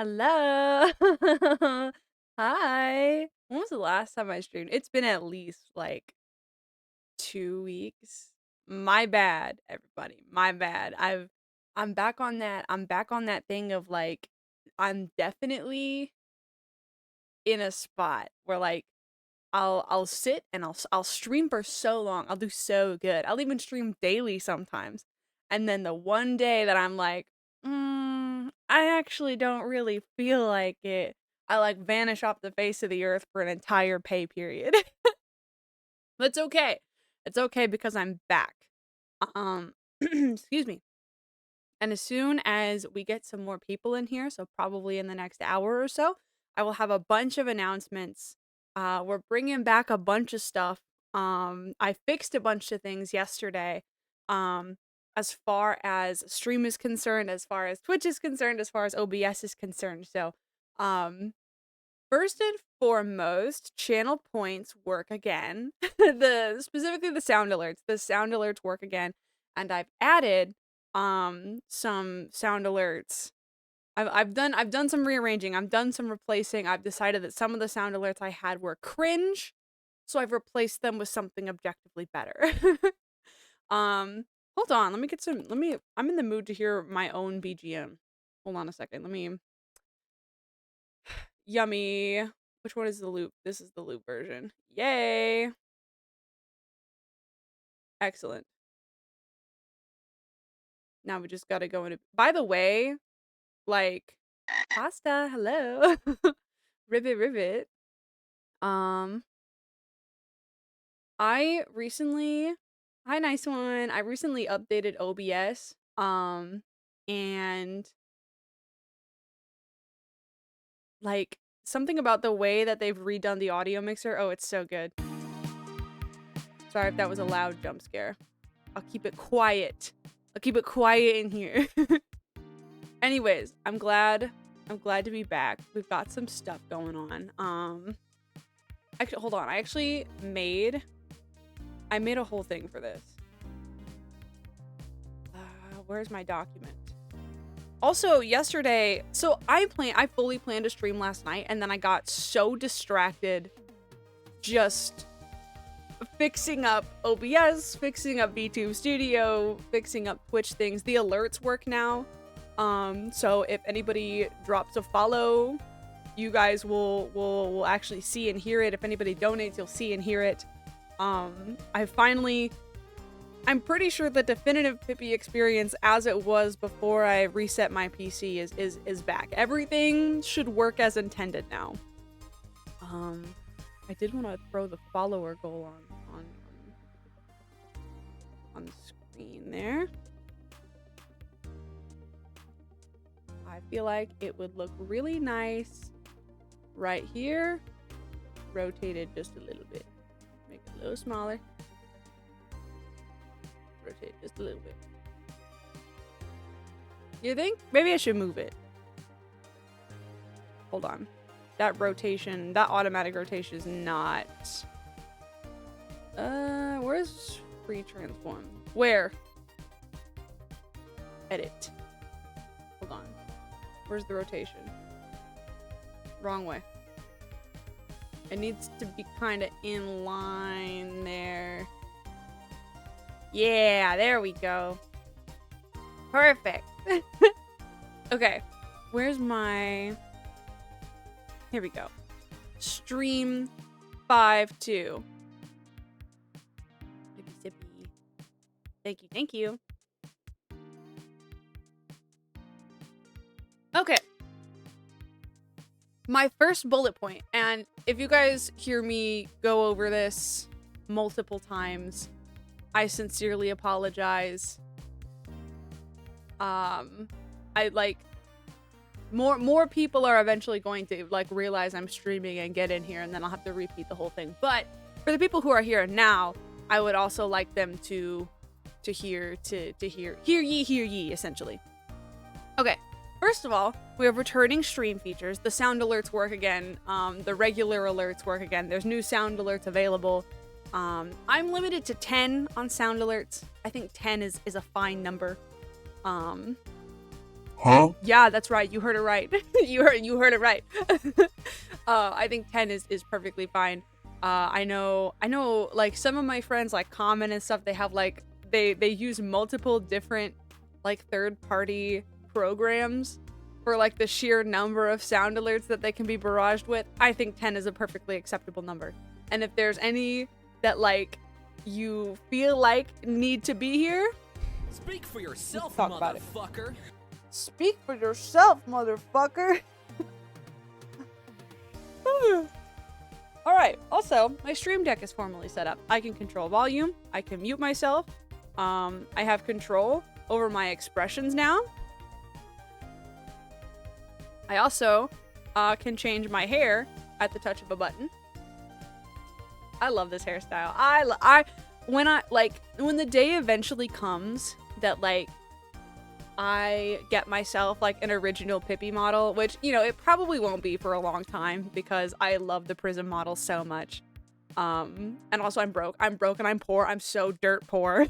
Hello. Hi. When was the last time I streamed? It's been at least like 2 weeks. My bad, everybody. My bad. I'm back on that. I'm back on that thing of like I'm definitely in a spot where like I'll sit and I'll stream for so long. I'll do so good. I'll even stream daily sometimes. And then the one day that I'm like, I actually don't really feel like it. I like vanish off the face of the earth for an entire pay period. But it's okay. It's okay because I'm back. Excuse me. And as soon as we get some more people in here, so probably in the next hour or so, I will have a bunch of announcements. We're bringing back a bunch of stuff. I fixed a bunch of things yesterday. As far as stream is concerned, as far as Twitch is concerned, as far as OBS is concerned. So, um, first and foremost, channel points work again. Specifically the sound alerts. The sound alerts work again, and I've added some sound alerts. I've done some rearranging. I've done some replacing. I've decided that some of the sound alerts I had were cringe, so I've replaced them with something objectively better. um Hold on, I'm in the mood to hear my own BGM. Hold on a second. Yummy. Which one is the loop? This is the loop version. Yay. Excellent. Now we just gotta go into. By the way, like, pasta, hello. Ribbit, ribbit. Um, I recently, hi, nice one. I recently updated OBS. And like something about the way that they've redone the audio mixer. Oh, it's so good. Sorry if that was a loud jump scare. I'll keep it quiet. I'll keep it quiet in here. Anyways, I'm glad to be back. We've got some stuff going on. Actually, hold on. I made a whole thing for this. Where's my document? Also, yesterday, so I fully planned to stream last night, and then I got so distracted just fixing up OBS, fixing up VTube Studio, fixing up Twitch things. The alerts work now. So if anybody drops a follow, you guys will actually see and hear it. If anybody donates, you'll see and hear it. I'm pretty sure the definitive Pipi experience as it was before I reset my PC is back. Everything should work as intended now. I did want to throw the follower goal on the screen there. I feel like it would look really nice right here. Rotate it just a little bit. Make it a little smaller. Rotate just a little bit. You think? Maybe I should move it. Hold on. That rotation, that automatic rotation is not... where's free transform? Where? Edit. Hold on. Where's the rotation? Wrong way. It needs to be kind of in line there. Yeah, there we go. Perfect. Okay. Where's my... Here we go. Stream 5-2. Sippy sippy. Thank you, thank you. Okay. My first bullet point, and if you guys hear me go over this multiple times, I sincerely apologize. More people are eventually going to like realize I'm streaming and get in here, and then I'll have to repeat the whole thing. But for the people who are here now, I would also like them to hear ye essentially. Okay. First of all, we have returning stream features. The sound alerts work again. The regular alerts work again. There's new sound alerts available. I'm limited to 10 on sound alerts. I think 10 is a fine number. Huh? Yeah, that's right. You heard it right. you heard it right. I think 10 is perfectly fine. I know like some of my friends like Common and stuff, they have like they use multiple different like third-party programs for like the sheer number of sound alerts that they can be barraged with. I think 10 is a perfectly acceptable number. And if there's any that like you feel like need to be here, speak for yourself, talk about it. motherfucker. Speak for yourself, motherfucker. Alright, also, my stream deck is formally set up. I can control volume, I can mute myself, I have control over my expressions now. I also can change my hair at the touch of a button. I love this hairstyle. When the day eventually comes that like I get myself like an original Pipi model, which, you know, it probably won't be for a long time because I love the Prism model so much. And also I'm broke and I'm poor. I'm so dirt poor.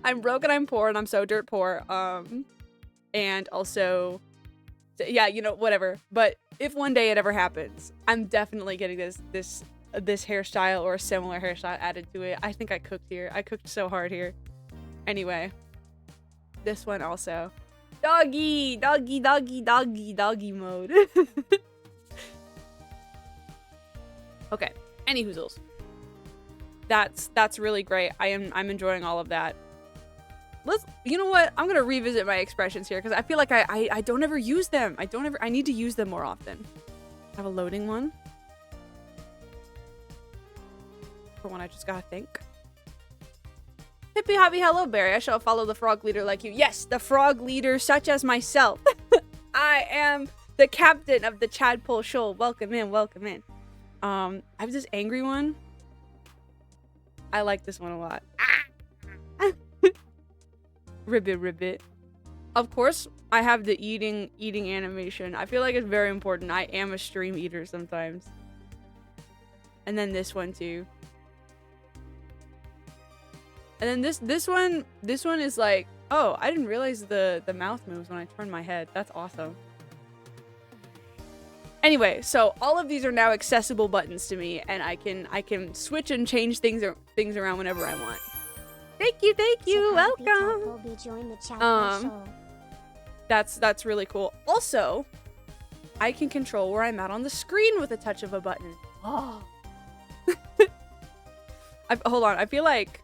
I'm broke and I'm poor and I'm so dirt poor. And also, yeah, you know, whatever. But if one day it ever happens, I'm definitely getting this hairstyle or a similar hairstyle added to it. I think I cooked here. I cooked so hard here. Anyway. This one also. Doggy mode. Okay. Any hoozles. That's really great. I'm enjoying all of that. You know what? I'm gonna revisit my expressions here because I feel like I don't ever use them. I need to use them more often. I have a loading one. For one I just gotta think. Hippie hobby hello Barry, I shall follow the frog leader like you. Yes, the frog leader such as myself. I am the captain of the Chadpole Shoal. Welcome in, welcome in. I have this angry one. I like this one a lot. Ribbit. Of course, I have the eating animation. I feel like it's very important. I am a stream eater sometimes. And then this one too. And then this one is like, oh, I didn't realize the mouth moves when I turn my head. That's awesome. Anyway, so all of these are now accessible buttons to me, and I can switch and change things around whenever I want. Thank you, welcome. That's really cool. Also, I can control where I'm at on the screen with a touch of a button. Oh. Hold on, I feel like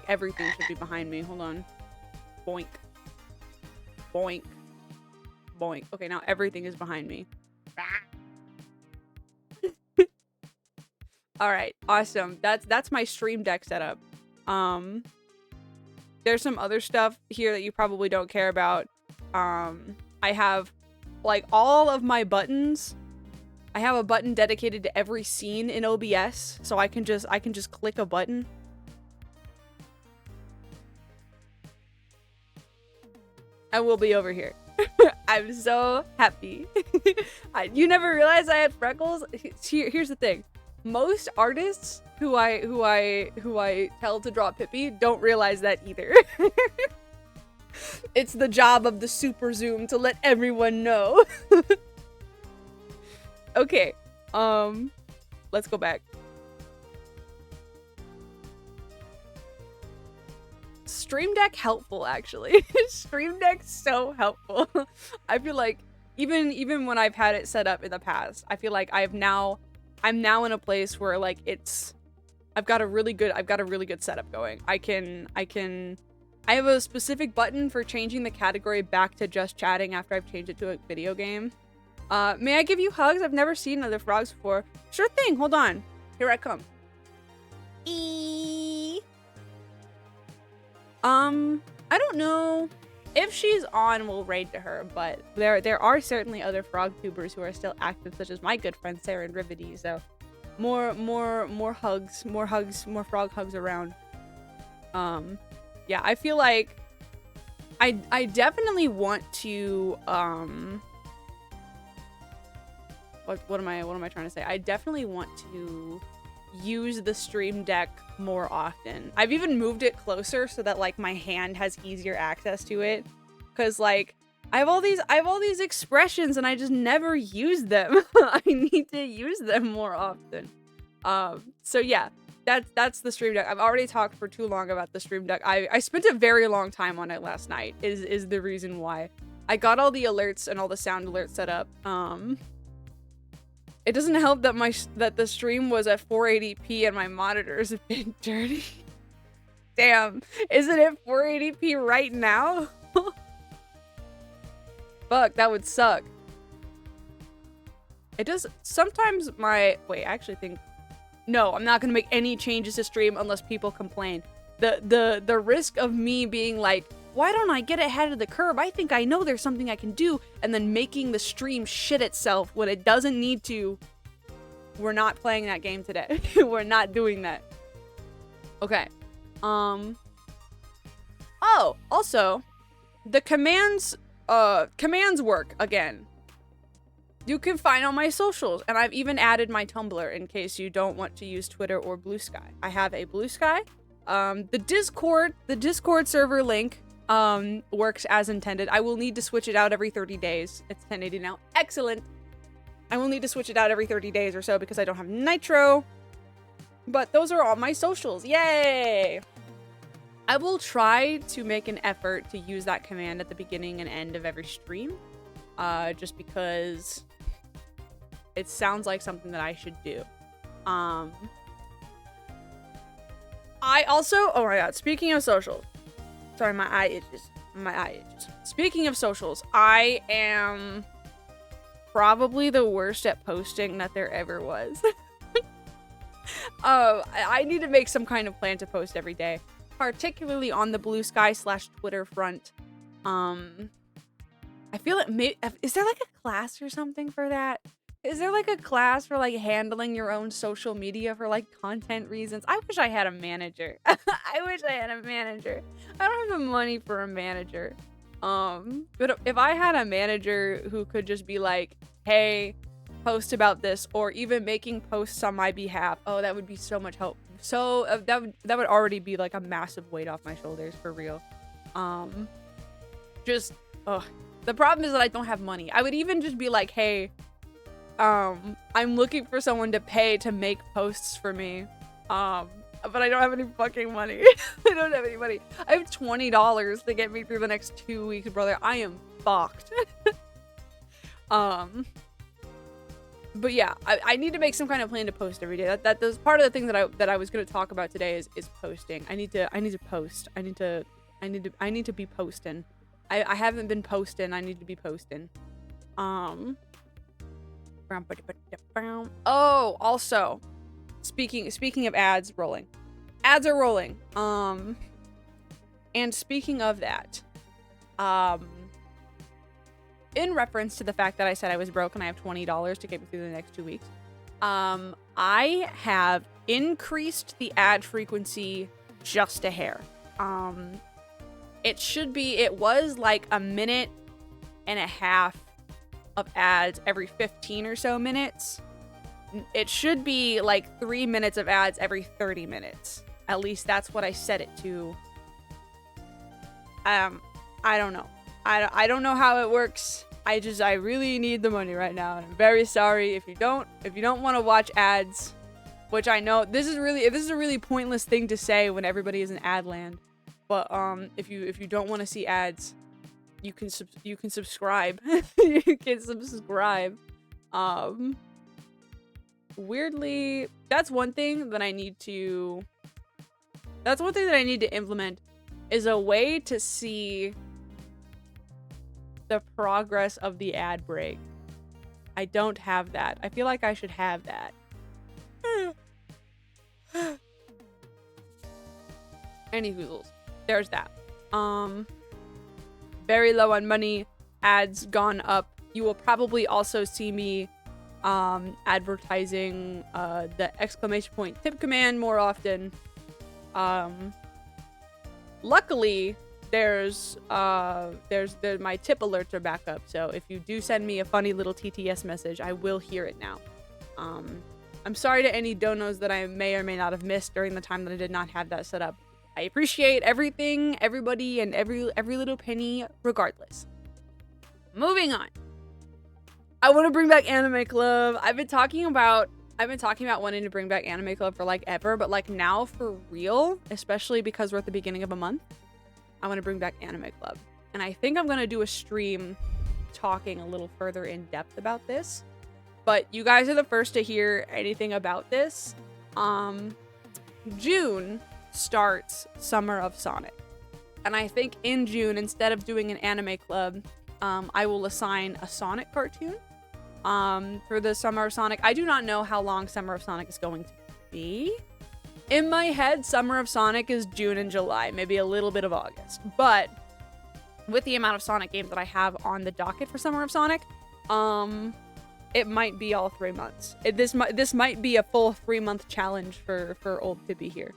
everything should be behind me. Hold on. Boink. Boink. Boink. Okay, now everything is behind me. Alright, awesome. That's my stream deck setup. There's some other stuff here that you probably don't care about. I have like all of my buttons. I have a button dedicated to every scene in OBS, so I can just click a button. I will be over here. I'm so happy. You never realized I had freckles? Here's the thing. Most artists who I tell to draw Pipi don't realize that either. It's the job of the super zoom to let everyone know. Okay, let's go back. Stream Deck helpful, actually. Stream Deck's so helpful. I feel like even when I've had it set up in the past, I feel like I'm now in a place where like I've got a really good setup going. I have a specific button for changing the category back to just chatting after I've changed it to a video game. May I give you hugs? I've never seen other frogs before. Sure thing, hold on. Here I come. I don't know if she's on, we'll raid to her, but there are certainly other frog tubers who are still active, such as my good friend Sarah and Rivity, so more hugs, more frog hugs around. Yeah, I feel like I definitely want to what am I trying to say? I definitely want to use the Stream Deck more often. I've even moved it closer so that like my hand has easier access to it, cuz like I have all these expressions and I just never use them. I need to use them more often. So yeah, that's the Stream Deck. I've already talked for too long about the Stream Deck. I spent a very long time on it last night is the reason why. I got all the alerts and all the sound alerts set up. It doesn't help that that the stream was at 480p and my monitor is a bit dirty. Damn, isn't it 480p right now? Fuck, that would suck. It does sometimes wait, I actually think no, I'm not gonna make any changes to stream unless people complain. The risk of me being like, why don't I get ahead of the curve? I think I know there's something I can do, and then making the stream shit itself when it doesn't need to. We're not playing that game today. We're not doing that. Okay. Oh, also, the commands work again. You can find all my socials, and I've even added my Tumblr in case you don't want to use Twitter or Blue Sky. I have a Blue Sky. The Discord server link works as intended. I will need to switch it out every 30 days. It's 1080 now. Excellent. I will need to switch it out every 30 days or so because I don't have Nitro. But those are all my socials. Yay! I will try to make an effort to use that command at the beginning and end of every stream. Just because it sounds like something that I should do. I also, oh my god, speaking of socials. Sorry, my eye itches. Speaking of socials, I am probably the worst at posting that there ever was. I need to make some kind of plan to post every day, particularly on the Blue Sky / Twitter front. I feel like is there like a class or something for that? Is there like a class for like handling your own social media for like content reasons? I wish I had a manager. I wish I had a manager. I don't have the money for a manager. But if I had a manager who could just be like, hey, post about this, or even making posts on my behalf, oh, that would be so much help. So that would already be like a massive weight off my shoulders for real. The problem is that I don't have money. I would even just be like, hey, I'm looking for someone to pay to make posts for me. But I don't have any fucking money. I don't have any money. I have $20 to get me through the next 2 weeks, brother. I am fucked. But yeah, I need to make some kind of plan to post every day. That's part of the thing that I was going to talk about today is posting. I need to post. I need to be posting. I haven't been posting. I need to be posting. Oh, also, speaking of ads rolling. Ads are rolling. And speaking of that, in reference to the fact that I said I was broke and I have $20 to get me through the next 2 weeks, I have increased the ad frequency just a hair. It was like a minute and a half of ads every 15 or so minutes. It should be like 3 minutes of ads every 30 minutes. At least that's what I set it to. I don't know. I don't know how it works. I really need the money right now. And I'm very sorry if you don't want to watch ads, which I know this is a really pointless thing to say when everybody is in ad land. But if you don't want to see ads, you can subscribe. You can subscribe. Weirdly, that's one thing that I need to implement, is a way to see the progress of the ad break. I don't have that. I feel like I should have that. Anyhoozles. There's that. Very low on money. Ads gone up. You will probably also see me advertising the exclamation point tip command more often. Luckily, there's my tip alerts are back up, so if you do send me a funny little TTS message, I will hear it now. I'm sorry to any donos that I may or may not have missed during the time that I did not have that set up. I appreciate everything, everybody, and every little penny regardless. Moving on. I want to bring back Anime Club. I've been talking about wanting to bring back Anime Club for like ever, but like now for real, especially because we're at the beginning of a month, I want to bring back Anime Club. And I think I'm going to do a stream talking a little further in depth about this. But you guys are the first to hear anything about this. June starts Summer of Sonic. And I think in June, instead of doing an Anime Club, I will assign a Sonic cartoon for the Summer of Sonic. I do not know how long Summer of Sonic is going to be. In my head, Summer of Sonic is June and July, maybe a little bit of August. But with the amount of Sonic games that I have on the docket for Summer of Sonic, it might be all 3 months. This might be a full 3-month challenge for old Pipi here.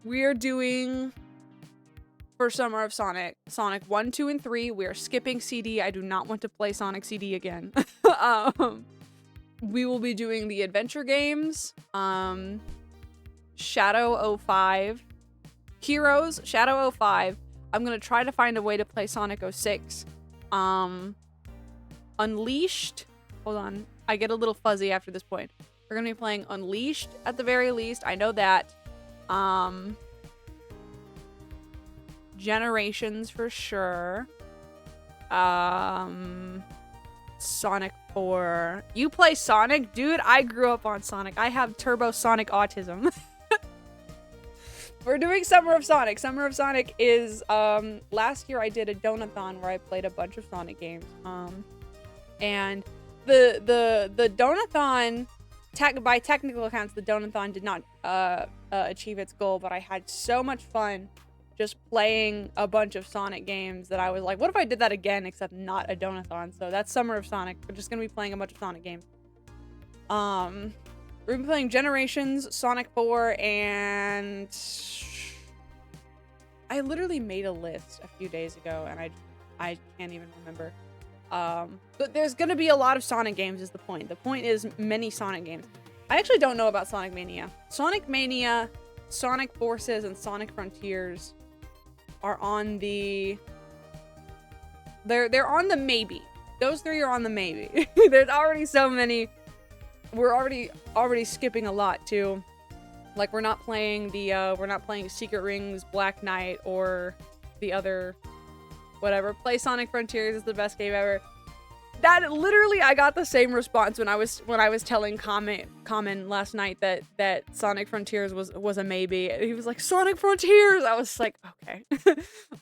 We're doing for Summer of Sonic 1, 2, and 3. We're skipping CD. I do not want to play Sonic CD again. We will be doing the adventure games. Shadow 05. Heroes, Shadow 05. I'm gonna try to find a way to play Sonic 06. Unleashed. Hold on. I get a little fuzzy after this point. We're gonna be playing Unleashed at the very least. I know that. Generations for sure. Sonic 4. You play Sonic? Dude, I grew up on Sonic. I have Turbo Sonic autism. We're doing Summer of Sonic. Summer of Sonic is, last year I did a donathon where I played a bunch of Sonic games. And the donathon, by technical accounts, the donathon did not achieve its goal, but I had so much fun just playing a bunch of Sonic games that I was like, what if I did that again, except not a donathon? So that's Summer of Sonic. We're just gonna be playing a bunch of Sonic games. We're gonna be playing Generations, Sonic 4, and I literally made a list a few days ago, and I can't even remember. But there's gonna be a lot of Sonic games is the point. The point is many Sonic games. I actually don't know about Sonic Mania. Sonic Mania, Sonic Forces, and Sonic Frontiers are on the... They're on the maybe. Those three are on the maybe. There's already so many. We're already skipping a lot too. Like we're not playing Secret Rings, Black Knight, or the other whatever. Play Sonic Frontiers is the best game ever. That literally, I got the same response when I was telling Common last night that Sonic Frontiers was a maybe. He was like, Sonic Frontiers. I was like, okay,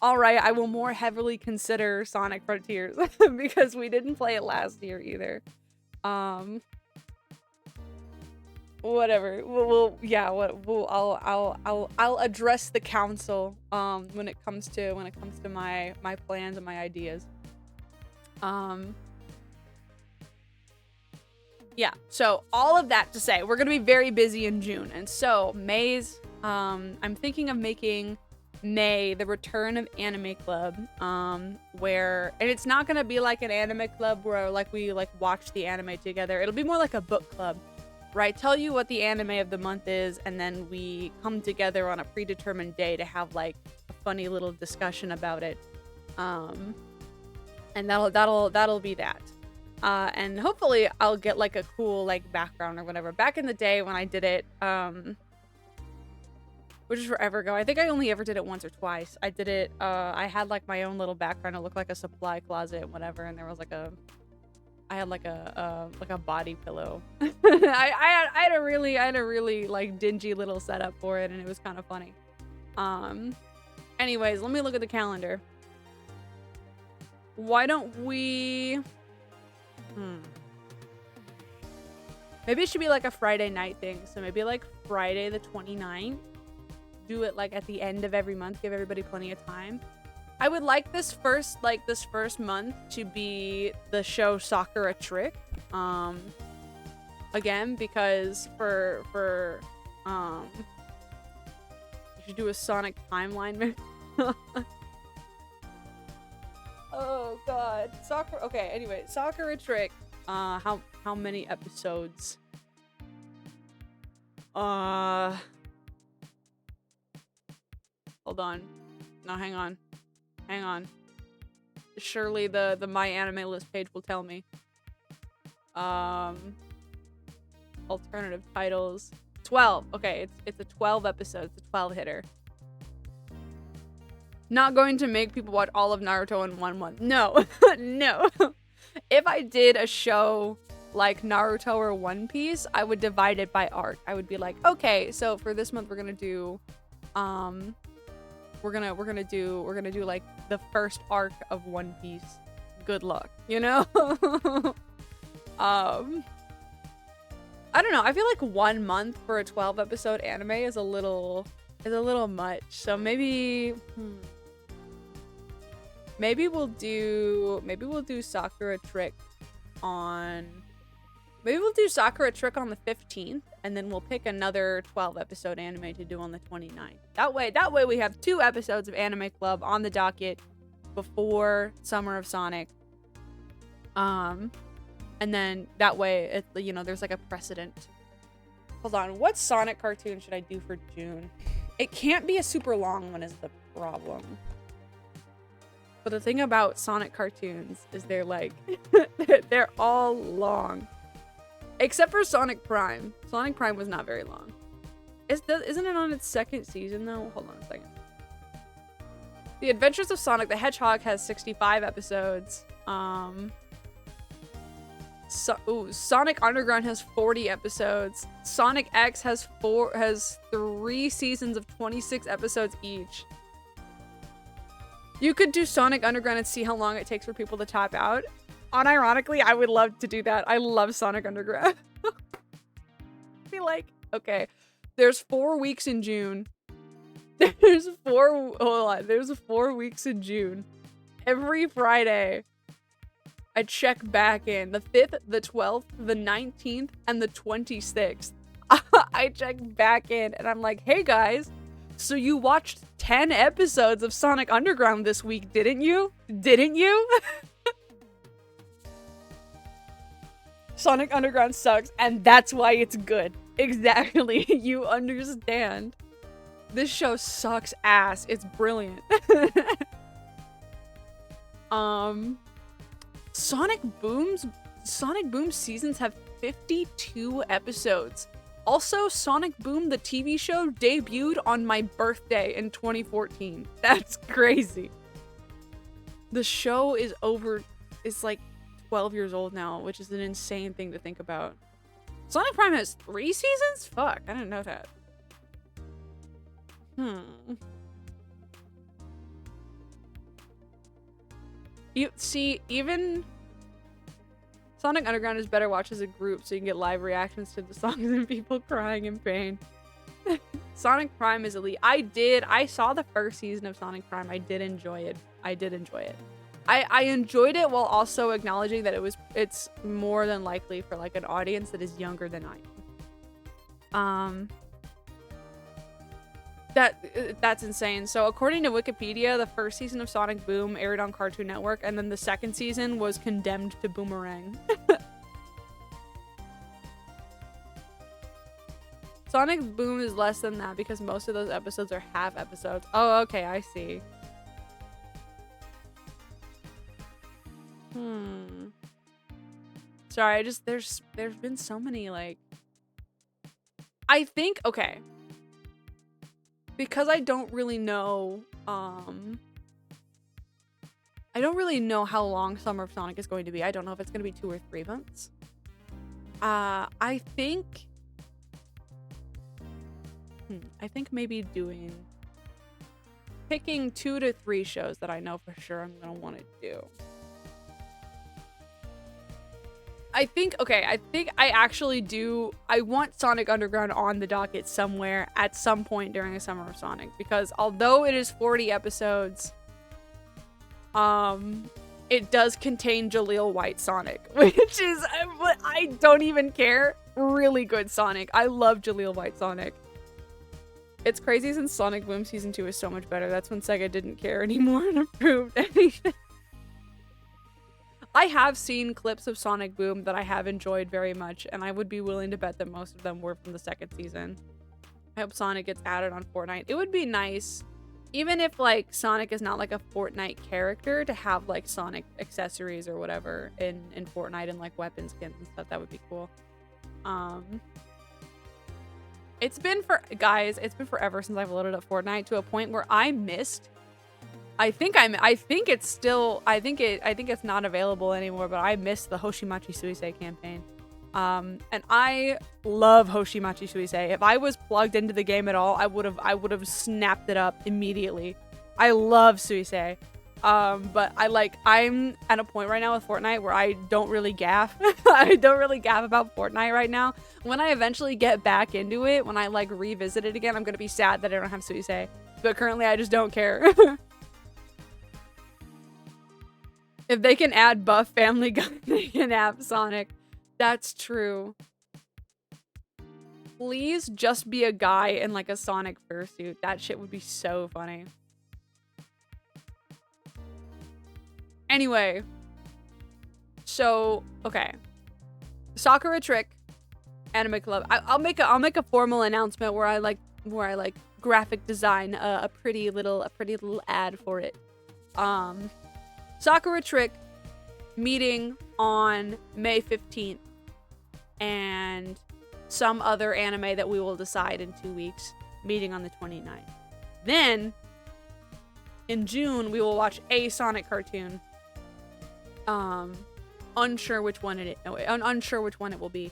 all right. I will more heavily consider Sonic Frontiers because we didn't play it last year either. Whatever. I'll address the council when it comes to my plans and my ideas. Yeah, so all of that to say, we're gonna be very busy in June, and so May's, I'm thinking of making May the return of Anime Club, and it's not gonna be like an anime club where like we like watch the anime together. It'll be more like a book club, where I tell you what the anime of the month is, and then we come together on a predetermined day to have like a funny little discussion about it, and that'll be that. And hopefully I'll get like a cool like background or whatever. Back in the day when I did it, which is forever ago. I think I only ever did it once or twice. I did it, I had like my own little background. It looked like a supply closet and whatever. And there was like I had like a body pillow. I had a really like dingy little setup for it, and it was kind of funny. Anyways, let me look at the calendar. Why don't we... Maybe it should be like a Friday night thing. So maybe like Friday the 29th. Do it like at the end of every month. Give everybody plenty of time. I would like this first month to be the show Soccer a Trick. Again, because for you should do a Sonic timeline. Oh god. Soccer. Okay, anyway, Soccer a Trick. How many episodes? Hold on. No, hang on. Hang on. Surely the My Anime List page will tell me. Alternative titles. 12. Okay, it's a 12 episode. It's a 12 hitter. Not going to make people watch all of Naruto in 1 month. No. No. If I did a show like Naruto or One Piece, I would divide it by arc. I would be like, okay, so for this month we're gonna do we're gonna do like the first arc of One Piece. Good luck, you know? I don't know. I feel like 1 month for a 12 episode anime is a little much. So maybe maybe we'll do Sakura Trick on the 15th, and then we'll pick another 12 episode anime to do on the 29th. That way we have 2 episodes of Anime Club on the docket before Summer of Sonic. And then that way, there's like a precedent. Hold on, what Sonic cartoon should I do for June? It can't be a super long one is the problem. But the thing about Sonic cartoons is they're like, they're all long. Except for Sonic Prime. Sonic Prime was not very long. Isn't it on its 2nd season though? Hold on a second. The Adventures of Sonic the Hedgehog has 65 episodes. Sonic Underground has 40 episodes. Sonic X has 3 seasons of 26 episodes each. You could do Sonic Underground and see how long it takes for people to top out. Unironically, I would love to do that. I love Sonic Underground. Be like, okay, there's 4 weeks in June. There's 4 weeks in June. Every Friday, I check back in. The 5th, the 12th, the 19th, and the 26th. I check back in and I'm like, hey guys, so you watched 10 episodes of Sonic Underground this week, didn't you? Didn't you? Sonic Underground sucks, and that's why it's good. Exactly. You understand. This show sucks ass. It's brilliant. Sonic Boom seasons have 52 episodes. Also, Sonic Boom, the TV show, debuted on my birthday in 2014. That's crazy. The show is like 12 years old now, which is an insane thing to think about. Sonic Prime has 3 seasons? Fuck, I didn't know that. You see, even Sonic Underground is better watched as a group so you can get live reactions to the songs and people crying in pain. Sonic Prime is elite. I saw the 1st season of Sonic Prime. I did enjoy it. I enjoyed it while also acknowledging that it's more than likely for like an audience that is younger than I am. That's insane. So according to Wikipedia, the 1st season of Sonic Boom aired on Cartoon Network, and then the 2nd season was condemned to Boomerang. Sonic Boom is less than that because most of those episodes are half episodes. Oh, okay, I see. Sorry, there's been so many, like, I think, okay, because I don't really know how long Summer of Sonic is going to be. I don't know if it's going to be 2 or 3 months. I think maybe picking 2 to 3 shows that I know for sure I'm going to want to do. I think I actually do. I want Sonic Underground on the docket somewhere at some point during the Summer of Sonic, because although it is 40 episodes, it does contain Jaleel White Sonic, which is, I don't even care. Really good Sonic. I love Jaleel White Sonic. It's crazy since Sonic Boom Season 2 is so much better. That's when Sega didn't care anymore and approved anything. I have seen clips of Sonic Boom that I have enjoyed very much, and I would be willing to bet that most of them were from the second season. I hope Sonic gets added on Fortnite. It would be nice, even if like Sonic is not like a Fortnite character, to have like Sonic accessories or whatever in Fortnite and like weapon skins and stuff. That would be cool. It's been forever since I've loaded up Fortnite, to a point where I missed. I think it's not available anymore, but I missed the Hoshimachi Suisei campaign. And I love Hoshimachi Suisei. If I was plugged into the game at all, I would have snapped it up immediately. I love Suisei. But I'm at a point right now with Fortnite where I don't really gaff. I don't really gaff about Fortnite right now. When I eventually get back into it, when I like revisit it again, I'm gonna be sad that I don't have Suisei. But currently I just don't care. If they can add Buff Family Guy, they can have Sonic. That's true. Please just be a guy in like a Sonic fursuit. That shit would be so funny. Anyway. So, okay. Sakura Trick Anime Club. I'll make a formal announcement where I graphic design a pretty little ad for it. Sakura Trick meeting on May 15th, and some other anime that we will decide in 2 weeks meeting on the 29th. Then in June we will watch a Sonic cartoon. Unsure which one it will be.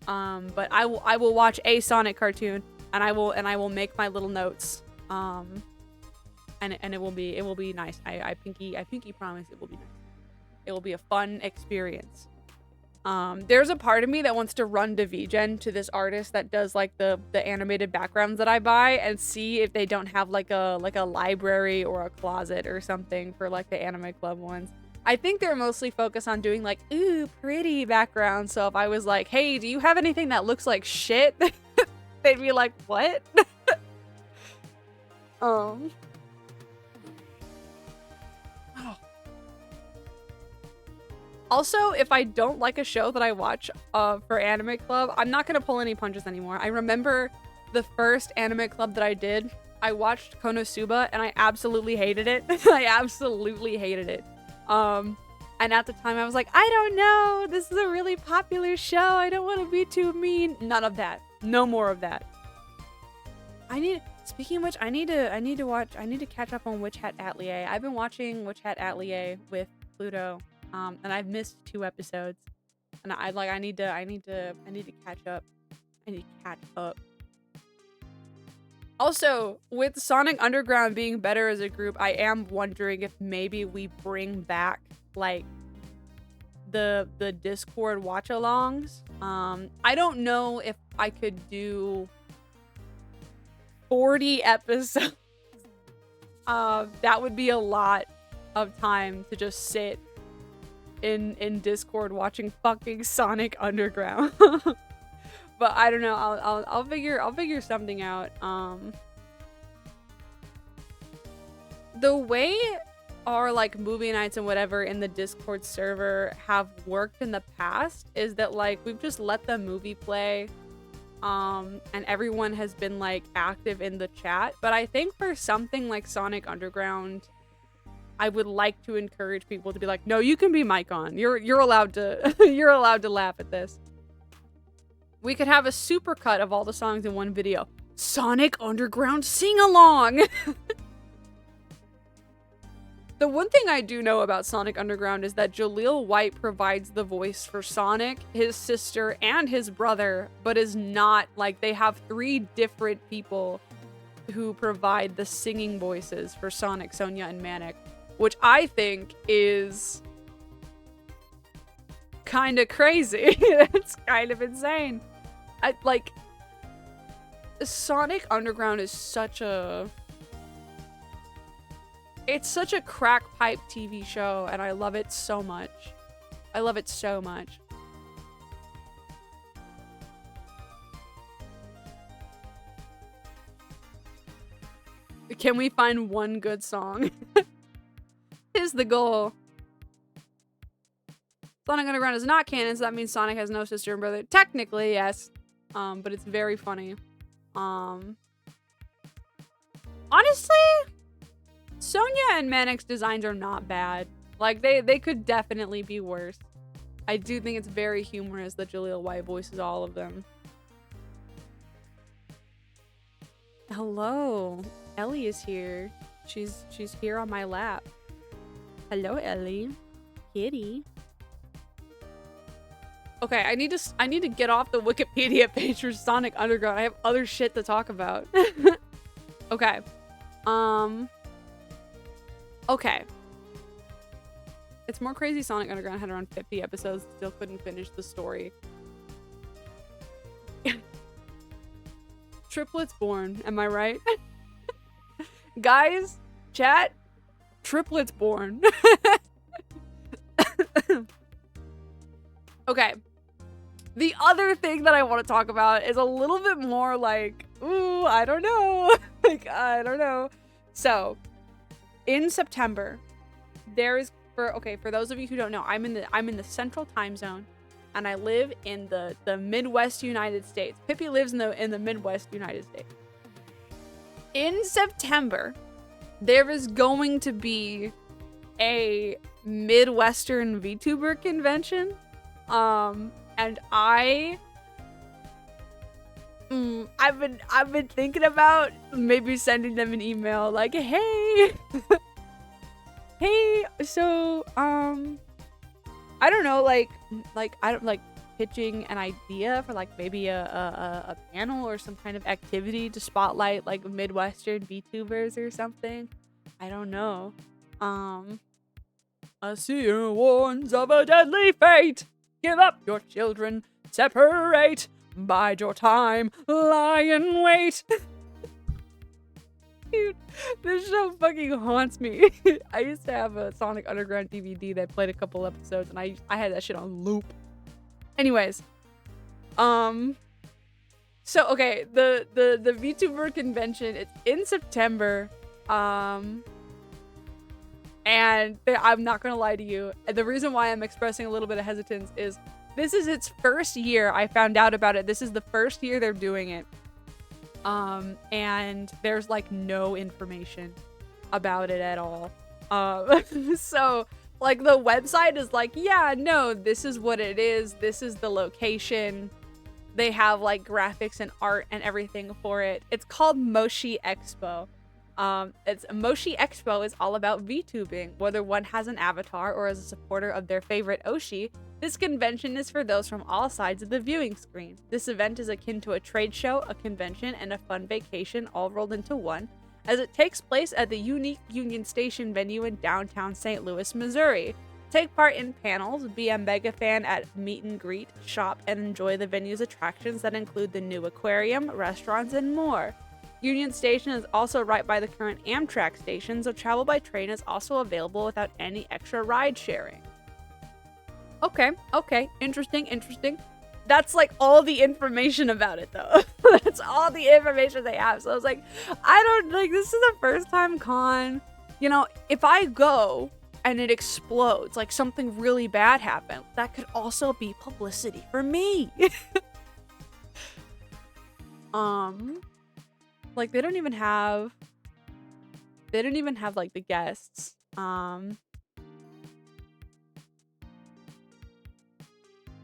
But I will watch a Sonic cartoon, and I will make my little notes. And it will be nice. I pinky promise it will be nice. It will be a fun experience. There's a part of me that wants to run DeVgen to this artist that does like the animated backgrounds that I buy, and see if they don't have like a library or a closet or something for like the anime club ones. I think they're mostly focused on doing like, ooh, pretty backgrounds. So if I was like, hey, do you have anything that looks like shit? They'd be like, what? Also, if I don't like a show that I watch for Anime Club, I'm not going to pull any punches anymore. I remember the first Anime Club that I did, I watched Konosuba, and I absolutely hated it. I absolutely hated it. And at the time, I was like, I don't know. This is a really popular show. I don't want to be too mean. None of that. No more of that. Speaking of which, I need to catch up on Witch Hat Atelier. I've been watching Witch Hat Atelier with Pluto. And I've missed 2 episodes, and I need to catch up. I need to catch up. Also, with Sonic Underground being better as a group, I am wondering if maybe we bring back like the Discord watch-alongs. I don't know if I could do 40 episodes. That would be a lot of time to just sit in Discord watching fucking Sonic Underground. But I don't know. I'll figure something out. The way our like movie nights and whatever in the Discord server have worked in the past is that like we've just let the movie play, and everyone has been like active in the chat. But I think for something like Sonic Underground, I would like to encourage people to be like, no, you can be mic on. You're allowed to you're allowed to laugh at this. We could have a supercut of all the songs in one video. Sonic Underground sing along. The one thing I do know about Sonic Underground is that Jaleel White provides the voice for Sonic, his sister, and his brother, but is not like they have 3 different people who provide the singing voices for Sonic, Sonia, and Manic. Which I think is kind of crazy. It's kind of insane. Sonic Underground is such a crack pipe TV show, and I love it so much. I love it so much. Can we find one good song? Is the goal. Sonic Underground is not canon, so that means Sonic has no sister and brother. Technically, yes. But it's very funny. Honestly, Sonia and Manic's designs are not bad. Like, they could definitely be worse. I do think it's very humorous that Jaleel White voices all of them. Hello. Ellie is here. She's here on my lap. Hello, Ellie. Kitty. Okay, I need to get off the Wikipedia page for Sonic Underground. I have other shit to talk about. Okay. Okay. It's more crazy Sonic Underground had around 50 episodes, still couldn't finish the story. Triplets born, am I right? Guys, chat, triplets born. Okay. The other thing that I want to talk about is a little bit more like, ooh, I don't know. Like, I don't know. So, in September, there is for those of you who don't know, I'm in the central time zone, and I live in the Midwest United States. Pippy lives in the Midwest United States. In September, there is going to be a Midwestern VTuber convention. And I've been thinking about maybe sending them an email like, hey, hey, so, I don't know, like, I don't like pitching an idea for like maybe a panel or some kind of activity to spotlight like Midwestern VTubers or something. I don't know. I see you warns of a deadly fate. Give up your children, separate, bide your time, lie in wait. Dude, this show fucking haunts me. I used to have a Sonic Underground DVD that played a couple episodes, and I had that shit on loop. Anyways, so okay, the VTuber convention, it's in September, and I'm not gonna lie to you, the reason why I'm expressing a little bit of hesitance is this is its first year. I found out about it. This is the first year they're doing it. And there's like no information about it at all. So like the website is like, yeah, no, this is what it is. This is the location. They have like graphics and art and everything for it. It's called Moshi Expo. Moshi Expo is all about VTubing, whether one has an avatar or is a supporter of their favorite Oshi. This convention is for those from all sides of the viewing screen. This event is akin to a trade show, a convention, and a fun vacation all rolled into one, as it takes place at the unique Union Station venue in downtown St. Louis, Missouri. Take part in panels, be a mega fan at meet and greet, shop, and enjoy the venue's attractions that include the new aquarium, restaurants, and more. Union Station is also right by the current Amtrak station, so travel by train is also available without any extra ride sharing. Okay, interesting. That's like all the information about it though. That's all the information they have. So I was like, this is the first time con. You know, if I go and it explodes, like something really bad happened, that could also be publicity for me. Like they don't even have like the guests.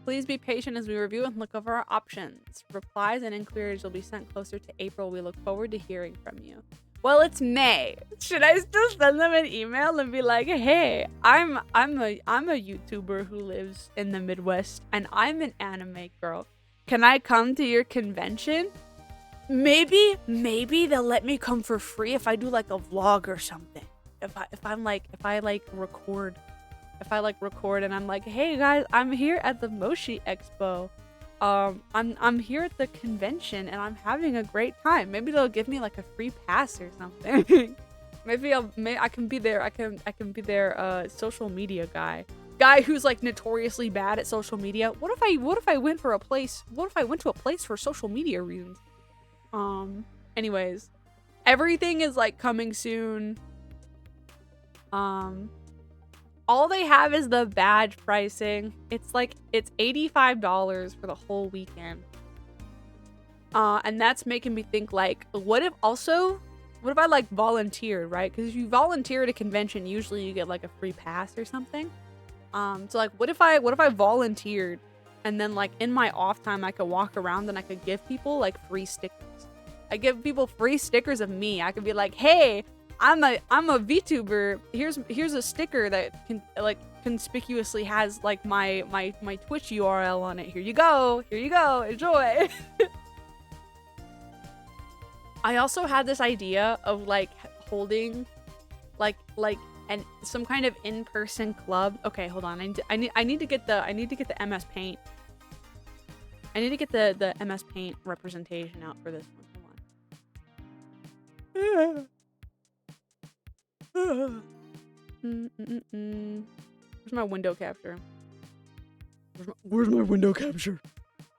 Please be patient as we review and look over our options. Replies and inquiries will be sent closer to April. We look forward to hearing from you. Well, it's May. Should I still send them an email and be like, hey, I'm a YouTuber who lives in the Midwest and I'm an anime girl. Can I come to your convention? Maybe they'll let me come for free if I do like a vlog or something. If I record and I'm like, hey guys, I'm here at the Moshi Expo. I'm here at the convention and I'm having a great time. Maybe they'll give me like a free pass or something. Maybe I can be there. I can be their social media guy who's like notoriously bad at social media. What if I went to a place for social media reasons? Anyways, everything is like coming soon. all they have is the badge pricing. It's like, it's $85 for the whole weekend. And that's making me think, like, what if I like volunteered, right? Because if you volunteer at a convention, usually you get like a free pass or something. So like, what if I volunteered, and then like in my off time I could walk around and I could give people like free stickers. I give people free stickers of me. I could be like, hey, I'm a VTuber. Here's a sticker that can like conspicuously has like my Twitch URL on it. Here you go. Enjoy. I also had this idea of like holding like some kind of in-person club. Okay, hold on. I need to get the MS Paint. I need to get the MS Paint representation out for this one. Hold on. Where's my window capture? Where's my window capture?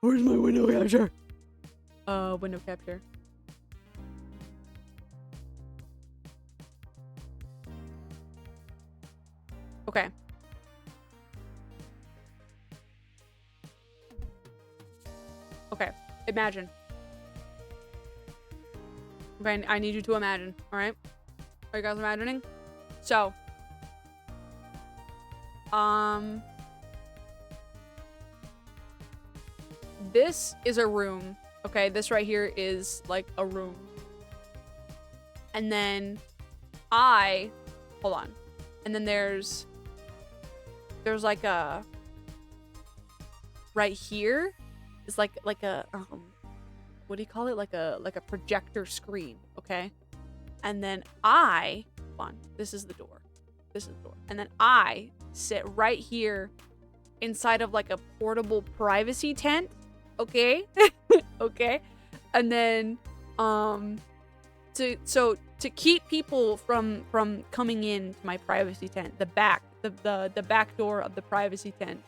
Window capture. Okay. Okay. Imagine. Okay, I need you to imagine. All right? Are you guys imagining? So, this is a room. Okay, this right here is like a room. And then hold on. And then there's like a, right here is like a, what do you call it? Like a projector screen, okay? And then hold on, this is the door. And then I sit right here inside of like a portable privacy tent, okay? Okay? And then, to keep people from coming in to my privacy tent, the back door of the privacy tent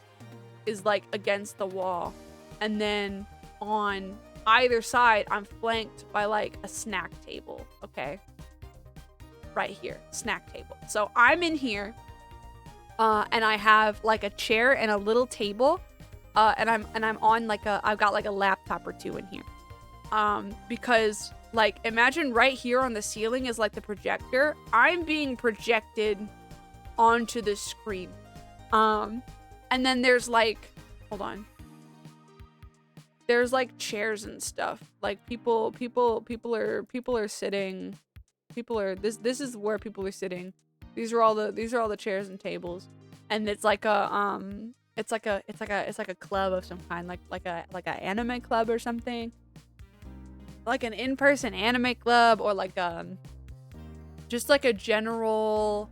is like against the wall, and then on either side I'm flanked by like a snack table, okay? Right here, snack table. So I'm in here, and I have like a chair and a little table, and I'm on like I've got like a laptop or two in here, because like, imagine right here on the ceiling is like the projector. I'm being projected onto the screen. And then there's like, hold on. There's like chairs and stuff. Like people are sitting. This is where people are sitting. These are all the chairs and tables. And it's like a it's like a club of some kind, like a anime club or something. Like an in-person anime club, or like just like a general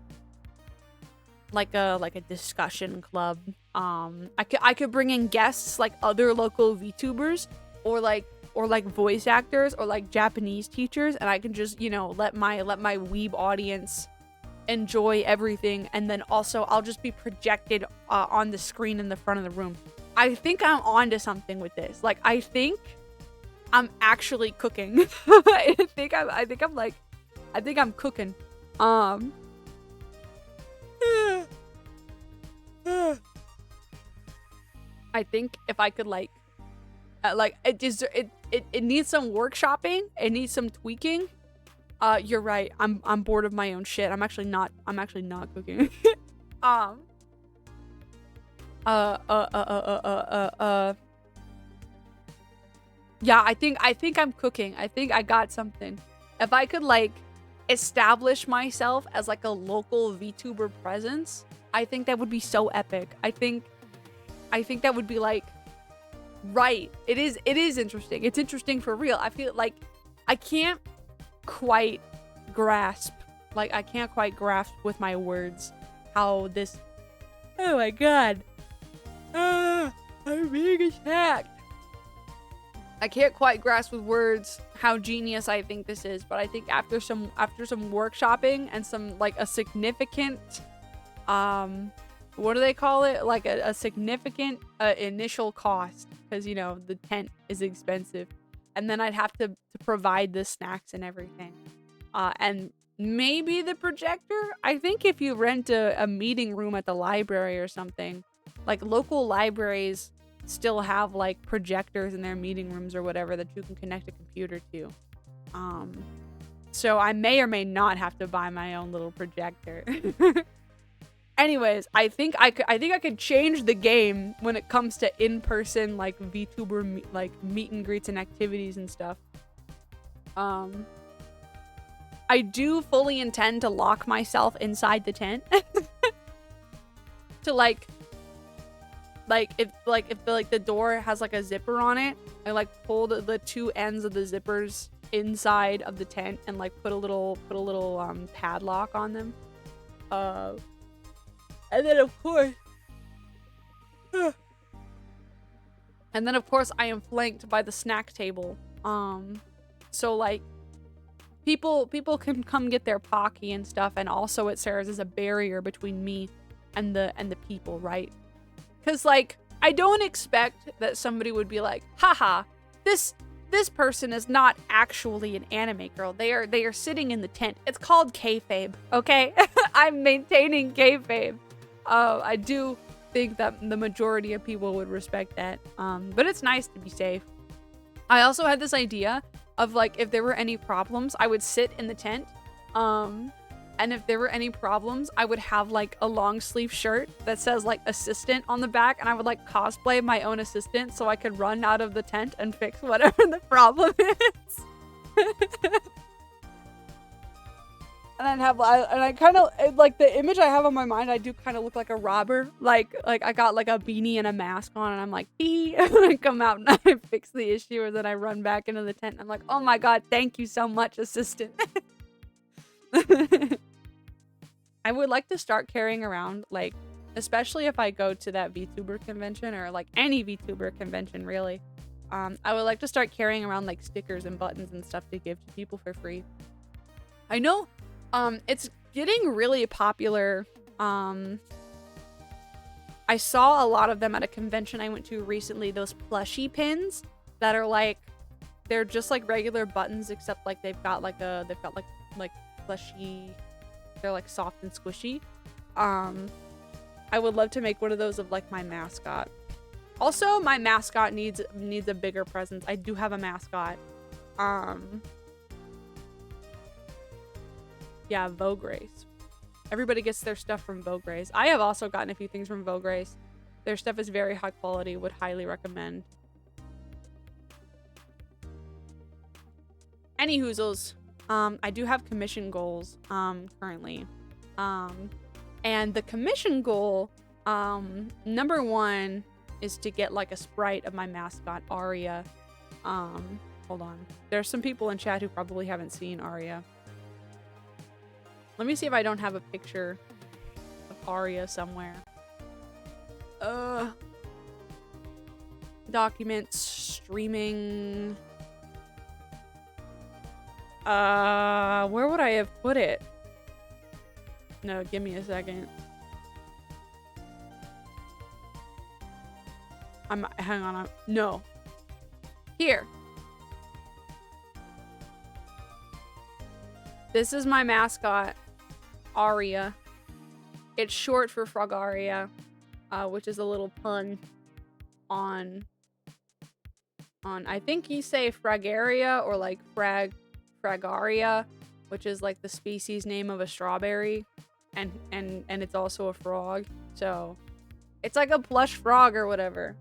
like a discussion club. I could bring in guests like other local VTubers, or like voice actors, or like Japanese teachers, and I can just, you know, let my weeb audience enjoy everything, and then also I'll just be projected on the screen in the front of the room. I think I'm onto something with this. Like, I think I'm actually cooking. I think I'm cooking. I think if I could like it needs some workshopping. It needs some tweaking. You're right. I'm bored of my own shit. I'm actually not cooking. Yeah, I think I'm cooking. I think I got something. If I could like establish myself as like a local VTuber presence, I think that would be so epic. I think that would be like, right. It is interesting. It's interesting for real. I feel like I can't quite grasp with my words how this, oh my god. I'm being attacked. I can't quite grasp with words how genius I think this is, but I think after some workshopping and some like a significant, what do they call it? Like a significant initial cost, because you know the tent is expensive, and then I'd have to provide the snacks and everything, and Maybe the projector? I think if you rent a meeting room at the library or something, like local libraries still have like projectors in their meeting rooms or whatever that you can connect a computer to. So I may or may not have to buy my own little projector. Anyways, I think I could change the game when it comes to in-person like VTuber like meet and greets and activities and stuff. I do fully intend to lock myself inside the tent. To like if the door has like a zipper on it, I like pull the two ends of the zippers inside of the tent and like put a little padlock on them. And then of course I am flanked by the snack table. So like people can come get their Pocky and stuff, and also it serves as a barrier between me and the people, right? Cause like I don't expect that somebody would be like, haha, this person is not actually an anime girl. They are sitting in the tent. It's called kayfabe, okay? I'm maintaining kayfabe. I do think that the majority of people would respect that. But it's nice to be safe. I also had this idea of like, if there were any problems, I would sit in the tent. And if there were any problems, I would have like a long sleeve shirt that says like assistant on the back, and I would like cosplay my own assistant so I could run out of the tent and fix whatever the problem is. And I kind of like the image I have on my mind. I do kind of look like a robber. Like I got like a beanie and a mask on, and I'm like, and I come out and I fix the issue, and then I run back into the tent. And I'm like, oh my god, thank you so much, assistant. I would like to start carrying around, like, especially if I go to that VTuber convention or like any VTuber convention, really. I would like to start carrying around like stickers and buttons and stuff to give to people for free. I know. It's getting really popular. I saw a lot of them at a convention I went to recently, those plushie pins that are like, they're just like regular buttons, except like they've got like plushy, they're like soft and squishy. I would love to make one of those of like my mascot. Also, my mascot needs a bigger presence. I do have a mascot. Yeah, Frogberryz. Everybody gets their stuff from Frogberryz. I have also gotten a few things from Frogberryz. Their stuff is very high quality. Would highly recommend. Any hoozles. I do have commission goals currently. And the commission goal, number 1 is to get like a sprite of my mascot, Aria. Hold on. There's some people in chat who probably haven't seen Aria. Let me see if I don't have a picture of Aria somewhere. Documents, streaming. Where would I have put it? No, give me a second. Hang on. No. Here. This is my mascot, Aria. It's short for Frogberryz, which is a little pun on I think you say Fragaria or like Fragaria, which is like the species name of a strawberry, and it's also a frog. So it's like a plush frog or whatever.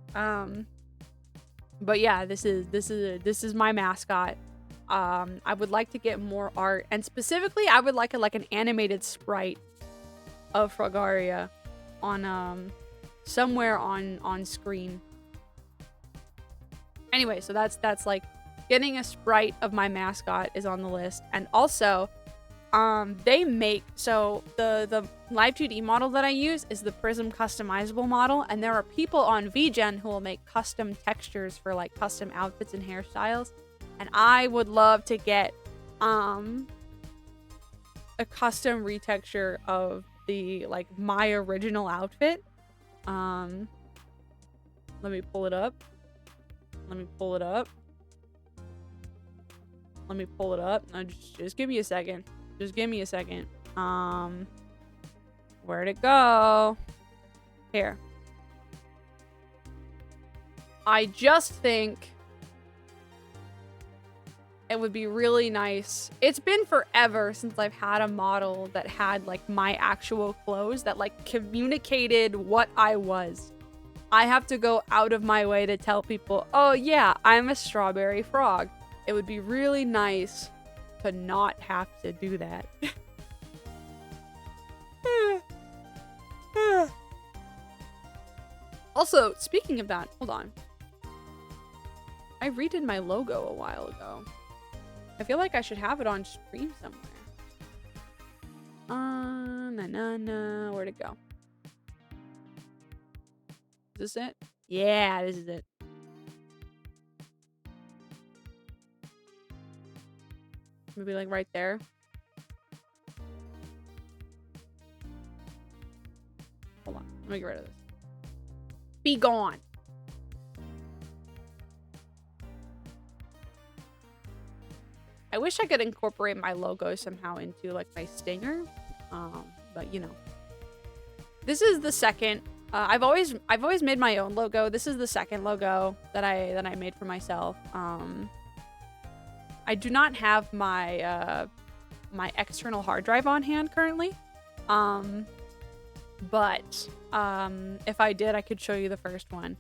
But yeah, this is my mascot. I would like to get more art, and specifically I would like an animated sprite of Frogberryz on somewhere on screen. Anyway, so that's like getting a sprite of my mascot is on the list. And also they make, so the Live 2D model that I use is the Prism customizable model, and there are people on VGen who will make custom textures for like custom outfits and hairstyles. And I would love to get a custom retexture of the like my original outfit. Let me pull it up. Now, just give me a second. Just give me a second. Where'd it go? Here. I just think it would be really nice. It's been forever since I've had a model that had like my actual clothes that like communicated what I was. I have to go out of my way to tell people, oh yeah, I'm a strawberry frog. It would be really nice to not have to do that. Also, speaking of that, hold on. I redid my logo a while ago. I feel like I should have it on stream somewhere. Where'd it go? Is this it? Yeah, this is it. Maybe like right there. Hold on. Let me get rid of this. Be gone. I wish I could incorporate my logo somehow into like my stinger. But you know. This is the second. I've always made my own logo. This is the second logo that I made for myself. I do not have my my external hard drive on hand currently. But if I did, I could show you the first one.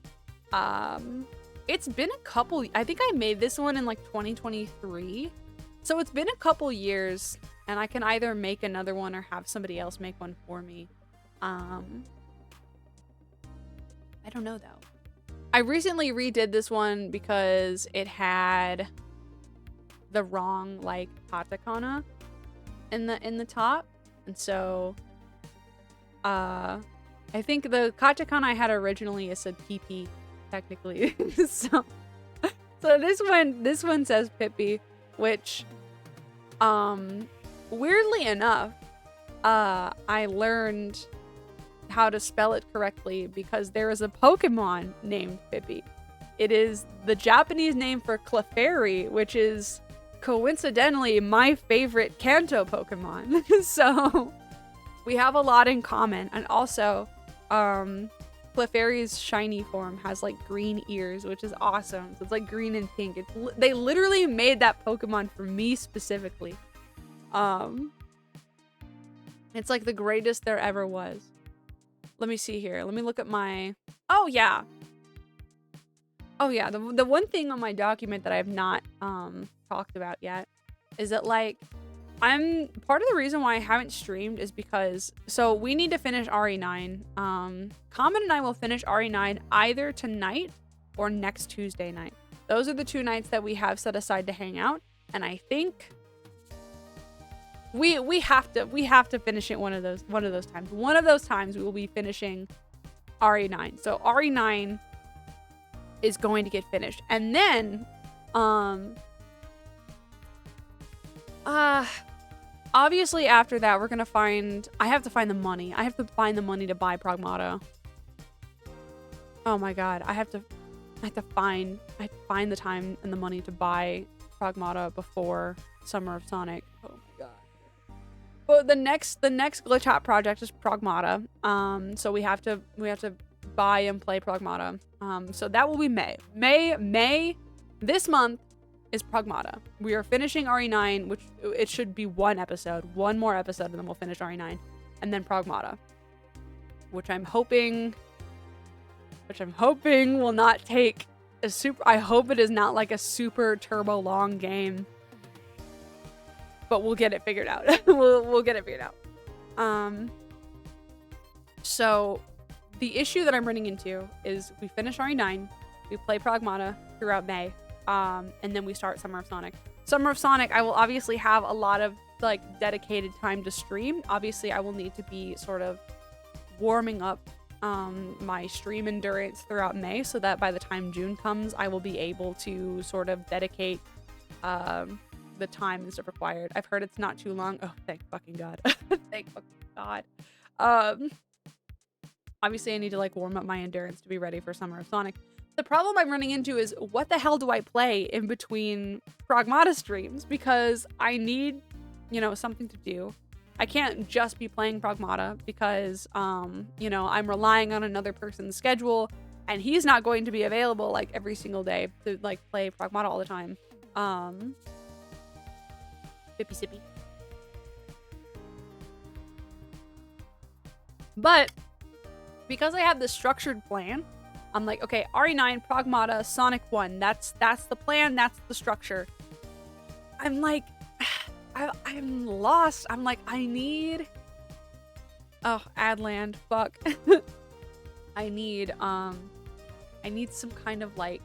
It's been a couple. I think I made this one in like 2023. So it's been a couple years, and I can either make another one or have somebody else make one for me. I don't know though. I recently redid this one because it had the wrong like katakana in the top, and so I think the katakana I had originally said PP technically. so this one says Pipi, which weirdly enough I learned how to spell it correctly because there is a Pokemon named Pipi. It is the Japanese name for Clefairy, which is coincidentally my favorite Kanto Pokemon. So we have a lot in common. And also Clefairy's shiny form has like green ears, which is awesome. So it's like green and pink. They literally made that Pokemon for me specifically. It's like the greatest there ever was. Let me see here. Let me look at my... Oh, yeah. Oh, yeah. The one thing on my document that I have not talked about yet is that, like, part of the reason why I haven't streamed is because... So, we need to finish RE9. Common and I will finish RE9 either tonight or next Tuesday night. Those are the 2 nights that we have set aside to hang out. And I think... We have to finish it one of those times. One of those times we will be finishing RE9. So RE9 is going to get finished. And then obviously after that we're going to I have to find the money. I have to find the money to buy Pragmata. Oh my god, I have to find the time and the money to buy Pragmata before Summer of Sonic. Oh my god. But the next Glitch Hop project is Pragmata. So we have to buy and play Pragmata. So that will be May. May this month is Pragmata. We are finishing RE9, which it should be one more episode, and then we'll finish RE9, and then Pragmata, which I'm hoping will not take a super. I hope it is not like a super turbo long game. But we'll get it figured out. we'll get it figured out. So the issue that I'm running into is we finish RE9, we play Pragmata throughout May, and then we start Summer of Sonic. Summer of Sonic, I will obviously have a lot of like dedicated time to stream. Obviously, I will need to be sort of warming up my stream endurance throughout May so that by the time June comes, I will be able to sort of dedicate the time and stuff required. I've heard it's not too long. Oh, thank fucking god. Thank fucking god. Obviously I need to like warm up my endurance to be ready for Summer of Sonic. The problem I'm running into is what the hell do I play in between Pragmata streams, because I need you know, something to do. I can't just be playing Pragmata because, you know, I'm relying on another person's schedule, and he's not going to be available like every single day to like play Pragmata all the time. Sippy sippy. But because I have this structured plan, I'm like, okay, RE9, Pragmata, Sonic 1. That's the plan. That's the structure. I'm like, I'm lost. I'm like, I need... Oh, Adland. Fuck. I need some kind of, like,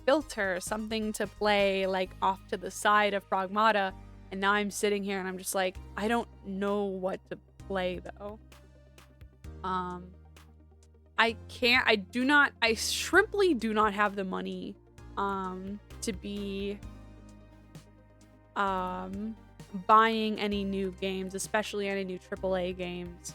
filter. Something to play, like, off to the side of Pragmata. And now I'm sitting here and I'm just like, I don't know what to play, though. I shrimply do not have the money, to be, buying any new games, especially any new AAA games.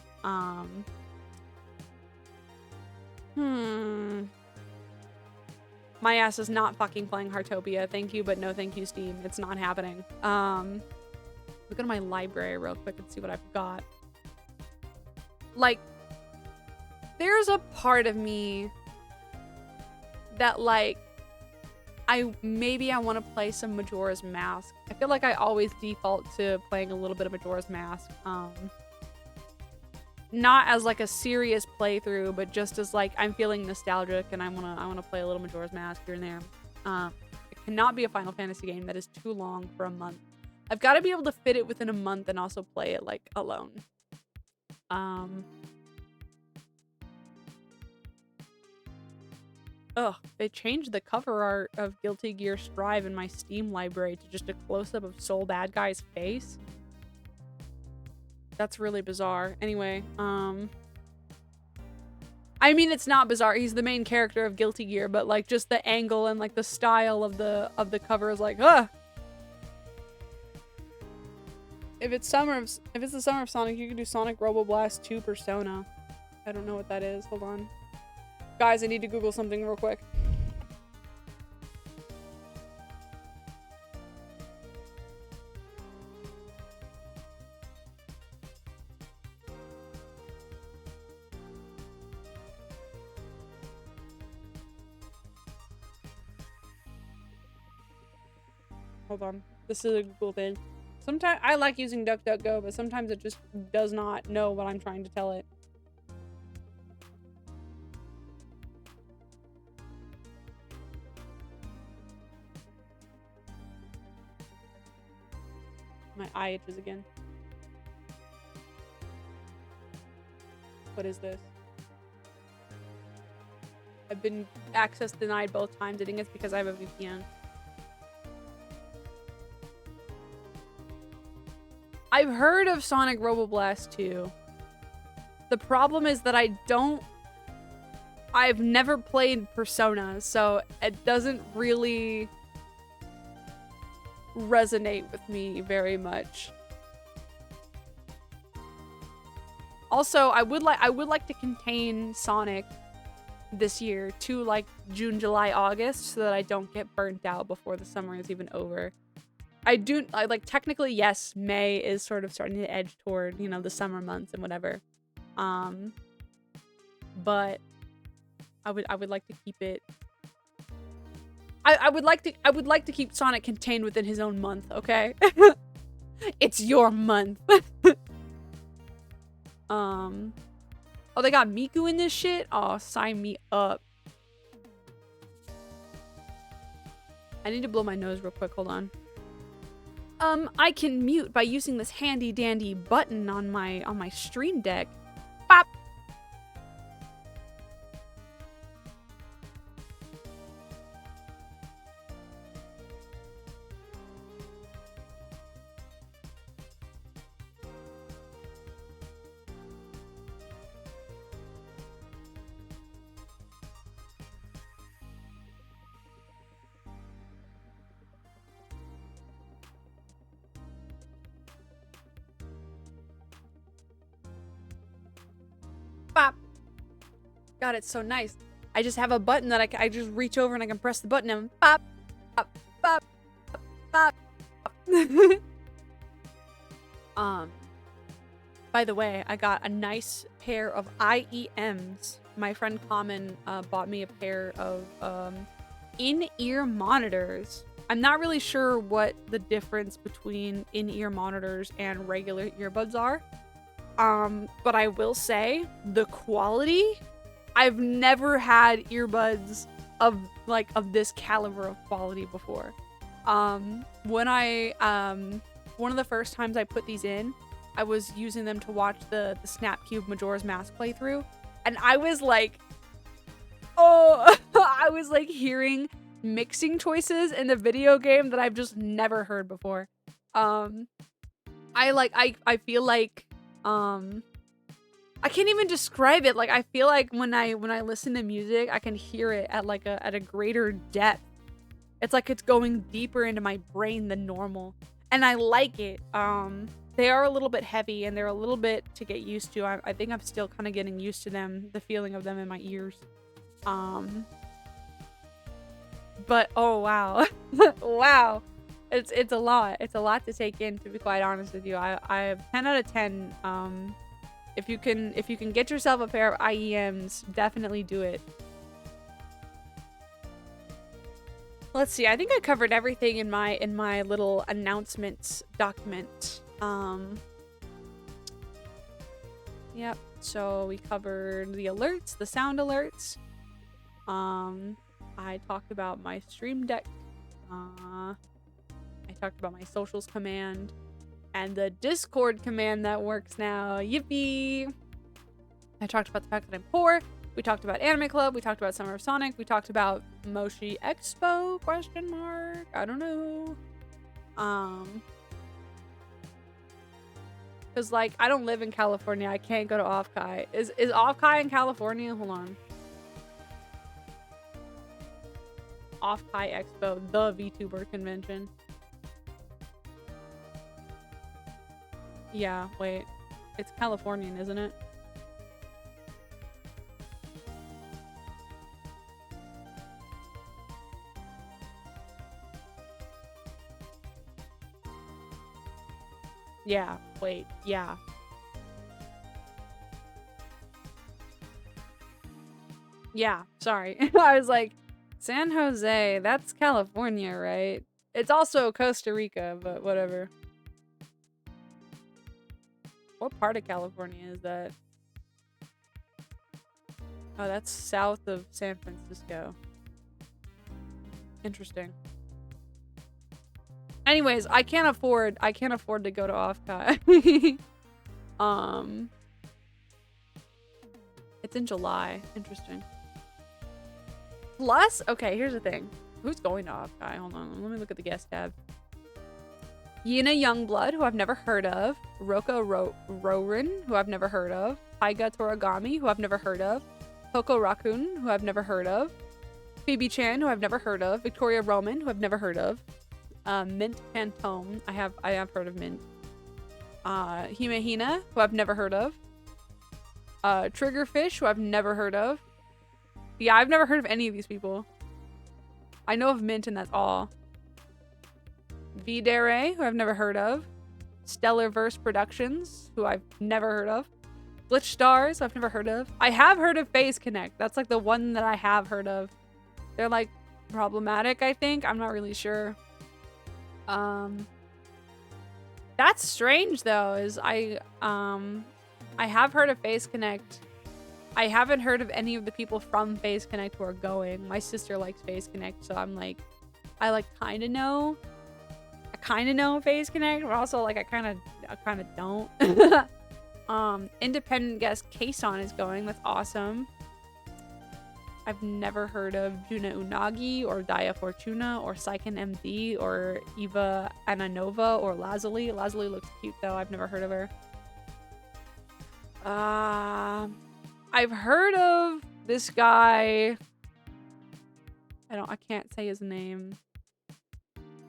My ass is not fucking playing Heartopia. Thank you, but no thank you, Steam. It's not happening. Look at my library real quick and see what I've got. Like, there's a part of me that, like, I want to play some Majora's Mask. I feel like I always default to playing a little bit of Majora's Mask. Not as like a serious playthrough, but just as like I'm feeling nostalgic and I wanna play a little Majora's Mask here and there. It cannot be a Final Fantasy game that is too long for a month. I've got to be able to fit it within a month and also play it like alone. Ugh, they changed the cover art of Guilty Gear Strive in my Steam library to just a close-up of Soul Bad Guy's face. That's really bizarre. Anyway, I mean, it's not bizarre. He's the main character of Guilty Gear, but like just the angle and like the style of the cover is like, ugh. If it's the summer of Sonic, you can do Sonic Robo Blast 2 Persona. I don't know what that is. Hold on. Guys, I need to Google something real quick. Hold on. This is a Google thing. Sometimes I like using DuckDuckGo, but sometimes it just does not know what I'm trying to tell it. My eye itches again. What is this? I've been access denied both times. I think it's because I have a VPN. I've heard of Sonic Robo Blast 2. The problem is that I've never played Persona, so it doesn't really resonate with me very much. Also, I would like to contain Sonic this year to like June, July, August so that I don't get burnt out before the summer is even over. I like technically yes, May is sort of starting to edge toward, you know, the summer months and whatever. But I would like to keep it I would like to keep Sonic contained within his own month, okay? It's your month. Oh, they got Miku in this shit? Oh, sign me up. I need to blow my nose real quick, hold on. I can mute by using this handy dandy button on my Stream Deck. Bop! Bop. God, it's so nice. I just have a button that I just reach over and I can press the button and bop, bop, bop, bop, bop. Um, by the way, I got a nice pair of IEMs. My friend Common bought me a pair of in-ear monitors. I'm not really sure what the difference between in-ear monitors and regular earbuds are. But I will say the quality, I've never had earbuds of this caliber of quality before. When one of the first times I put these in, I was using them to watch the Snapcube Majora's Mask playthrough, and I was like, oh, I was like hearing mixing choices in the video game that I've just never heard before. I feel like I can't even describe it. Like, I feel like when I listen to music, I can hear it at at a greater depth. It's like it's going deeper into my brain than normal, and I like it. They are a little bit heavy and they're a little bit to get used to. I think I'm still kind of getting used to them, the feeling of them in my ears. But oh wow, wow, it's a lot. It's a lot to take in, to be quite honest with you. I 10 out of 10. If you can get yourself a pair of IEMs, definitely do it. Let's see. I think I covered everything in my little announcements document. Yep. So we covered the alerts, the sound alerts. I talked about my Stream Deck. I talked about my socials command and the Discord command that works now. Yippee! I talked about the fact that I'm poor. We talked about Anime Club. We talked about Summer of Sonic. We talked about Moshi Expo? ? I don't know. Cause like I don't live in California. I can't go to Off-Kai. Is Off-Kai in California? Hold on. Off-Kai Expo, the VTuber convention. Yeah, wait. It's Californian, isn't it? Yeah, wait, yeah. Yeah, sorry. I was like, San Jose, that's California, right? It's also Costa Rica, but whatever. What part of California is that? Oh, that's south of San Francisco. Interesting. Anyways, I can't afford to go to Off-Kai. It's in July. Interesting. Plus, okay, here's the thing. Who's going to Off-Kai? Hold on, let me look at the guest tab. Yina Youngblood, who I've never heard of. Roka Rorin, who I've never heard of. Taiga Toragami, who I've never heard of. Coco Raccoon, who I've never heard of. Phoebe Chan, who I've never heard of. Victoria Roman, who I've never heard of. Mint Pantone, I have heard of Mint. Himehina, who I've never heard of. Triggerfish, who I've never heard of. Yeah, I've never heard of any of these people. I know of Mint and that's all. Videre, who I've never heard of. Stellar Verse Productions, who I've never heard of. Glitch Stars, who I've never heard of. I have heard of Phase Connect. That's like the one that I have heard of. They're like problematic, I think. I'm not really sure. That's strange though, is I have heard of Phase Connect. I haven't heard of any of the people from Phase Connect who are going. My sister likes Phase Connect, so I'm like, I like kind of know. I kind of know Phase Connect, but also like I kind of don't. Independent guest Kason is going. That's awesome. I've never heard of Juna Unagi or Daya Fortuna or Saiken MD or Eva Ananova or Lazuli. Lazuli looks cute though. I've never heard of her. I've heard of this guy. I can't say his name.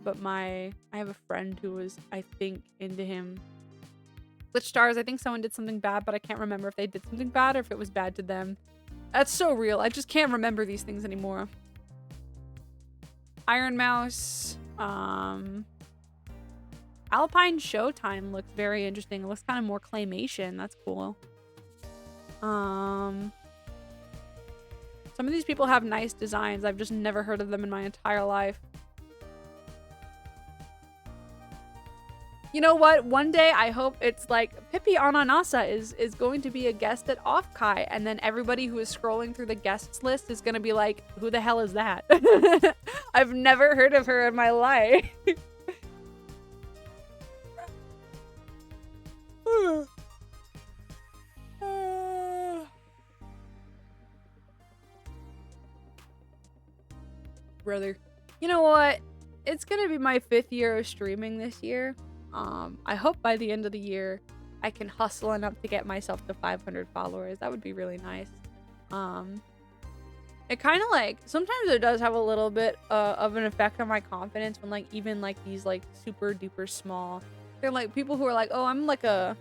But I have a friend who was, I think, into him. Glitch Stars, I think someone did something bad, but I can't remember if they did something bad or if it was bad to them. That's so real. I just can't remember these things anymore. Iron Mouse. I Alpine Showtime looks very interesting. It looks kind of more claymation. That's cool. Some of these people have nice designs. I've just never heard of them in my entire life. You know what? One day I hope it's like Pipi Ananassa is going to be a guest at Offkai, and then everybody who is scrolling through the guests list is gonna be like, who the hell is that? I've never heard of her in my life. Brother. You know what? It's gonna be my 5th year of streaming this year. I hope by the end of the year I can hustle enough to get myself to 500 followers. That would be really nice. It kind of like, sometimes it does have a little bit of an effect on my confidence when like even like these like super duper small, they're like people who are like, oh, I'm like a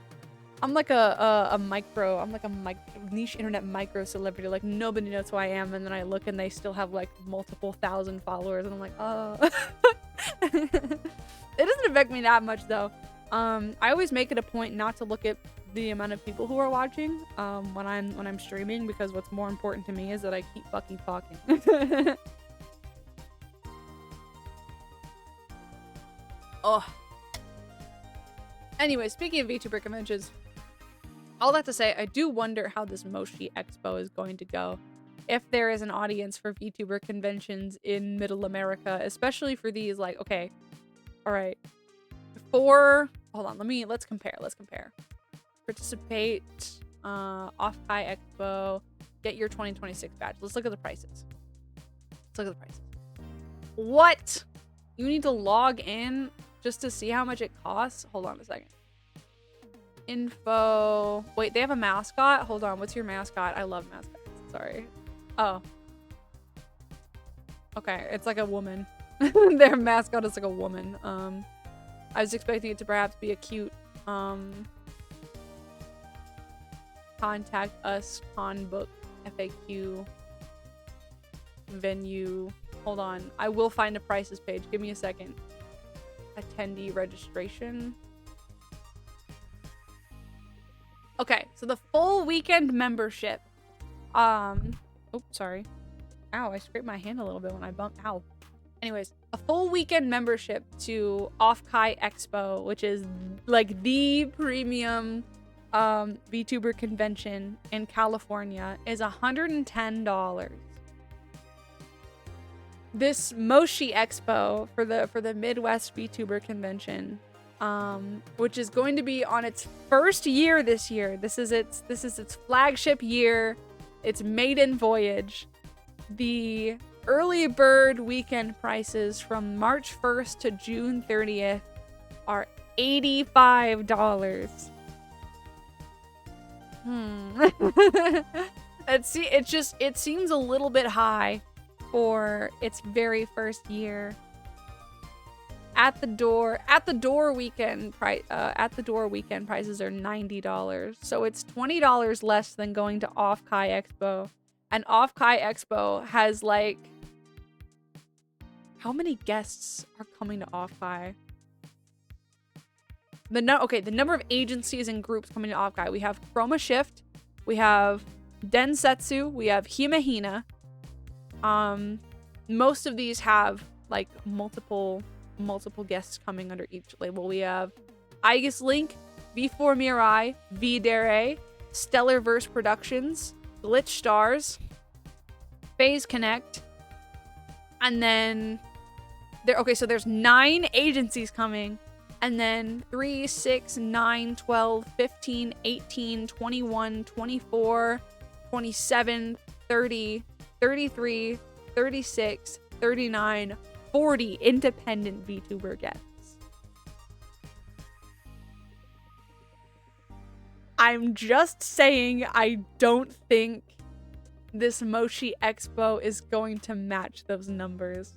niche internet micro celebrity, like nobody knows who I am, and then I look and they still have like multiple thousand followers and I'm like, oh. It doesn't affect me that much though. I always make it a point not to look at the amount of people who are watching when I'm streaming, because what's more important to me is that I keep fucking talking. Oh. Anyway, speaking of VTuber conventions, all that to say, I do wonder how this Moshi Expo is going to go. If there is an audience for VTuber conventions in Middle America, especially for these, like, okay, all right, hold on, let's compare. Participate, Offkai Expo, get your 2026 badge. Let's look at the prices. What? You need to log in just to see how much it costs? Hold on a second. Info. Wait, they have a mascot? Hold on, what's your mascot? I love mascots. Sorry. Oh. Okay, it's like a woman. Their mascot is like a woman. I was expecting it to perhaps be a cute, contact us, con book, FAQ, venue. Hold on, I will find a prices page. Give me a second. Attendee registration. Okay, so the full weekend membership. Oops, sorry. Ow, I scraped my hand a little bit when I bumped. Ow. Anyways, a full weekend membership to Offkai Expo, which is like the premium VTuber convention in California, is $110. This Moshi Expo for the Midwest VTuber convention, which is going to be on its first year this year. This is its flagship year, its maiden voyage. The early bird weekend prices from March 1st to June 30th are $85. It seems a little bit high for its very first year. At the door weekend prices are $90. So it's $20 less than going to Offkai Expo. And Offkai Expo has like, how many guests are coming to Offkai? The number of agencies and groups coming to Offkai. We have Chroma Shift, we have Densetsu, we have Himehina. Most of these have like multiple guests coming under each label. We have Aegis Link, V4 Mirai, V-Dare, Stellarverse Productions, Glitch Stars, Phase Connect, and then so there's 9 agencies coming, and then 3, 6, 9, 12, 15, 18, 21, 24, 27, 30, 33, 36, 39, 40 independent VTuber guests. I'm just saying, I don't think this Moshi Expo is going to match those numbers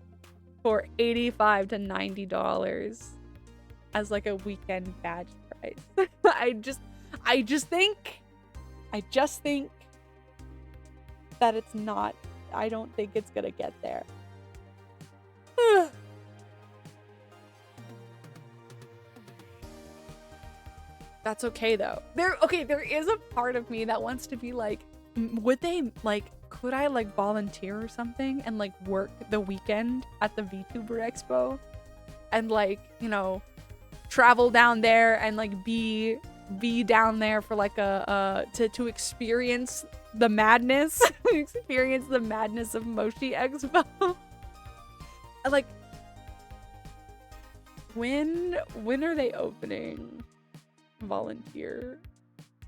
for $85 to $90 as like a weekend badge price. I just think that it's not. I don't think it's gonna get there. That's okay though. There is a part of me that wants to be like, would they like, could I like volunteer or something and like work the weekend at the VTuber Expo and like, you know, travel down there and like be down there for like to experience the madness, experience the madness of Moshi Expo. Like, when are they opening volunteer?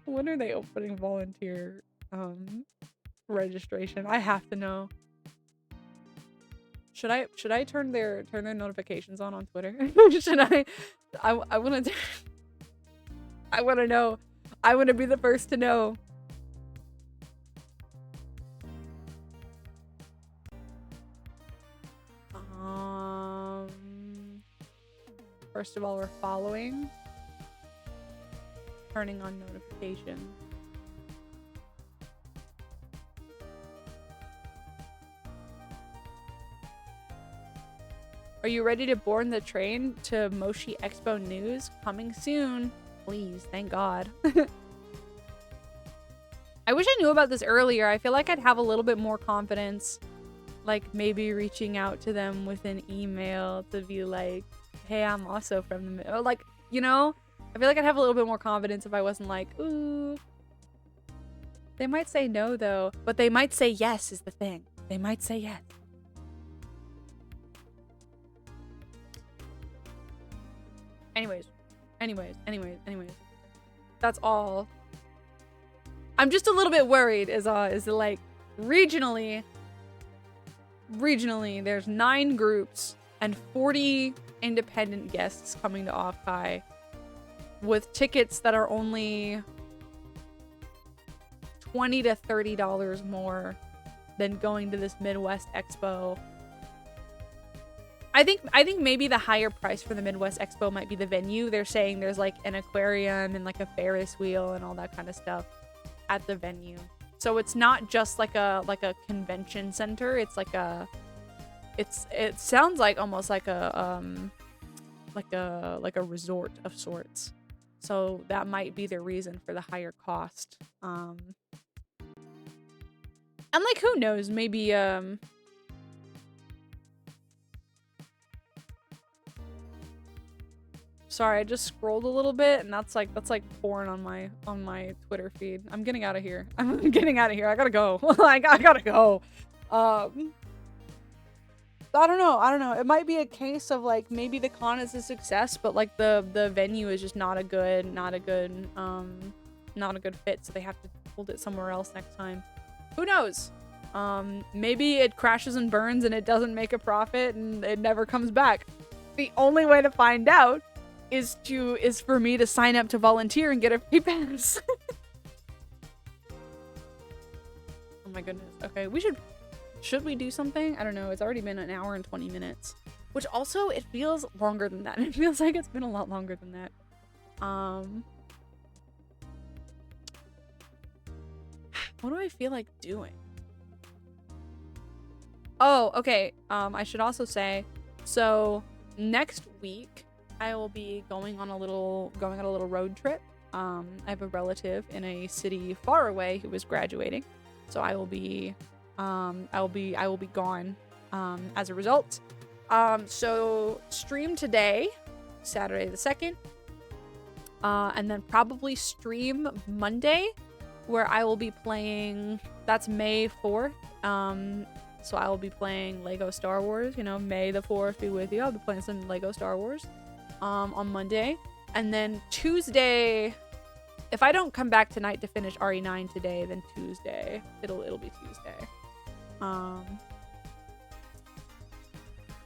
When are they opening volunteer registration? I have to know. Should I turn their notifications on Twitter? Should I want to I want to know. I want to be the first to know. First of all, we're following. Turning on notifications. Are you ready to board the train to Moshi Expo news? Coming soon. Please, thank God. I wish I knew about this earlier. I feel like I'd have a little bit more confidence. Like maybe reaching out to them with an email to be like, hey, I'm also from the... Or like, you know? I feel like I'd have a little bit more confidence if I wasn't like, ooh. They might say no though, but they might say yes is the thing. They might say yes. Anyways. That's all. I'm just a little bit worried is like regionally there's 9 groups and 40 independent guests coming to Off-Kai with tickets that are only $20 to $30 more than going to this Midwest Expo. I think maybe the higher price for the Midwest Expo might be the venue. They're saying there's like an aquarium and like a Ferris wheel and all that kind of stuff at the venue. So it's not just like a convention center. It's like it sounds like almost like a resort of sorts. So that might be the reason for the higher cost. And like who knows, maybe sorry, I just scrolled a little bit and that's like porn on my Twitter feed. I'm getting out of here. I'm getting out of here. I gotta go. I gotta go. I don't know. It might be a case of like maybe the con is a success, but like the venue is just not a good fit, so they have to hold it somewhere else next time. Who knows? Maybe it crashes and burns and it doesn't make a profit and it never comes back. The only way to find out is for me to sign up to volunteer and get a free pass. Oh my goodness. Okay, should we do something? I don't know. It's already been an hour and 20 minutes. Which also, it feels longer than that. It feels like it's been a lot longer than that. What do I feel like doing? Oh, okay. I should also say, so next week I will be going on a little road trip. I have a relative in a city far away who is graduating, so I will be gone as a result. So stream today, Saturday the 2nd, and then probably stream Monday, where I will be playing. That's May 4th. So I will be playing Lego Star Wars. You know, May the 4th be with you. I'll be playing some Lego Star Wars on Monday. And then Tuesday, if I don't come back tonight to finish RE9 today, then Tuesday. It'll be Tuesday. Meow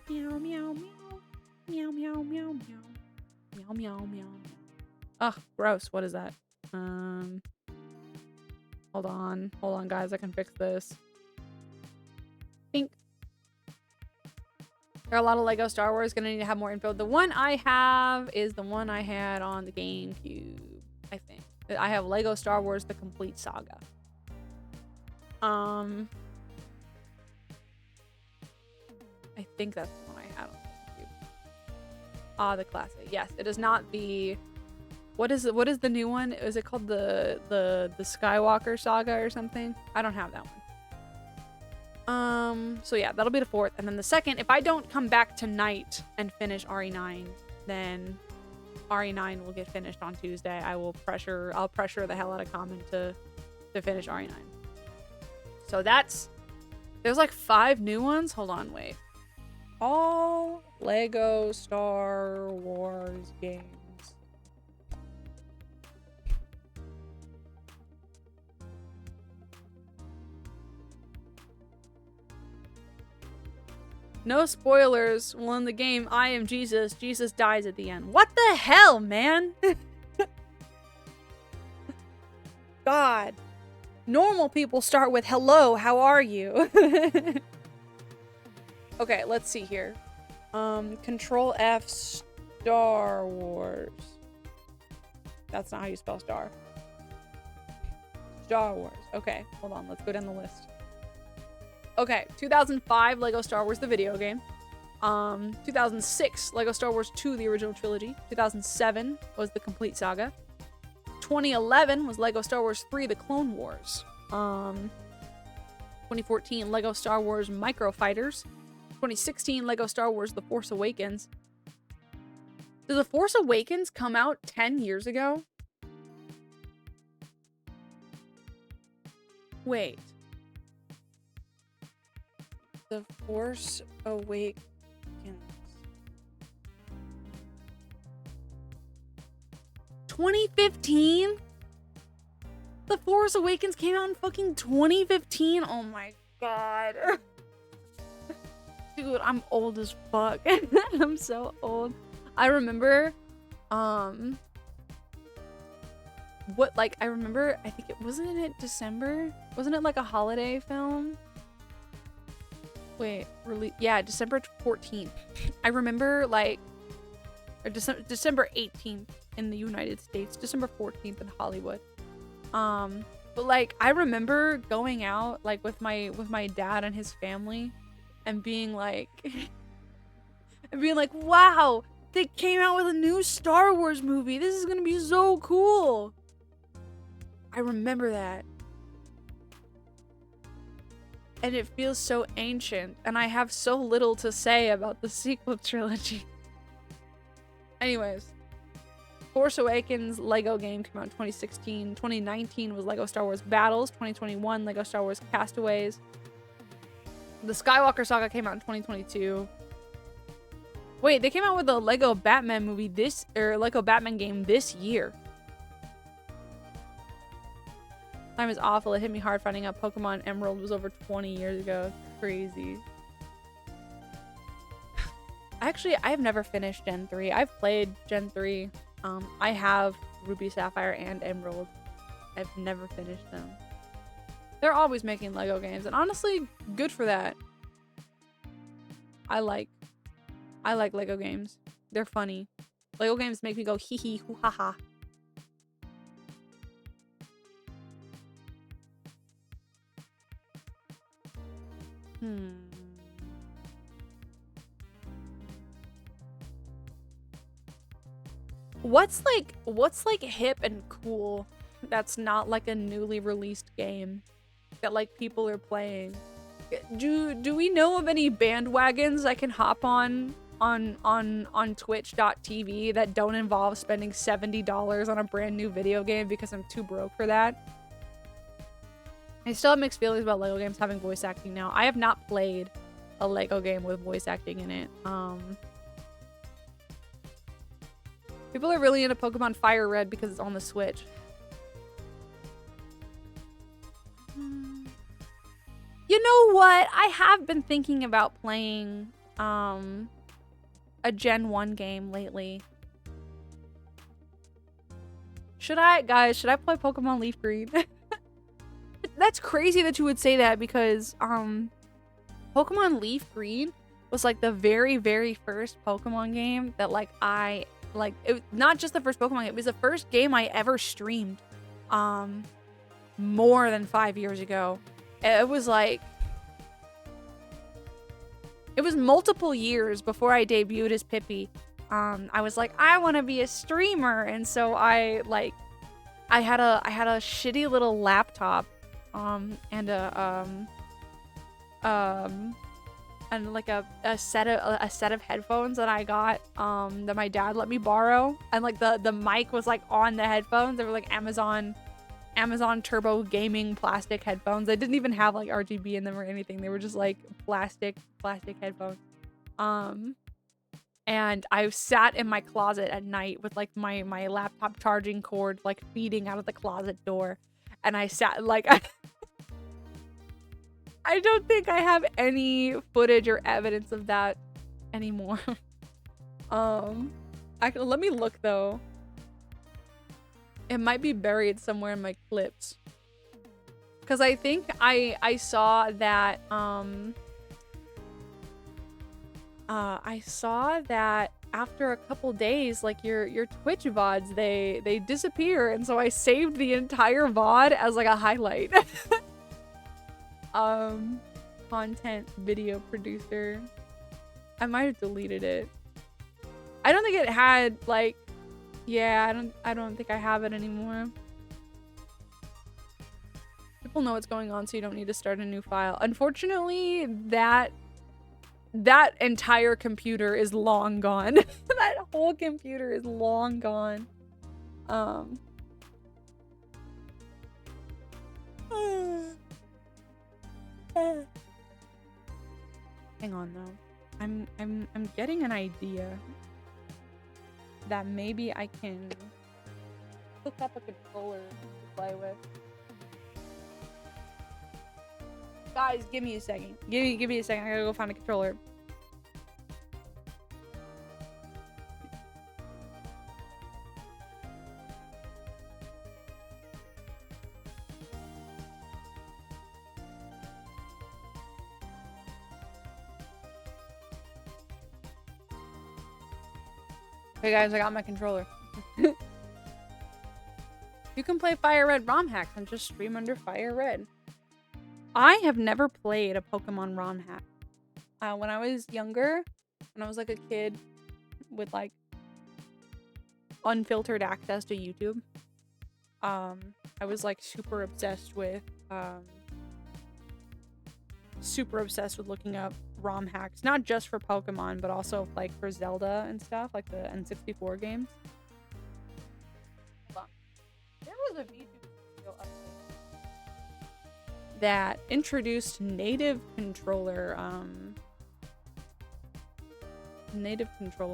meow meow. Meow meow meow meow. Meow meow meow. Ugh, gross. What is that? Hold on guys, I can fix this. Pink. There are a lot of Lego Star Wars. Gonna need to have more info. The one I have is the one I had on the GameCube, I think. I have Lego Star Wars: The Complete Saga. I think that's the one I had on the GameCube. Ah, the classic. Yes, it is not the What is the new one? Is it called the Skywalker Saga or something? I don't have that one. So yeah, that'll be the 4th. And then the 2nd, if I don't come back tonight and finish RE9, then RE9 will get finished on Tuesday. I'll pressure the hell out of Common to finish RE9. So there's like 5 new ones. Hold on, wait. All Lego Star Wars games. No spoilers. Well, in the game, I am Jesus. Jesus dies at the end. What the hell, man? God. Normal people start with, hello, how are you? Okay, let's see here. Control F, Star Wars. That's not how you spell star. Star Wars. Okay, hold on. Let's go down the list. Okay, 2005, Lego Star Wars, the video game. 2006, Lego Star Wars 2, the original trilogy. 2007 was the complete saga. 2011 was Lego Star Wars 3, the Clone Wars. 2014, Lego Star Wars Micro Fighters. 2016, Lego Star Wars The Force Awakens. Did The Force Awakens come out 10 years ago? Wait. The Force Awakens. 2015? The Force Awakens came out in fucking 2015? Oh my god. Dude, I'm old as fuck. I'm so old. I remember, I think it, wasn't it December? Wasn't it like a holiday film? Wait, yeah, December 14th. I remember like, or December 18th in the United States, December 14th in Hollywood. But like, I remember going out like with my dad and his family and being like, wow, they came out with a new Star Wars movie. This is gonna be so cool. I remember that. And it feels so ancient, and I have so little to say about the sequel trilogy. Anyways, Force Awakens Lego game came out in 2016. 2019 was Lego Star Wars Battles. 2021, Lego Star Wars Castaways. The Skywalker Saga came out in 2022. Wait, they came out with a Lego Batman movie Lego Batman game this year. Time is awful. It hit me hard finding out Pokemon Emerald was over 20 years ago. Crazy. Actually, I have never finished Gen 3. I've played Gen 3. I have Ruby, Sapphire, and Emerald. I've never finished them. They're always making Lego games, and honestly, good for that. I like Lego games. They're funny. Lego games make me go hee hee hoo ha ha. What's like hip and cool that's not like a newly released game that like people are playing? Do we know of any bandwagons I can hop on twitch.tv that don't involve spending $70 on a brand new video game because I'm too broke for that? I still have mixed feelings about Lego games having voice acting now. I have not played a Lego game with voice acting in it. People are really into Pokemon Fire Red because it's on the Switch. You know what? I have been thinking about playing a Gen 1 game lately. Should I play Pokemon LeafGreen? That's crazy that you would say that because Pokemon LeafGreen was like the very, very first Pokemon game that it, not just the first Pokemon game, it was the first game I ever streamed more than 5 years ago. It was multiple years before I debuted as Pipi. I was like, I want to be a streamer, and so I had a shitty little laptop, and and like a set of headphones that I got that my dad let me borrow, and like the mic was like on the headphones. They were like Amazon Turbo Gaming plastic headphones. They didn't even have like RGB in them or anything. They were just like plastic headphones. And I sat in my closet at night with like my laptop charging cord like feeding out of the closet door, and I sat like I don't think I have any footage or evidence of that anymore. Let me look though. It might be buried somewhere in my clips. Cause I think I saw that I saw that after a couple days, like your Twitch VODs, they disappear, and so I saved the entire VOD as like a highlight. Content video producer. I might have deleted it. I don't think it had like, yeah, I don't think I have it anymore. People know what's going on, so you don't need to start a new file. Unfortunately, that entire computer is long gone. That whole computer is long gone. Hang on though. I'm getting an idea that maybe I can hook up a controller to play with. Guys, give me a second. Give me a second. I gotta go find a controller. Hey guys, I got my controller. You can play Fire Red ROM hacks and just stream under Fire Red. I have never played a Pokemon ROM hack. When I was younger, when I was like a kid with like unfiltered access to YouTube, I was like super obsessed with looking up ROM hacks, not just for Pokemon, but also like for Zelda and stuff, like the N64 games. There was a video update that introduced native controller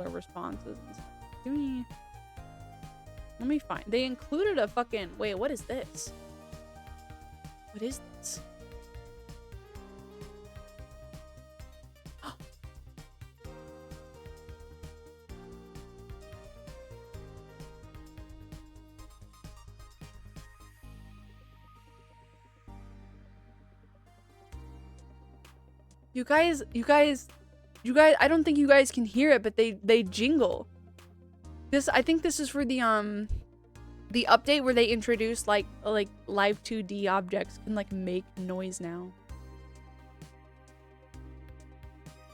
responses and stuff. Let me find. They included a fucking, wait, what is this? What is this? You guys, I don't think you guys can hear it, but they jingle. I think this is for the update where they introduced like live 2D objects can like make noise now.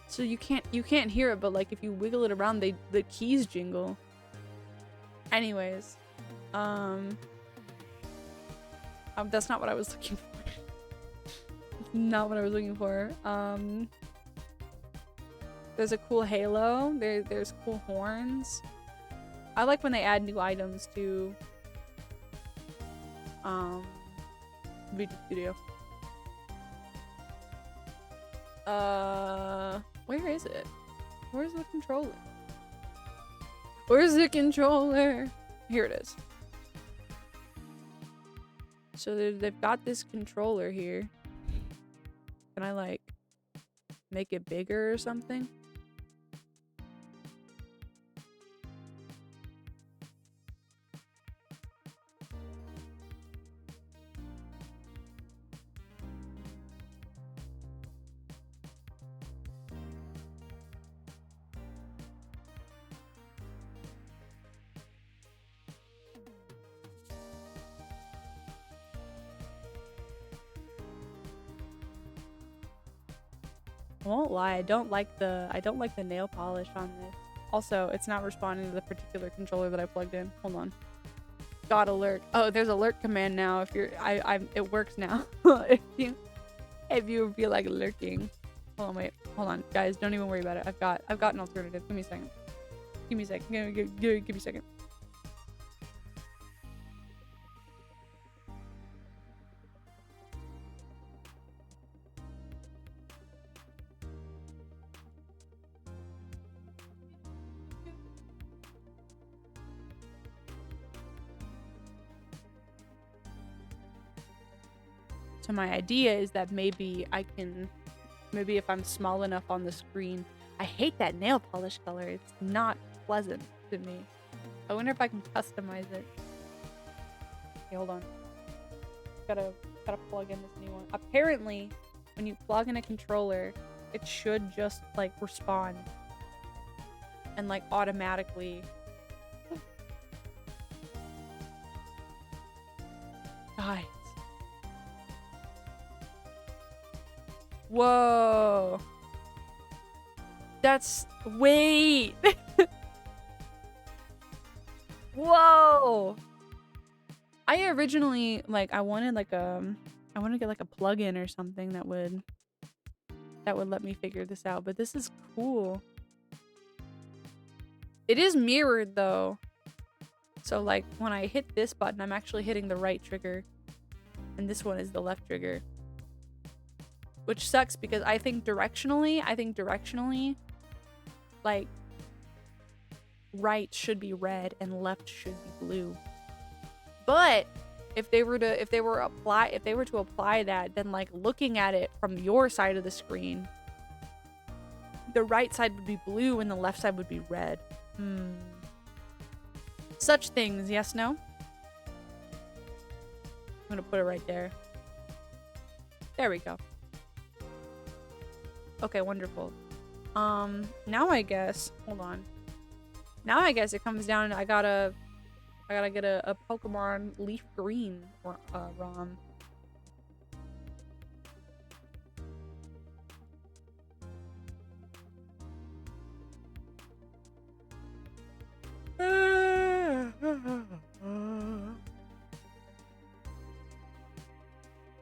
So you can't hear it, but like if you wiggle it around, the keys jingle. Anyways, that's not what I was looking for. Not what I was looking for. There's a cool halo. There's cool horns. I like when they add new items to Video Studio. Where is it? Where's the controller? Where's the controller? Here it is. So they've got this controller here. Can I like make it bigger or something? I won't lie, I don't like the nail polish on this. Also, it's not responding to the particular controller that I plugged in. Hold on. Got alert. Oh, there's alert command now. If you're, it works now. if you feel like lurking. Hold on, wait. Hold on, guys. Don't even worry about it. I've got an alternative. Give me a second. Give me a second. Give me a second. So my idea is that maybe if I'm small enough on the screen. I hate that nail polish color. It's not pleasant to me. I wonder if I can customize it. Okay, hold on. Gotta plug in this new one. Apparently, when you plug in a controller, it should just like respond and like automatically. Guys. Whoa. That's... Wait. Whoa. I originally, like, I wanted to get like a plugin or something that would let me figure this out, but this is cool. It is mirrored though. So like when I hit this button, I'm actually hitting the right trigger. And this one is the left trigger. Which sucks because I think directionally, like, right should be red and left should be blue. But if they were to apply that, then like looking at it from your side of the screen, the right side would be blue and the left side would be red. Such things, yes, no? I'm gonna put it right there. There we go. Okay, wonderful. Now I guess, hold on. Now I guess it comes down to I gotta get a Pokemon LeafGreen ROM.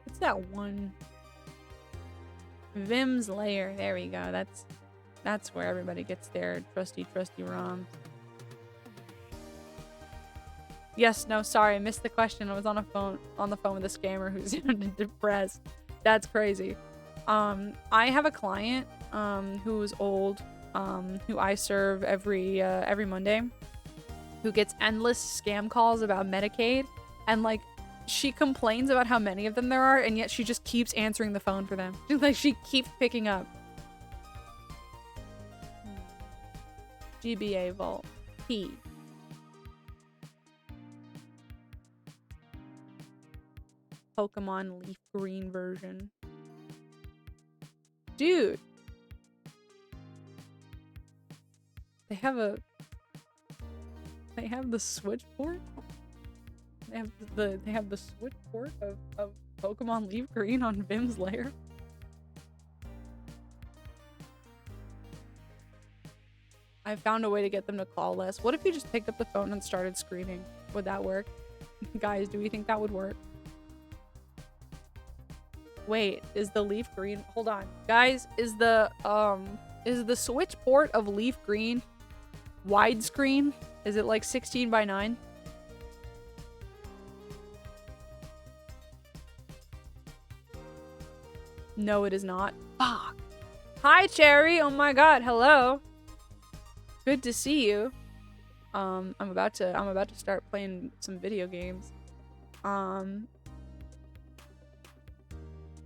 What's that one? Vim's Lair. There we go. That's where everybody gets their trusty ROMs. Yes, no, sorry, I missed the question. I was on the phone with a scammer who sounded depressed. That's crazy. I have a client who's old, who I serve every Monday, who gets endless scam calls about Medicaid, and like she complains about how many of them there are, and yet she just keeps answering the phone for them. Like she keeps picking up. GBA Vault P. Pokemon LeafGreen version. Dude. They have the Switch port? They have the Switch port of Pokemon LeafGreen on Vim's Lair. I found a way to get them to call less. What if you just picked up the phone and started screaming? Would that work? Guys, do we think that would work? Wait, is the LeafGreen... Hold on. Guys, is the Switch port of LeafGreen widescreen? Is it like 16:9? No, it is not. Fuck. Hi, Cherry. Oh my god. Hello. Good to see you. I'm about to start playing some video games.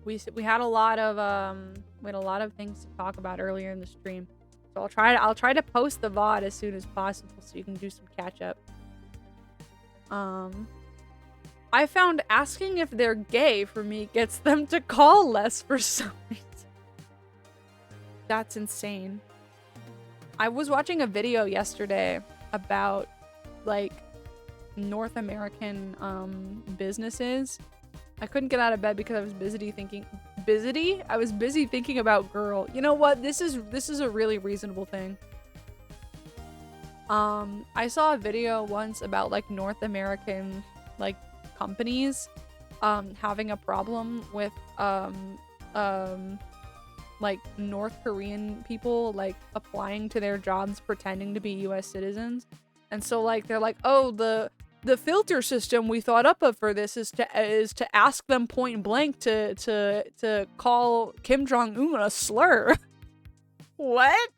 We had a lot of things to talk about earlier in the stream. So I'll try to post the VOD as soon as possible so you can do some catch up. I found asking if they're gay for me gets them to call less for some reason. That's insane. I was watching a video yesterday about like North American businesses. I couldn't get out of bed because I was busy thinking about girl. You know what? This is a really reasonable thing. I saw a video once about like North American like companies having a problem with um like North Korean people like applying to their jobs pretending to be US citizens. And so like they're like, "Oh, the filter system we thought up of for this is to ask them point blank to call Kim Jong Un a slur." What?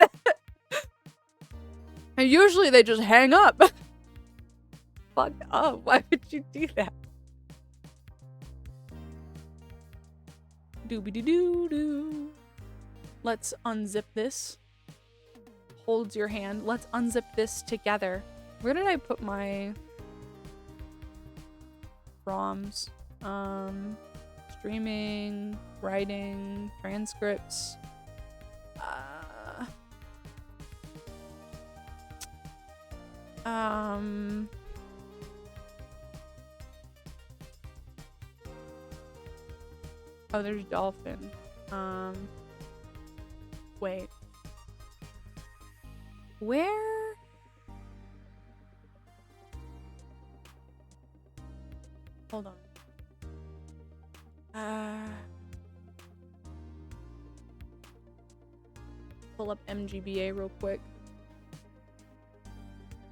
And usually they just hang up. Fuck up. Why would you do that? Doobie doo doo. Let's unzip this. Holds your hand. Let's unzip this together. Where did I put my ROMs? Streaming, writing, transcripts. Oh, there's dolphin. Wait. Where? Hold on. Pull up MGBA real quick.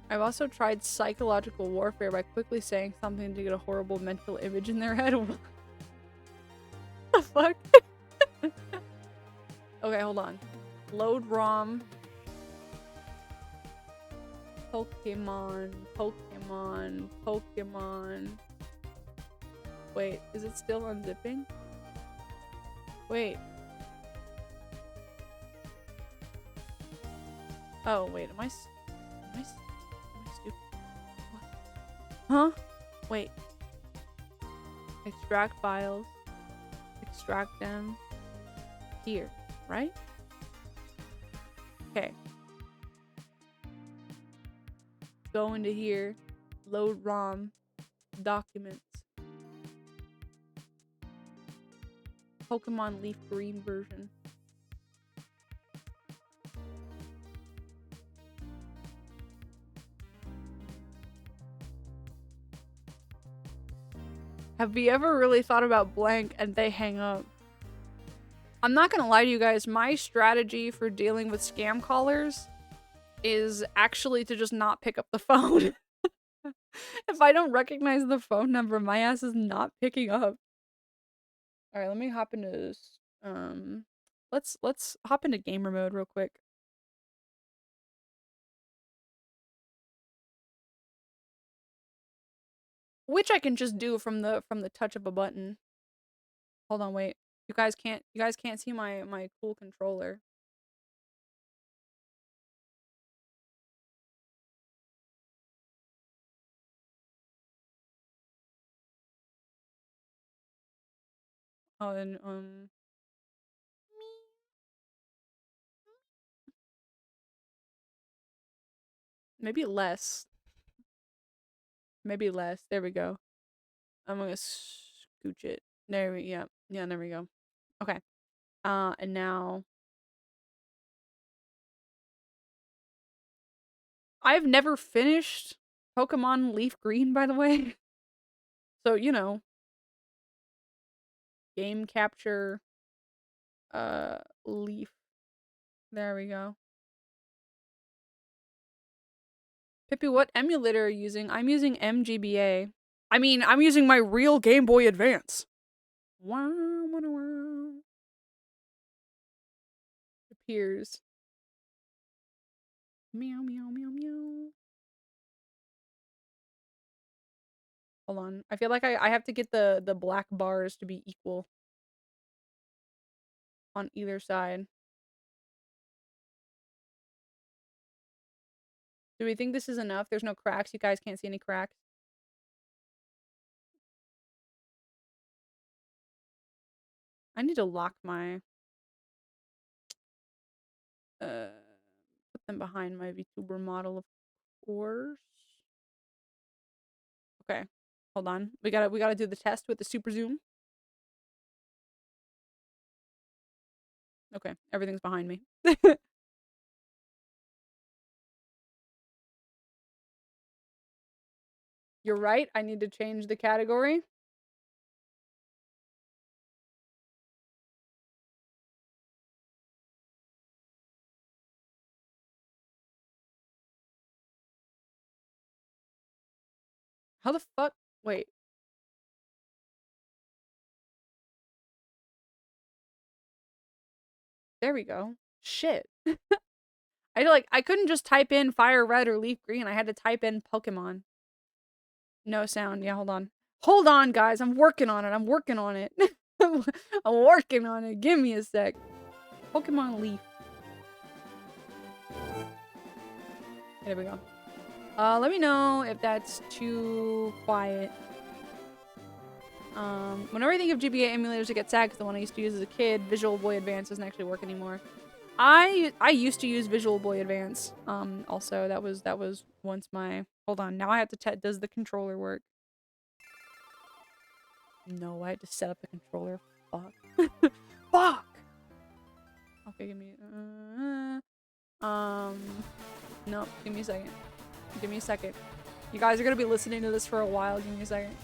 I've also tried psychological warfare by quickly saying something to get a horrible mental image in their head. What the fuck? Okay, hold on. Load ROM. Pokemon. Wait, is it still unzipping? Wait. Oh, wait, am I stupid? What? Huh? Wait. Extract files. Extract them. Here, right? Okay. Go into here. Load ROM. Documents. Pokemon LeafGreen version. Have you ever really thought about blank and they hang up? I'm not gonna lie to you guys, my strategy for dealing with scam callers is actually to just not pick up the phone. If I don't recognize the phone number, my ass is not picking up. Alright, let me hop into this. Let's hop into gamer mode real quick. Which I can just do from the touch of a button. Hold on, wait. You guys can't see my cool controller. Oh, and maybe less. Maybe less. There we go. I'm gonna scooch it. There we yeah. Yeah, there we go. Okay. And now I've never finished Pokemon LeafGreen, by the way. So, you know, game capture Leaf. There we go. Pippy, what emulator are you using? I'm using MGBA. I mean, I'm using my real Game Boy Advance. Wow, wow, wow. Appears. Meow, meow, meow, meow. Hold on. I feel like I have to get the black bars to be equal on either side. Do we think this is enough? There's no cracks. You guys can't see any cracks. I need to lock my put them behind my VTuber model, of course. Okay. Hold on. We gotta do the test with the super zoom. Okay, everything's behind me. You're right. I need to change the category. How the fuck? Wait. There we go. Shit. I couldn't just type in fire red or leaf green. I had to type in Pokemon. No sound. Yeah, hold on. Hold on, guys. I'm working on it. I'm working on it. I'm working on it. Give me a sec. Pokemon Leaf. There we go. Let me know if that's too quiet. Whenever I think of GBA emulators, I get sad because the one I used to use as a kid, Visual Boy Advance, doesn't actually work anymore. I used to use Visual Boy Advance. Also, that was once my. Hold on, now I have to. Does the controller work? No, I had to set up the controller. Fuck. Fuck. Okay, give me. No, give me a second. Give me a second. You guys are gonna be listening to this for a while. Give me a second.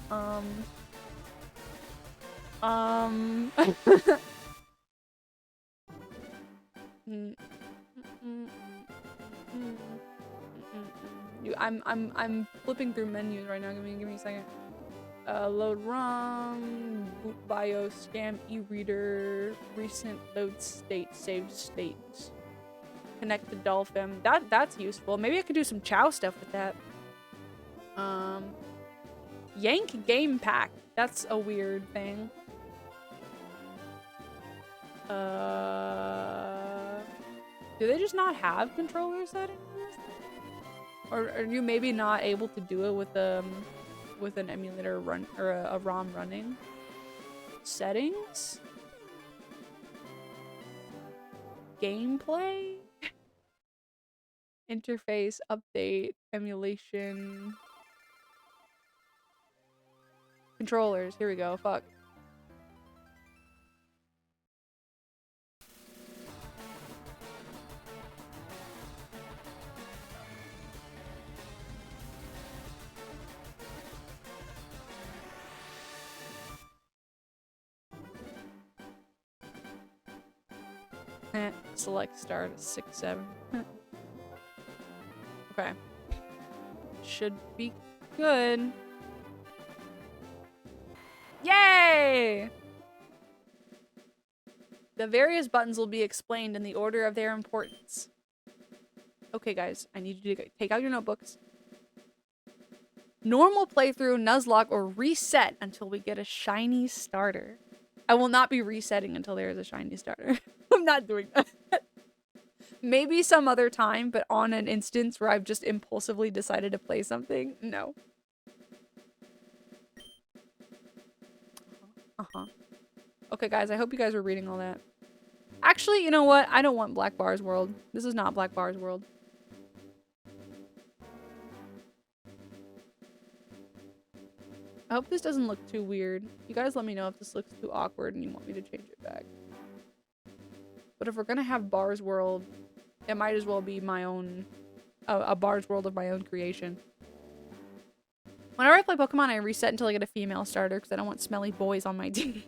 I'm flipping through menus right now. Give me a second. Load ROM, boot BIOS, scam e-reader, recent load state, saved states. Connect to Dolphin. That's useful. Maybe I could do some Chow stuff with that. Yank game pack. That's a weird thing. Do they just not have controller settings? Or are you maybe not able to do it with an emulator run or a ROM running? Settings? Gameplay? Interface, update, emulation. Controllers, here we go, fuck. Select start at 6, 7. Okay. Should be good. Yay! The various buttons will be explained in the order of their importance. Okay, guys, I need you to take out your notebooks. Normal playthrough, Nuzlocke, or reset until we get a shiny starter. I will not be resetting until there is a shiny starter. I'm not doing that. Maybe some other time, but on an instance where I've just impulsively decided to play something, no. Okay, guys, I hope you guys were reading all that. Actually, you know what? I don't want Black Bar's World. This is not Black Bar's World. I hope this doesn't look too weird. You guys let me know if this looks too awkward and you want me to change it back. But if we're gonna have Bar's World, it might as well be my own, a Bar's World of my own creation. Whenever I play Pokemon, I reset until I get a female starter because I don't want smelly boys on my team.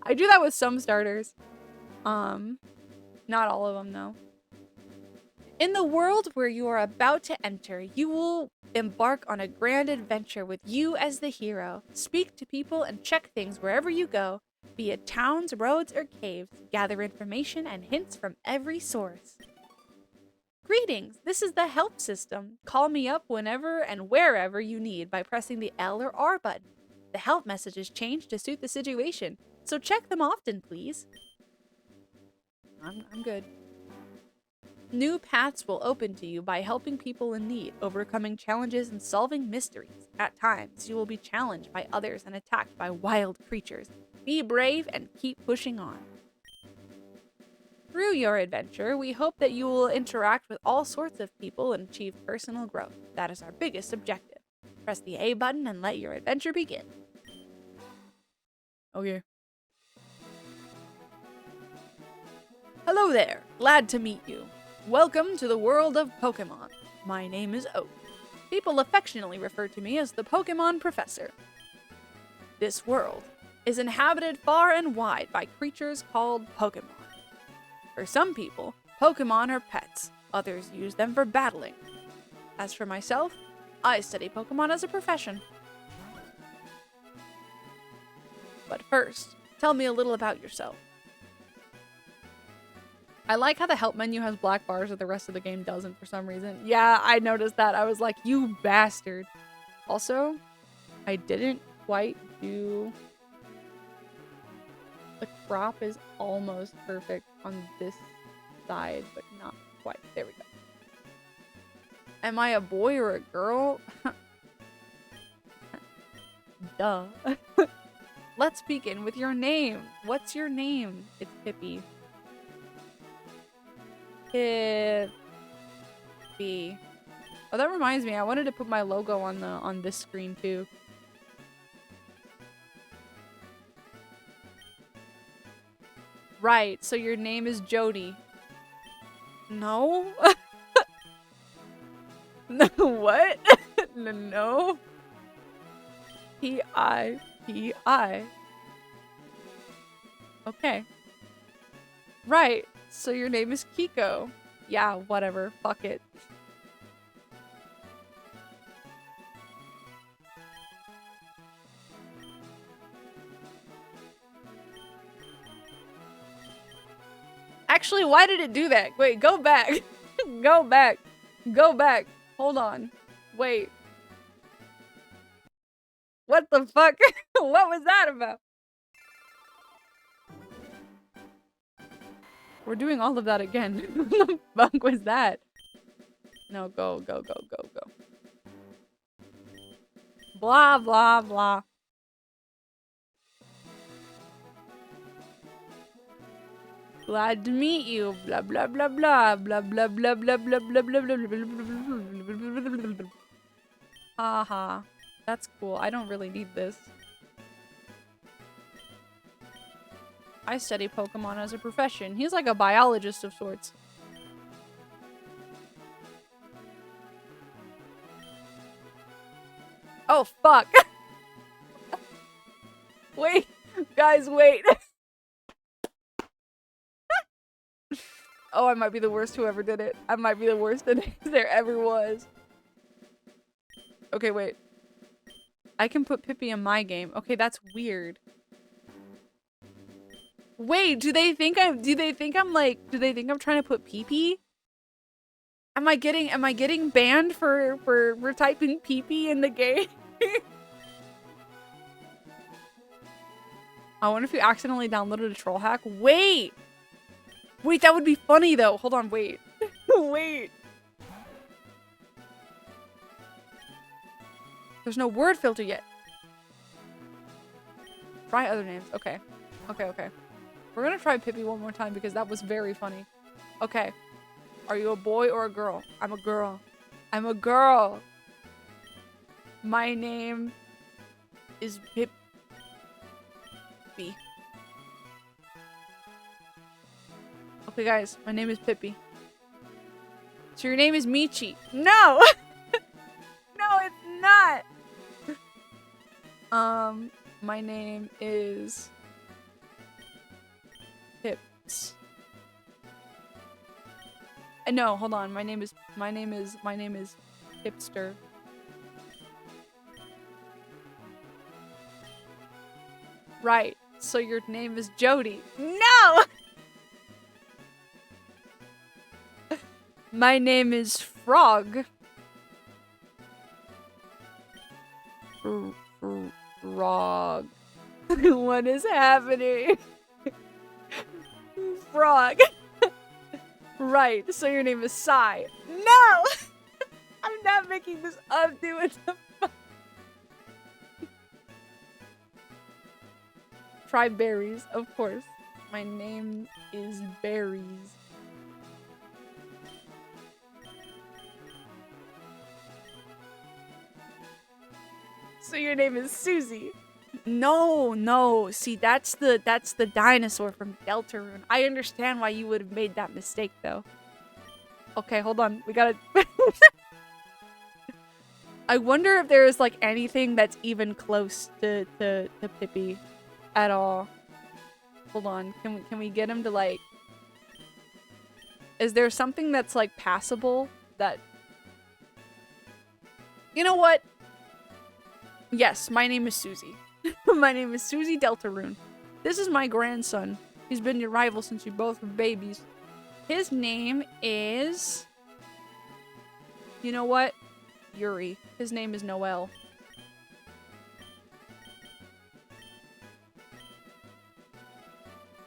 I do that with some starters. Not all of them, though. In the world where you are about to enter, you will embark on a grand adventure with you as the hero. Speak to people and check things wherever you go, be it towns, roads, or caves. Gather information and hints from every source. Greetings, this is the help system. Call me up whenever and wherever you need by pressing the L or R button. The help messages change to suit the situation, so check them often, please. I'm good. New paths will open to you by helping people in need, overcoming challenges and solving mysteries. At times, you will be challenged by others and attacked by wild creatures. Be brave and keep pushing on. Through your adventure, we hope that you will interact with all sorts of people and achieve personal growth. That is our biggest objective. Press the A button and let your adventure begin. Okay. Hello there. Glad to meet you. Welcome to the world of Pokemon. My name is Oak. People affectionately refer to me as the Pokemon Professor. This world is inhabited far and wide by creatures called Pokemon. For some people, Pokemon are pets. Others use them for battling. As for myself, I study Pokemon as a profession. But first, tell me a little about yourself. I like how the help menu has black bars that the rest of the game doesn't for some reason. Yeah, I noticed that. I was like, you bastard. Also, I didn't quite do... The crop is almost perfect on this side, but not quite. There we go. Am I a boy or a girl? Duh. Let's begin with your name. What's your name? It's Pipi. Pipi. Oh, that reminds me. I wanted to put my logo on this screen too. Right. So your name is Jody. No. No. What? No. P-I-P-I. Okay. Right. So your name is Kiko. Yeah, whatever. Fuck it. Actually, why did it do that? Wait, go back. Go back. Go back. Hold on. Wait. What the fuck? What was that about? We're doing all of that again. What the fuck was that? No, go, go, go, go, go. Blah, blah, blah. Glad to meet you. Blah, blah, blah, blah. Blah, blah, blah, blah, blah, blah, blah, blah, blah. Haha. That's cool. I don't really need this. I study Pokemon as a profession. He's like a biologist of sorts. Oh, fuck. Wait. Guys, wait. Oh, I might be the worst whoever did it. I might be the worst that there ever was. Okay, wait. I can put Pipi in my game. Okay, that's weird. Wait, do they think I'm trying to put Pipi? Am I getting banned for typing Pipi in the game? I wonder if you accidentally downloaded a troll hack. Wait! Wait, that would be funny though. Hold on, wait. Wait. There's no word filter yet. Try other names. Okay. Okay, okay. We're gonna try Pipi one more time because that was very funny. Okay. Are you a boy or a girl? I'm a girl. I'm a girl. My name is Pipi. Okay, guys. My name is Pipi. So your name is Michi. No! No, it's not! My name is... Pips. No, hold on. My name is Hipster. Right. So your name is Jody. No! My name is Frog. Frog. What is happening? Frog. Right, so your name is Sai. No! I'm not making this up, dude. What the fuck? Try berries, of course. My name is Berries. So your name is Susie. No, no. See, that's the dinosaur from Deltarune. I understand why you would have made that mistake, though. Okay, hold on. We gotta... I wonder if there's like anything that's even close to Pippy at all. Hold on. Can we get him to like... Is there something that's like passable that... You know what? Yes, my name is Susie. My name is Susie Deltarune. This is my grandson. He's been your rival since you both were babies. His name is... You know what? Yuri. His name is Noel.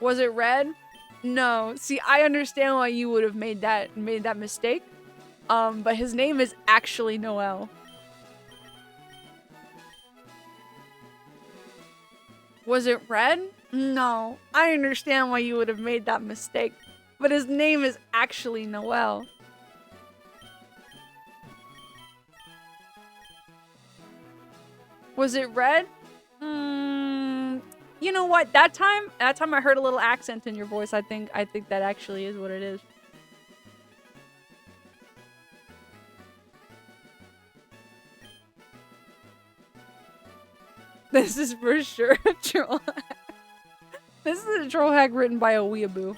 Was it red? No. See, I understand why you would have made that mistake. But his name is actually Noel. Was it red? No. I understand why you would have made that mistake. But his name is actually Noel. Was it red? You know what? That time I heard a little accent in your voice. I think that actually is what it is. This is for sure a troll hack. This is a troll hack written by a weeaboo.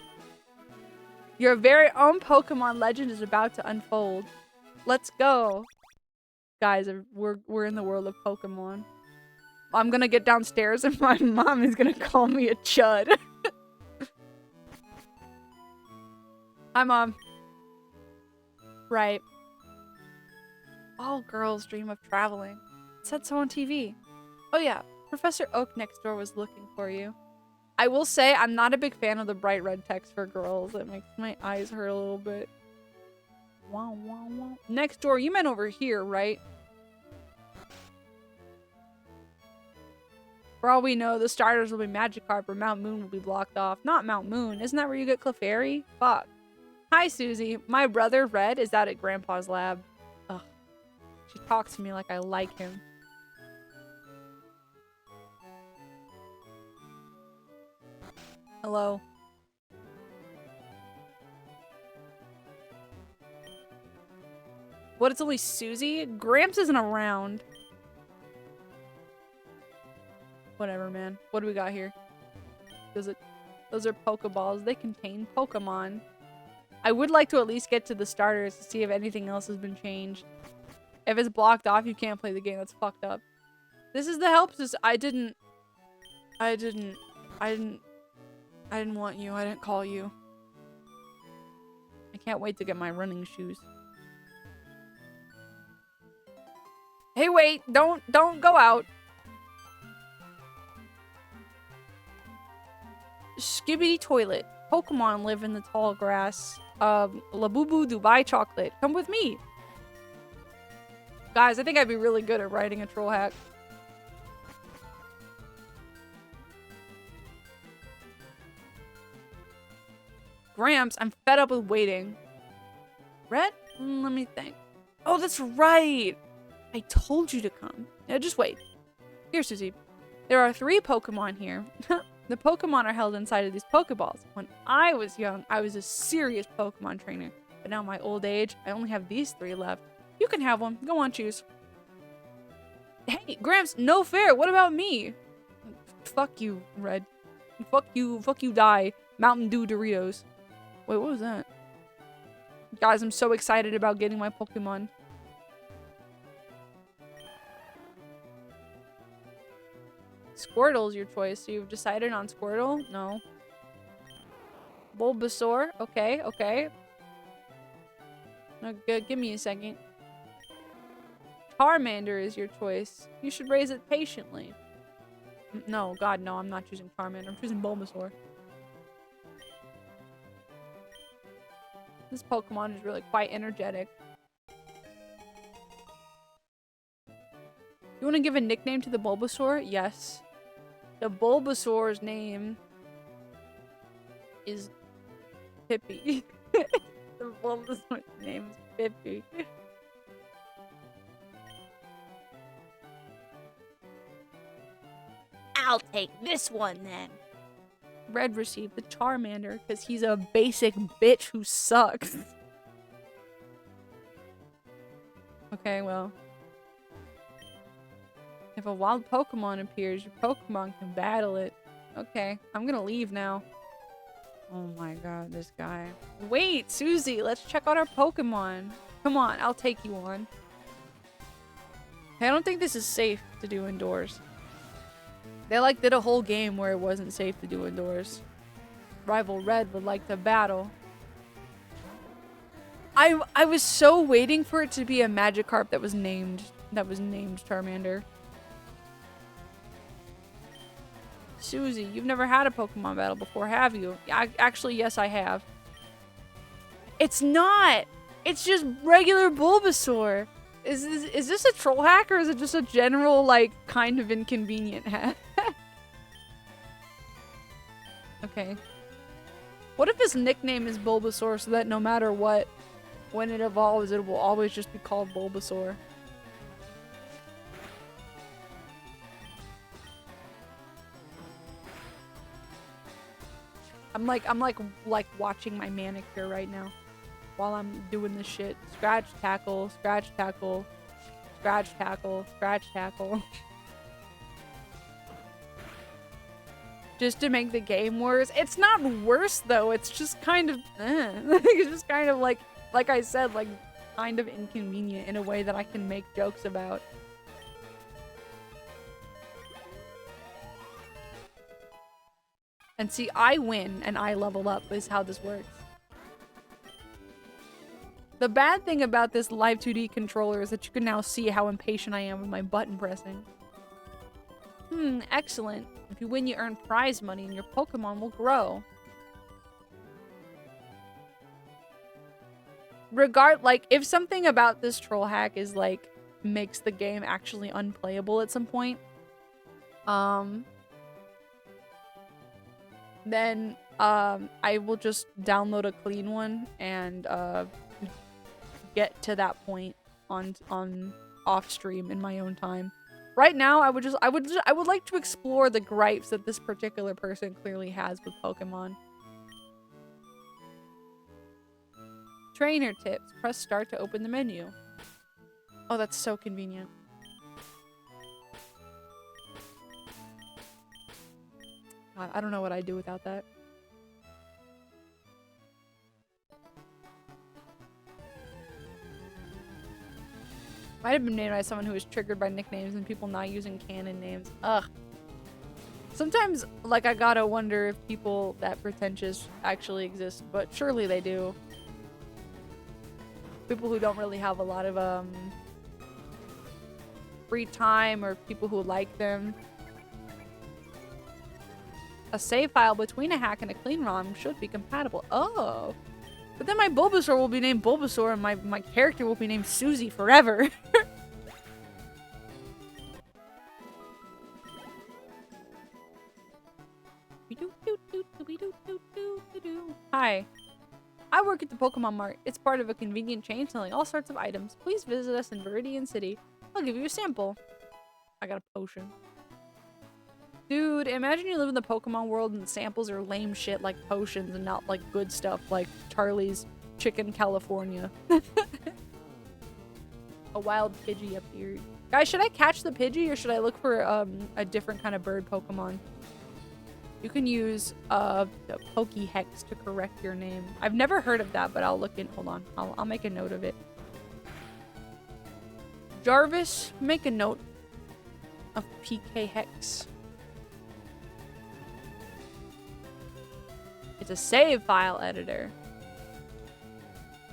Your very own Pokemon legend is about to unfold. Let's go. Guys, we're in the world of Pokemon. I'm gonna get downstairs and my mom is gonna call me a chud. Hi, Mom. Right. All girls dream of traveling. It said so on TV. Oh yeah, Professor Oak next door was looking for you. I will say I'm not a big fan of the bright red text for girls. It makes my eyes hurt a little bit. Wow, wow, wow. Next door, you meant over here, right? For all we know, the starters will be Magikarp or Mount Moon will be blocked off. Not Mount Moon. Isn't that where you get Clefairy? Fuck. Hi, Susie. My brother, Red, is out at Grandpa's lab. Ugh. She talks to me like I like him. Hello. What, it's only Susie? Gramps isn't around. Whatever, man. What do we got here? Those are Pokeballs. They contain Pokemon. I would like to at least get to the starters to see if anything else has been changed. If it's blocked off, you can't play the game. That's fucked up. This is the help system. I didn't want you. I didn't call you. I can't wait to get my running shoes. Hey, wait. Don't go out. Skibbity toilet. Pokemon live in the tall grass. Labubu Dubai chocolate. Come with me. Guys, I think I'd be really good at writing a troll hack. Gramps, I'm fed up with waiting. Red? Let me think. Oh, that's right. I told you to come. Now just wait. Here, Susie. There are 3 Pokemon here. The Pokemon are held inside of these Pokeballs. When I was young, I was a serious Pokemon trainer. But now my old age, I only have these 3 left. You can have one. Go on, choose. Hey, Gramps, no fair. What about me? Fuck you, Red. Fuck you, die. Mountain Dew Doritos. Wait, what was that? Guys, I'm so excited about getting my Pokemon. Squirtle's your choice. So you've decided on Squirtle? No. Bulbasaur? Okay, okay. No, give me a second. Charmander is your choice. You should raise it patiently. No, God, no. I'm not choosing Charmander. I'm choosing Bulbasaur. This Pokemon is really quite energetic. You want to give a nickname to the Bulbasaur? Yes. The Bulbasaur's name is Pippy. The Bulbasaur's name is Pippy. I'll take this one then. Red received the Charmander because he's a basic bitch who sucks. Okay, well. If a wild Pokemon appears, your Pokemon can battle it. Okay, I'm gonna leave now. Oh my god, this guy. Wait, Susie, let's check out our Pokemon. Come on, I'll take you on. I don't think this is safe to do indoors. They like did a whole game where it wasn't safe to do indoors. Rival Red would like to battle. I was so waiting for it to be a Magikarp that was named Charmander. Susie, you've never had a Pokemon battle before, have you? Actually, yes, I have. It's not! It's just regular Bulbasaur! Is this a troll hack, or is it just a general, like, kind of inconvenient hack? Okay. What if his nickname is Bulbasaur so that no matter what, when it evolves, it will always just be called Bulbasaur? I'm like watching my manicure right now while I'm doing this shit. Scratch, tackle, scratch, tackle, scratch, tackle, scratch, tackle. Just to make the game worse. It's not worse though. It's just kind of, it's just kind of like I said, like kind of inconvenient in a way that I can make jokes about. And see, I win and I level up is how this works. The bad thing about this Live 2D controller is that you can now see how impatient I am with my button pressing. Excellent. If you win, you earn prize money and your Pokemon will grow. Like, if something about this troll hack is, like, makes the game actually unplayable at some point, then I will just download a clean one and get to that point on off stream in my own time. Right now, I would like to explore the gripes that this particular person clearly has with Pokemon. Trainer tips. Press start to open the menu. Oh, that's so convenient. God, I don't know what I'd do without that. Might have been named by someone who was triggered by nicknames and people not using canon names. Ugh. Sometimes, like, I gotta wonder if people that pretentious actually exist, but surely they do. People who don't really have a lot of, free time, or people who like them. A save file between a hack and a clean ROM should be compatible. Oh. But then my Bulbasaur will be named Bulbasaur and my character will be named Susie forever. Hi. I work at the Pokemon Mart. It's part of a convenient chain selling all sorts of items. Please visit us in Viridian City. I'll give you a sample. I got a potion. Dude, imagine you live in the Pokemon world and samples are lame shit like potions and not like good stuff like Charlie's Chicken California. A wild Pidgey appeared. Guys, should I catch the Pidgey or should I look for a different kind of bird Pokemon? You can use the Pokehex to correct your name. I've never heard of that, but I'll look in. Hold on. I'll make a note of it. Jarvis, make a note of PK Hex. It's a save file editor.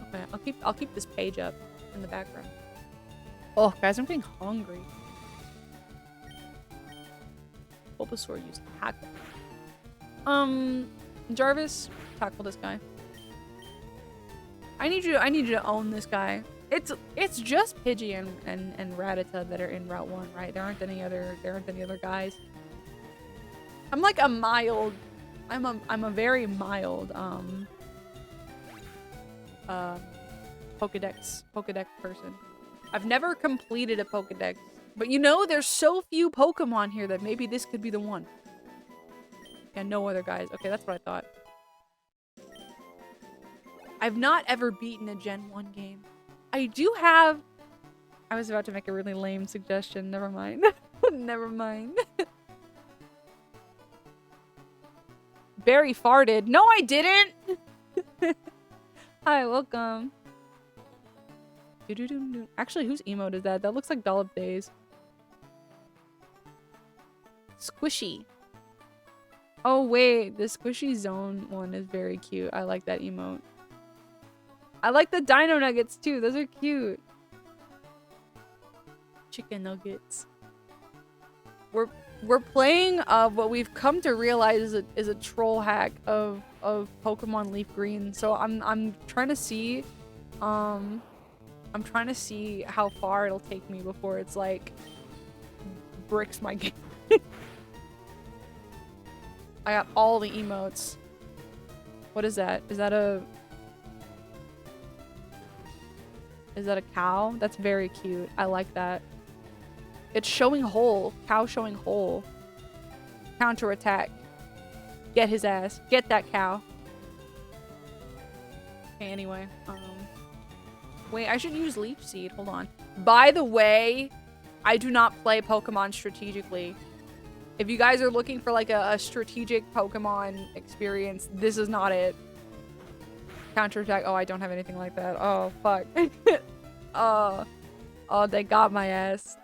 Okay, I'll keep this page up in the background. Oh, guys, I'm getting hungry. Bulbasaur used tackle. Jarvis, tackle this guy. I need you to own this guy. It's just Pidgey and Rattata that are in Route 1, right? There aren't any other guys. I'm like a mild, I'm a very mild Pokedex person. I've never completed a Pokedex, but you know, there's so few Pokemon here that maybe this could be the one. Yeah, no other guys. Okay, that's what I thought. I've not ever beaten a Gen 1 game. I do have... I was about to make a really lame suggestion. Never mind. Never mind. Barry farted. No, I didn't! Hi, welcome. Actually, whose emote is that? That looks like Dollop Days. Squishy. Oh, wait. The Squishy Zone one is very cute. I like that emote. I like the Dino Nuggets, too. Those are cute. Chicken nuggets. We're playing what we've come to realize is a troll hack of Pokemon LeafGreen. So I'm trying to see I'm trying to see how far it'll take me before it's like bricks my game. I got all the emotes. What is that? Is that a cow? That's very cute. I like that. It's showing whole. Cow showing whole. Counter attack. Get his ass. Get that cow. Okay, anyway. Wait, I should use Leech Seed. Hold on. By the way, I do not play Pokemon strategically. If you guys are looking for like a strategic Pokemon experience, this is not it. Counter attack. Oh, I don't have anything like that. Oh, fuck. Oh, they got my ass.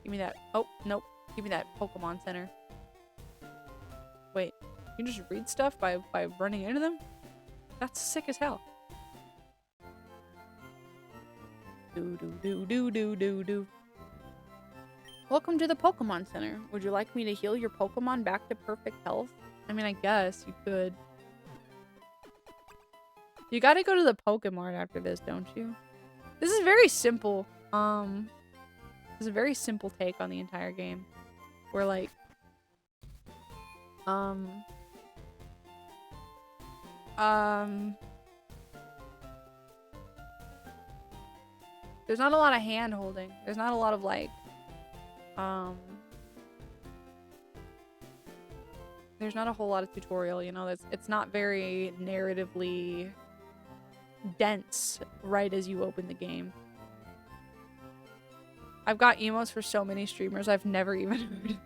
Give me that. Oh, nope. Give me that Pokemon Center. Wait, you just read stuff by running into them? That's sick as hell. Do. Welcome to the Pokemon Center. Would you like me to heal your Pokemon back to perfect health? I mean, I guess you could. You gotta go to the Pokemart after this, don't you? This is very simple. This is a very simple take on the entire game. Where like there's not a lot of hand holding. There's not a lot of like there's not a whole lot of tutorial, you know. It's not very narratively dense right as you open the game. I've got emotes for so many streamers I've never even heard.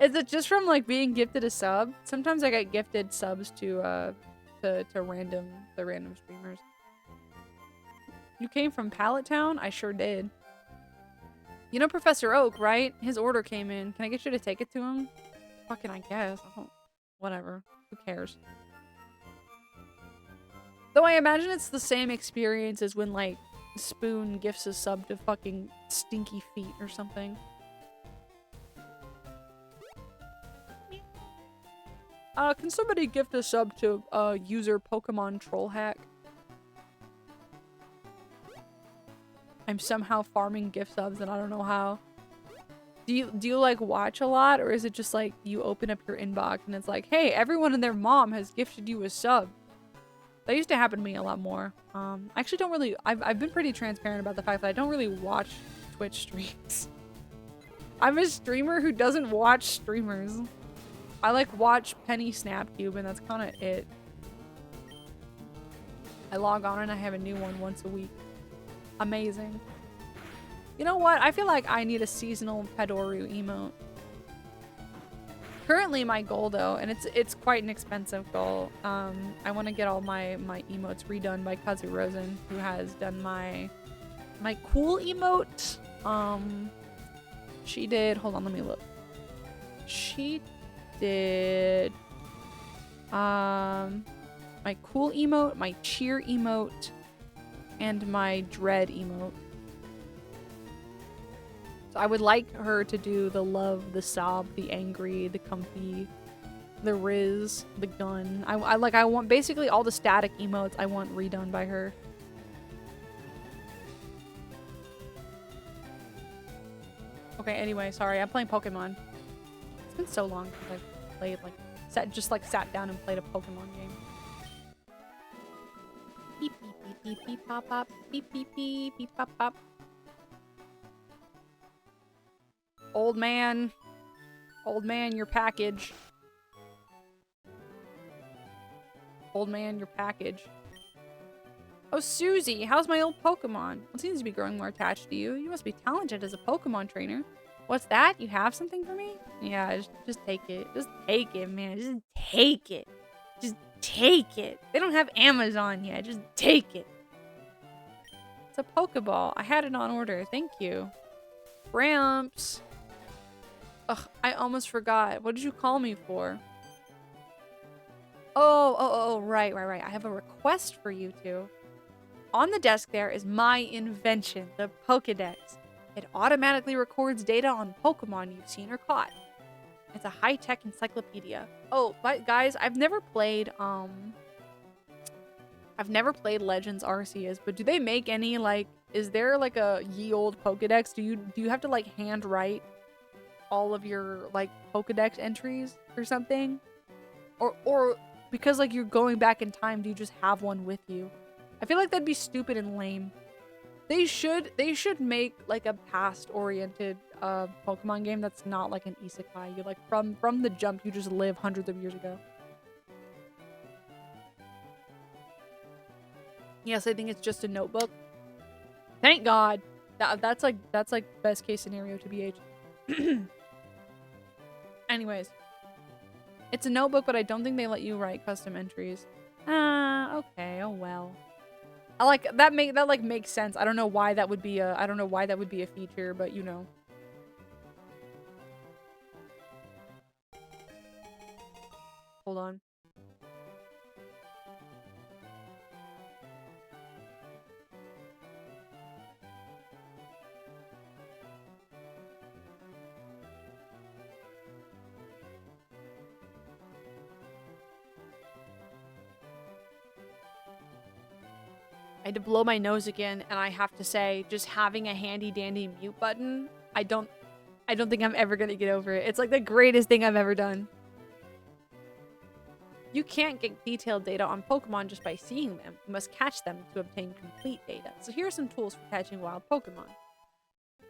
Is it just from like being gifted a sub? Sometimes I get gifted subs to random streamers. You came from Pallet Town? I sure did. You know Professor Oak, right? His order came in. Can I get you to take it to him? Fucking I guess. Whatever. Who cares? Though I imagine it's the same experience as when like Spoon gifts a sub to fucking Stinky Feet or something. Can somebody gift a sub to user Pokemon Troll Hack? I'm somehow farming gift subs and I don't know how. Do you like watch a lot, or is it just like you open up your inbox and it's like, hey, everyone and their mom has gifted you a sub? That used to happen to me a lot more. I actually don't really... I've been pretty transparent about the fact that I don't really watch Twitch streams. I'm a streamer who doesn't watch streamers. I like watch Penny Snapcube and that's kind of it. I log on and I have a new one once a week. Amazing. You know what? I feel like I need a seasonal Pedoru emote. Currently my goal though, and it's quite an expensive goal, I want to get all my emotes redone by Kazu Rosen, who has done my cool emote. She did, hold on, let me look. She did my cool emote, my cheer emote, and my dread emote. So I would like her to do the love, the sob, the angry, the comfy, the Riz, the gun. I want basically all the static emotes I want redone by her. Okay, anyway, sorry, I'm playing Pokemon. It's been so long since I've played, like, sat down and played a Pokemon game. Beep, beep, beep, beep, beep, pop, pop. Beep, beep, beep, beep, pop, pop. Old man. Old man, your package. Old man, your package. Oh, Susie, how's my old Pokemon? It seems to be growing more attached to you. You must be talented as a Pokemon trainer. What's that? You have something for me? Yeah, just take it. Just take it, man. Just take it. Just take it. They don't have Amazon yet. Just take it. It's a Pokeball. I had it on order. Thank you. Gramps. Ugh, I almost forgot. What did you call me for? Oh, right. I have a request for you two. On the desk there is my invention, the Pokédex. It automatically records data on Pokemon you've seen or caught. It's a high-tech encyclopedia. Oh, but guys, I've never played Legends Arceus, but do they make any, like, is there like a ye old Pokédex? Do you have to like hand write all of your like Pokédex entries or something? Or because like you're going back in time, do you just have one with you? I feel like that'd be stupid and lame. They should make like a past-oriented Pokemon game that's not like an isekai. You like from the jump you just live hundreds of years ago. Yes, I think it's just a notebook. Thank God. That's like best case scenario to BH. Anyways. It's a notebook, but I don't think they let you write custom entries. Okay, oh well. I like that makes sense. I don't know why that would be a feature, but you know. Hold on. I had to blow my nose again, and I have to say, just having a handy dandy mute button, I don't think I'm ever gonna get over it. It's like the greatest thing I've ever done. You can't get detailed data on Pokemon just by seeing them. You must catch them to obtain complete data. So here are some tools for catching wild Pokemon.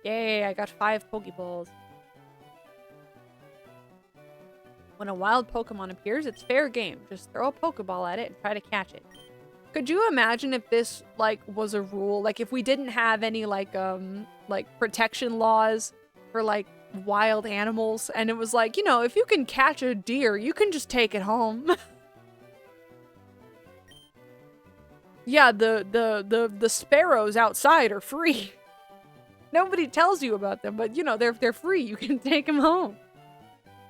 Yay, I got 5 Pokeballs. When a wild Pokemon appears, it's fair game. Just throw a Pokeball at it and try to catch it. Could you imagine if this, like, was a rule? Like, if we didn't have any, like protection laws for, like, wild animals, and it was like, you know, if you can catch a deer, you can just take it home. Yeah, the sparrows outside are free. Nobody tells you about them, but, you know, they're free. You can take them home.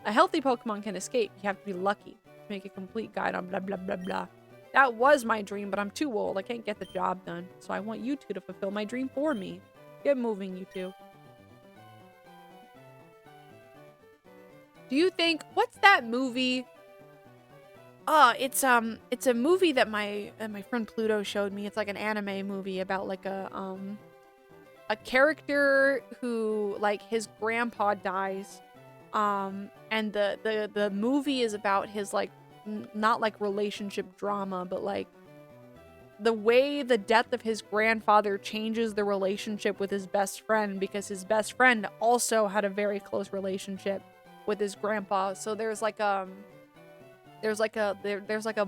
A healthy Pokemon can escape. You have to be lucky to make a complete guide on blah, blah, blah, blah. That was my dream, but I'm too old. I can't get the job done. So I want you two to fulfill my dream for me. Get moving, you two. Do you think... What's that movie? It's a movie that my friend Pluto showed me. It's like an anime movie about like a character who, like, his grandpa dies. And the movie is about his, like, not like relationship drama, but like the way the death of his grandfather changes the relationship with his best friend, because his best friend also had a very close relationship with his grandpa. So there's like a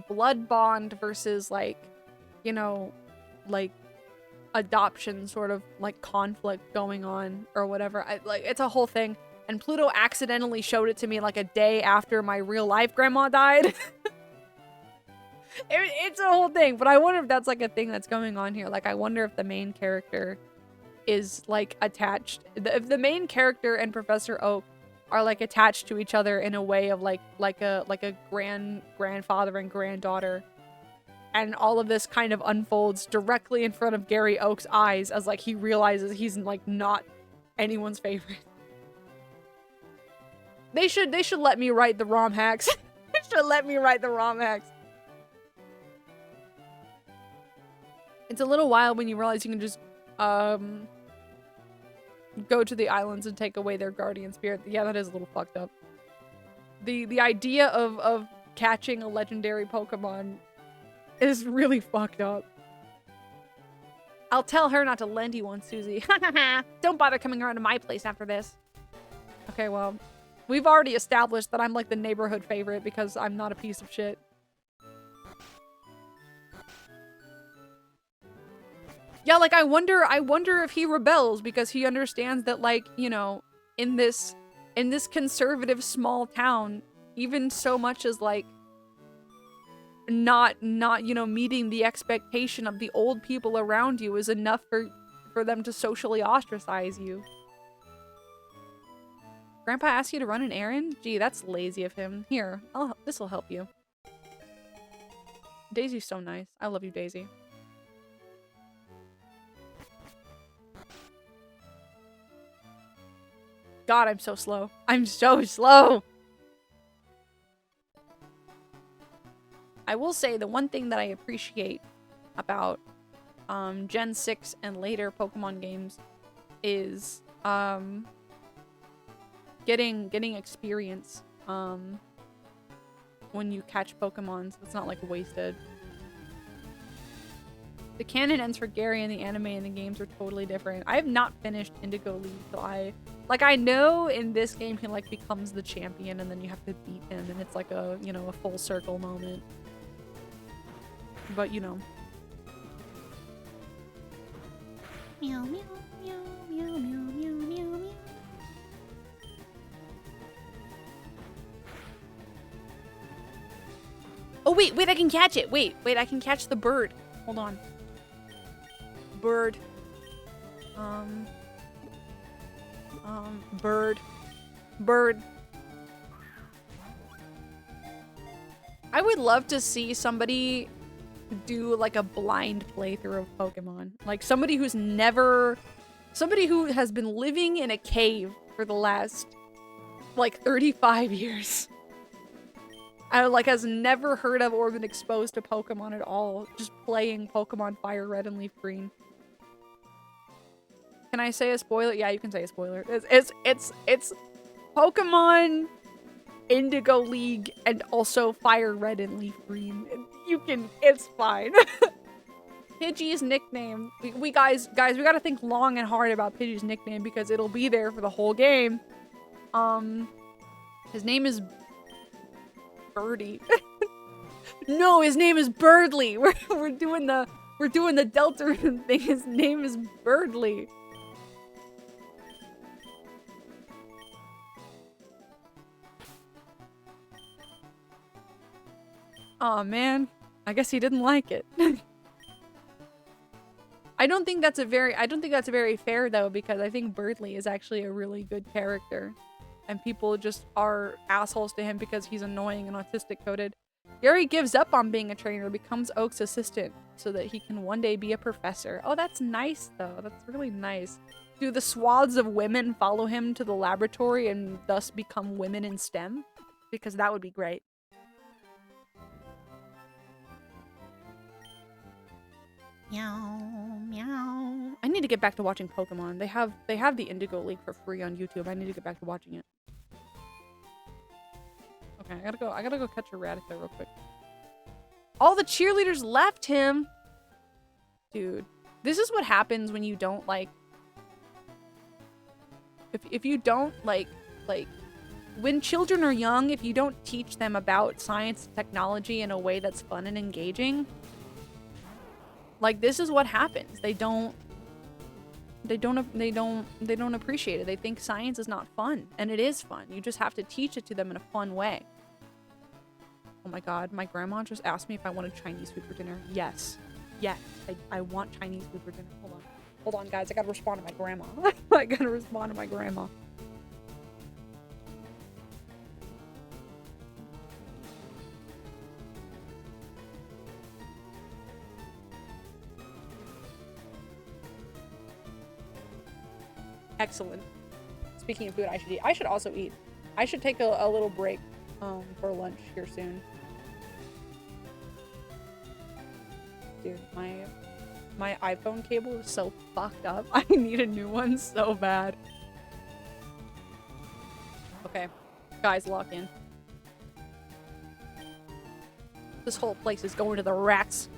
blood bond versus, like, you know, like adoption sort of like conflict going on or whatever. It's a whole thing. And Pluto accidentally showed it to me like a day after my real life grandma died. It's a whole thing, but I wonder if that's like a thing that's going on here. Like, I wonder if the main character is like attached. If the main character and Professor Oak are like attached to each other in a way of like a grandfather and granddaughter. And all of this kind of unfolds directly in front of Gary Oak's eyes as like he realizes he's like not anyone's favorite. They should let me write the ROM hacks. They should let me write the ROM hacks. It's a little wild when you realize you can just go to the islands and take away their guardian spirit. Yeah, that is a little fucked up. The idea of catching a legendary Pokemon is really fucked up. I'll tell her not to lend you one, Susie. Don't bother coming around to my place after this. Okay, well, we've already established that I'm like the neighborhood favorite because I'm not a piece of shit. Yeah, like I wonder if he rebels because he understands that, like, you know, in this conservative small town, even so much as like not, you know, meeting the expectation of the old people around you is enough for them to socially ostracize you. Grandpa asked you to run an errand? Gee, that's lazy of him. Here, this'll help you. Daisy's so nice. I love you, Daisy. God, I'm so slow. I'm so slow! I will say the one thing that I appreciate about Gen 6 and later Pokemon games is getting experience when you catch Pokemon, so it's not like wasted. The canon ends for Gary and the anime and the games are totally different. I have not finished Indigo League, so I know in this game he like becomes the champion and then you have to beat him and it's like a, you know, a full circle moment. But you know. Meow, meow, meow, meow, meow, meow, meow, meow. Oh wait, I can catch it. Wait, I can catch the bird. Hold on. Bird. Bird. I would love to see somebody do like a blind playthrough of Pokemon. Like somebody who has been living in a cave for the last like 35 years. Like has never heard of or been exposed to Pokemon at all. Just playing Pokemon Fire Red and Leaf Green. Can I say a spoiler? Yeah, you can say a spoiler. It's Pokemon Indigo League and also Fire Red and Leaf Green. It's fine. Pidgey's nickname. We guys, we gotta think long and hard about Pidgey's nickname because it'll be there for the whole game. His name is Birdie. No, his name is Birdly. We're doing the Delta thing. His name is Birdly. Aw, man. I guess he didn't like it. I don't think that's very fair though, because I think Birdly is actually a really good character. And people just are assholes to him because he's annoying and autistic coded. Gary gives up on being a trainer, becomes Oak's assistant so that he can one day be a professor. Oh, that's nice though. That's really nice. Do the swaths of women follow him to the laboratory and thus become women in STEM? Because that would be great. Meow, meow. I need to get back to watching Pokemon. They have the Indigo League for free on YouTube. I need to get back to watching it. Okay, I gotta go catch a Rattata real quick. All the cheerleaders left him! Dude, this is what happens when you don't like... If you don't like... When children are young, if you don't teach them about science and technology in a way that's fun and engaging... Like, this is what happens. They don't appreciate it. They think science is not fun, and it is fun. You just have to teach it to them in a fun way. Oh my god, my grandma just asked me if I wanted Chinese food for dinner. Yes. Yes, I want Chinese food for dinner. Hold on, guys. I gotta respond to my grandma. I gotta respond to my grandma. Excellent. Speaking of food, I should eat. I should also eat. I should take a little break for lunch here soon. Dude, my iPhone cable is so fucked up. I need a new one so bad. Okay. Guys, lock in. This whole place is going to the rats.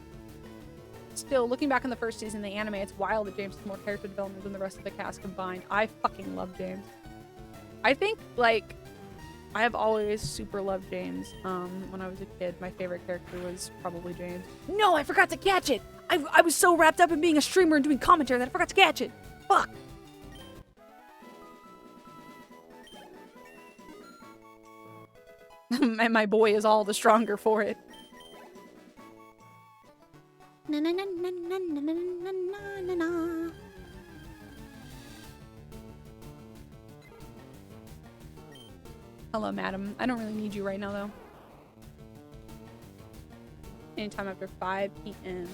Still, looking back on the first season of the anime, it's wild that James has more character development than the rest of the cast combined. I fucking love James. I think, like, I have always super loved James. When I was a kid, my favorite character was probably James. No, I forgot to catch it! I was so wrapped up in being a streamer and doing commentary that I forgot to catch it! Fuck! And my boy is all the stronger for it. Na na na na na na na na na na. Hello, madam. I don't really need you right now, though. Anytime after 5 p.m.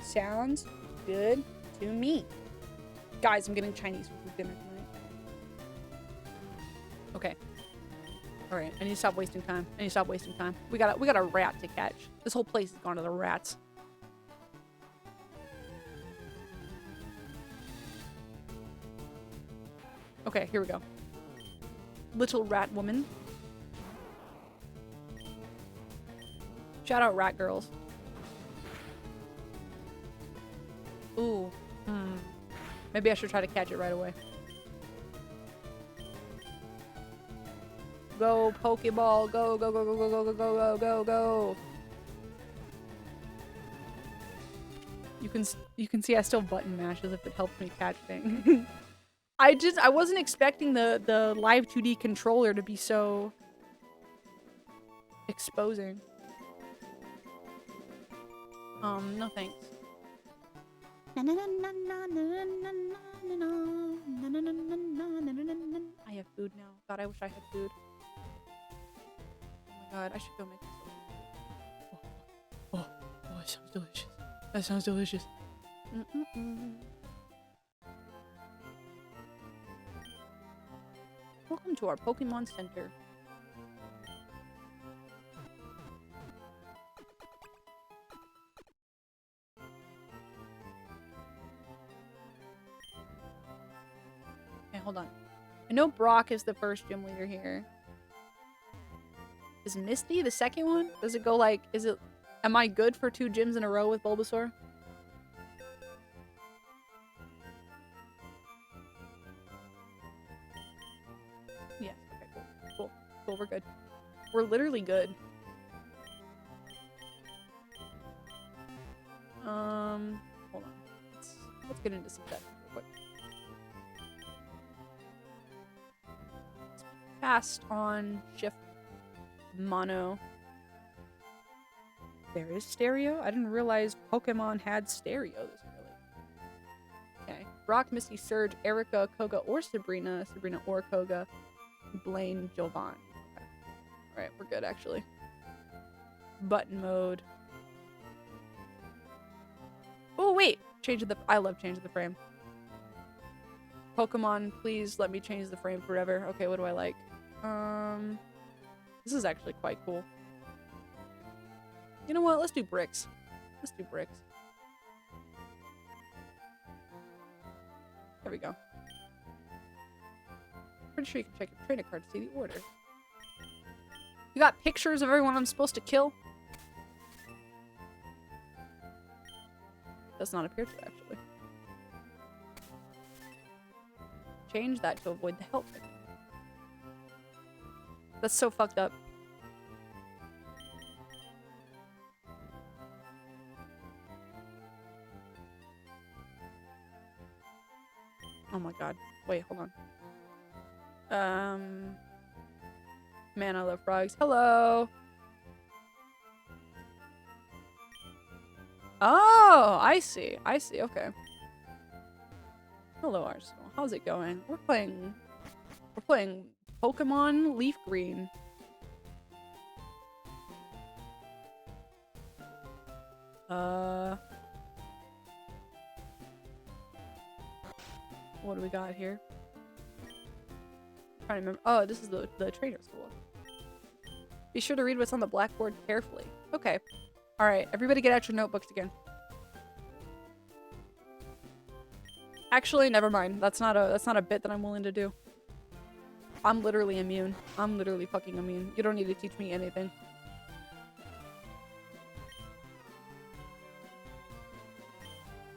Sounds good to me. Guys, I'm getting Chinese food for dinner tonight. Okay. Alright, I need to stop wasting time. We got a rat to catch. This whole place has gone to the rats. Okay, here we go. Little rat woman. Shout out rat girls. Ooh. Maybe I should try to catch it right away. Go, Pokeball. Go, go, go, go, go, go, go, go, go, go, go. You can see I still button mash as if it helps me catch things. I wasn't expecting the live 2D controller to be so exposing. No thanks. I have food now. God, I wish I had food. Oh my god, I should go make this. Oh, that sounds delicious. That sounds delicious. Welcome to our Pokemon Center. Okay, hold on. I know Brock is the first gym leader here. Is Misty the second one? Does it go like, am I good for 2 gyms in a row with Bulbasaur? Yes, okay, cool, we're good. We're literally good. Hold on. Let's get into some settings real quick. Fast on shift mono. There is stereo? I didn't realize Pokemon had stereo this early. Okay. Brock, Misty, Surge, Erica, Koga, or Sabrina. Sabrina or Koga. Blaine, Jovan. Okay. Alright, we're good actually. Button mode. Oh wait! I love changing the frame. Pokemon, please let me change the frame forever. Okay, what do I like? This is actually quite cool. You know what? Let's do bricks. Let's do bricks. There we go. Pretty sure you can check your trainer card to see the order. You got pictures of everyone I'm supposed to kill? Does not appear to, actually. Change that to avoid the help menu. That's so fucked up. Oh my god. Wait, hold on. Man, I love frogs. Hello! Oh, I see. Okay. Hello, Arsenal. How's it going? We're playing Pokemon LeafGreen. What do we got here? I'm trying to remember. Oh, this is the trainer school. Be sure to read what's on the blackboard carefully. Okay. All right, everybody get out your notebooks again. Actually, never mind. That's not a bit that I'm willing to do. I'm literally immune. I'm literally fucking immune. You don't need to teach me anything.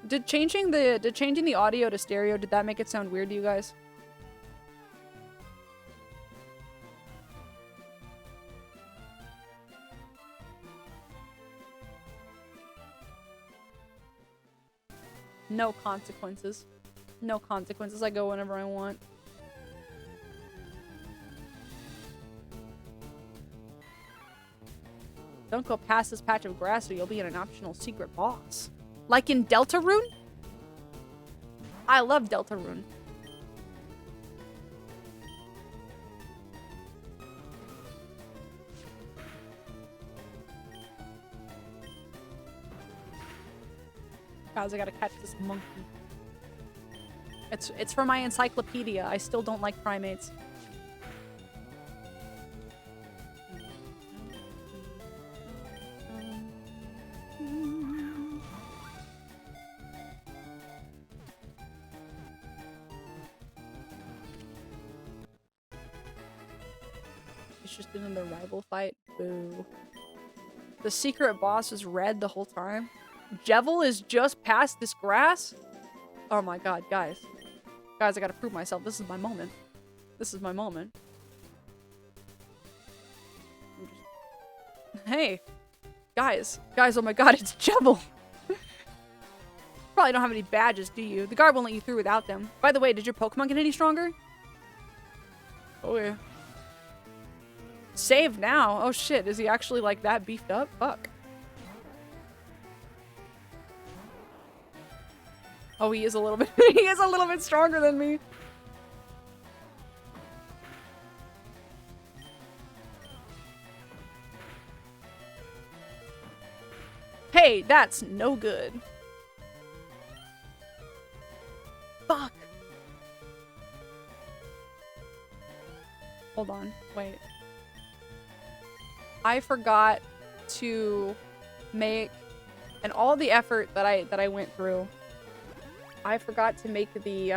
Did changing the audio to stereo, did that make it sound weird to you guys? No consequences. No consequences. I go whenever I want. Don't go past this patch of grass or you'll be in an optional secret boss. Like in Deltarune? I love Deltarune. Guys, I gotta catch this monkey. It's for my encyclopedia. I still don't like primates. It's just another rival fight. Boo. The secret boss is red the whole time. Jevil is just past this grass? Oh my god, guys. Guys, I gotta prove myself. This is my moment. This is my moment. Hey. Guys. Guys, oh my god, it's Jevil! Probably don't have any badges, do you? The guard won't let you through without them. By the way, did your Pokemon get any stronger? Oh yeah. Save now? Oh shit, is he actually like that beefed up? Fuck. Oh, he is a little bit- he is a little bit stronger than me. Hey, that's no good. Fuck. Hold on, wait. I forgot to make, and all the effort that I went through, I forgot to make the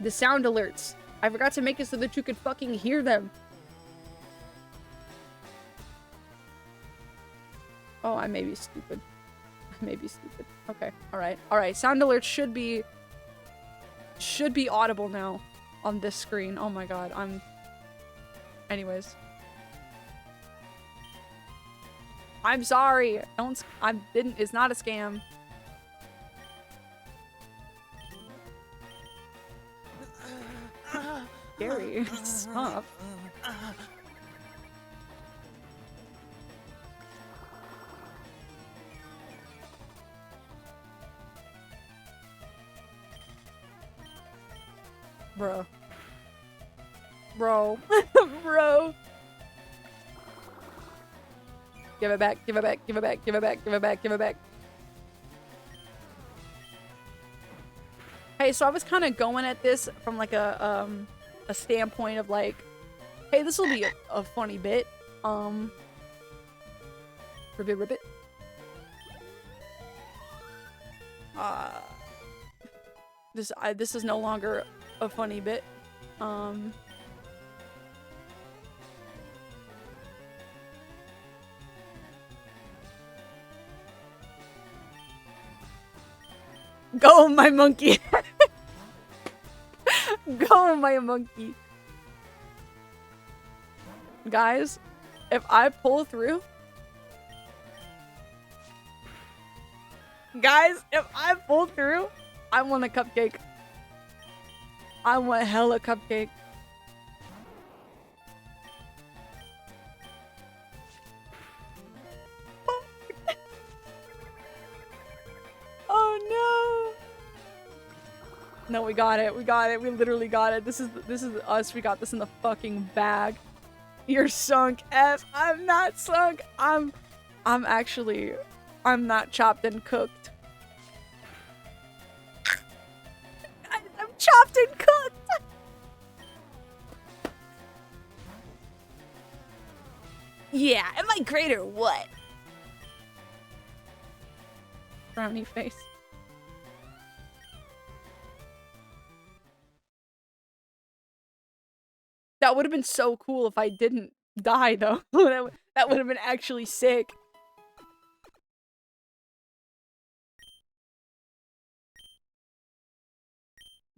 sound alerts. I forgot to make it so that you could fucking hear them. Oh, I may be stupid. I may be stupid. Okay, alright. Alright, sound alerts should be audible now on this screen. Oh my god, anyways. I'm sorry. It's not a scam. Scary. Stop. Bro. Bro. Bro. Give it back, give it back, give it back, give it back, give it back, give it back. Hey, so I was kind of going at this from like a standpoint of like, hey, this will be a funny bit. Ribbit, ribbit. This is no longer a funny bit. Go, my monkey! Go, my monkey! Guys, if I pull through... Guys, if I pull through, I want a cupcake. I want hella cupcake. Oh no! No, we got it. We got it. We literally got it. This is us. We got this in the fucking bag. You're sunk, F. I'm not sunk. I'm not chopped and cooked. I'm chopped and cooked. Yeah, am I great or what? Frowny face. That would have been so cool if I didn't die, though. That would have been actually sick.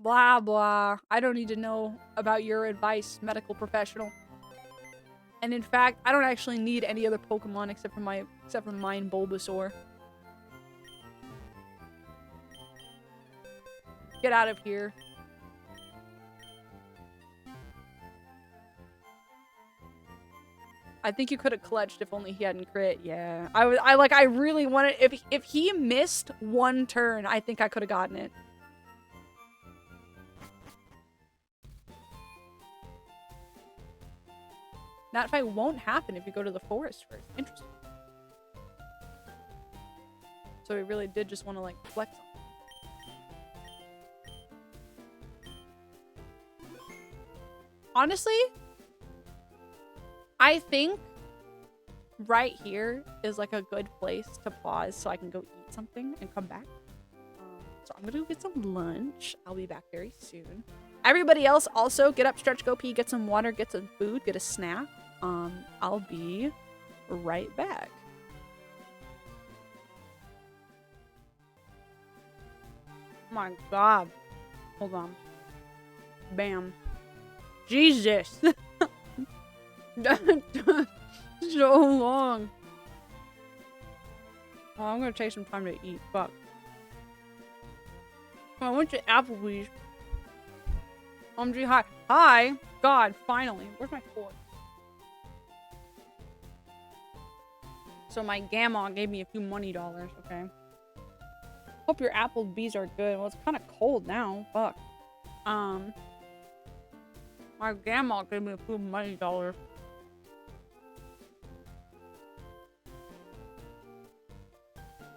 Blah, blah. I don't need to know about your advice, medical professional. And in fact, I don't actually need any other Pokemon except for mine Bulbasaur. Get out of here. I think you could have clutched if only he hadn't crit. Yeah. I really wanted if he missed one turn, I think I could have gotten it. That fight won't happen if you go to the forest first. Interesting. So he really did just want to like flex on it. Honestly, I think right here is like a good place to pause so I can go eat something and come back. So I'm gonna go get some lunch. I'll be back very soon. Everybody else also get up, stretch, go pee, get some water, get some food, get a snack. I'll be right back. Oh my god. Hold on. Bam. Jesus. So long. Oh, I'm gonna take some time to eat. Fuck. Oh, I went to Applebee's. OMG, hi. Hi! God, finally. Where's my fork? So my grandma gave me a few money dollars, okay? Hope your Applebee's are good. Well, it's kind of cold now. Fuck. My grandma gave me a few money dollars.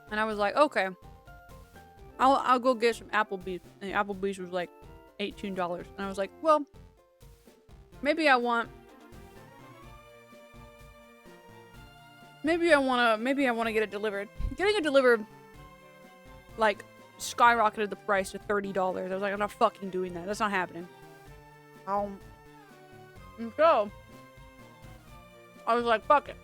And I was like, okay. I'll go get some Applebee's. And the Applebee's was like $18. And I was like, well, maybe I want to get it delivered. Getting it delivered like skyrocketed the price to $30. I was like, I'm not fucking doing that. That's not happening. And so I was like, fuck it.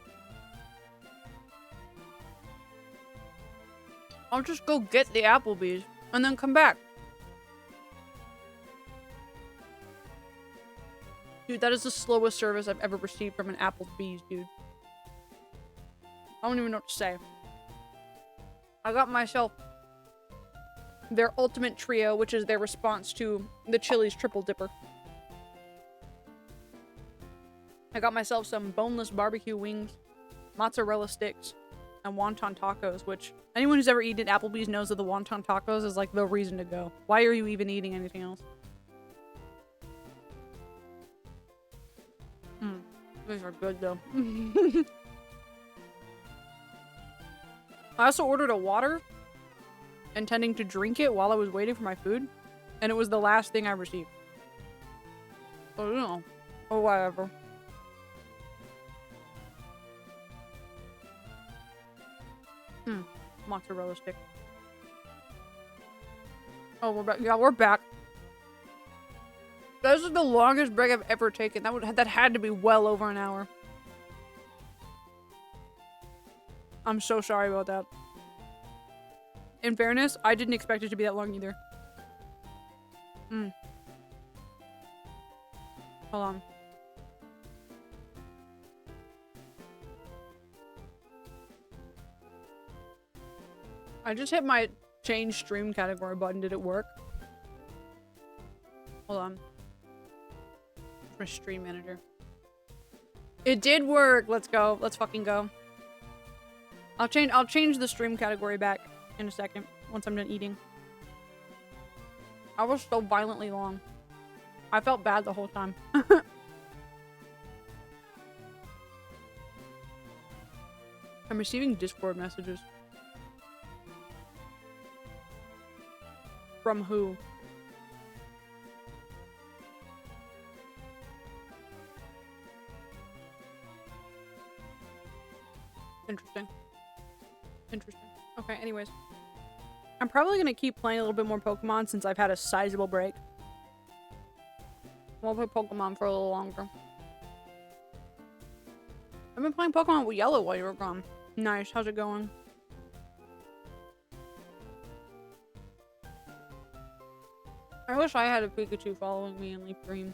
I'll just go get the Applebee's and then come back. Dude, that is the slowest service I've ever received from an Applebee's, dude. I don't even know what to say. I got myself their ultimate trio, which is their response to the Chili's triple dipper. I got myself some boneless barbecue wings, mozzarella sticks, and wonton tacos, which anyone who's ever eaten at Applebee's knows that the wonton tacos is like the reason to go. Why are you even eating anything else? These are good though. I also ordered a water, intending to drink it while I was waiting for my food, and it was the last thing I received. So, you know, or whatever. Mozzarella stick. Oh, we're back. Yeah, we're back. This is the longest break I've ever taken. That had to be well over an hour. I'm so sorry about that. In fairness, I didn't expect it to be that long either. Hold on. I just hit my change stream category button. Did it work? Hold on. My stream manager. It did work. Let's go. Let's fucking go. I'll change the stream category back in a second once I'm done eating. I was so violently long. I felt bad the whole time. I'm receiving Discord messages. From who? Interesting. Interesting. Okay, anyways. I'm probably gonna keep playing a little bit more Pokemon since I've had a sizable break. We'll play Pokemon for a little longer. I've been playing Pokemon with Yellow while you were gone. Nice. How's it going? I wish I had a Pikachu following me in LeafGreen.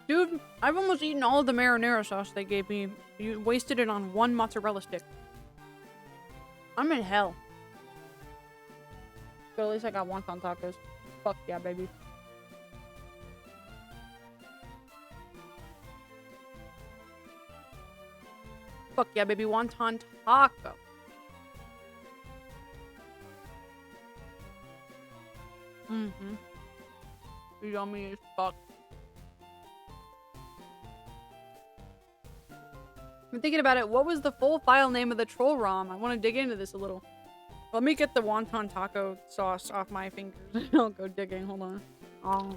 Dude, I've almost eaten all of the marinara sauce they gave me. You wasted it on one mozzarella stick. I'm in hell. But at least I got wonton tacos. Fuck yeah, baby. Fuck yeah, baby. Wonton taco. Mm-hmm. Yummy as fuck. I'm thinking about it. What was the full file name of the troll ROM? I want to dig into this a little. Let me get the wonton taco sauce off my fingers. I'll go digging. Hold on. Oh.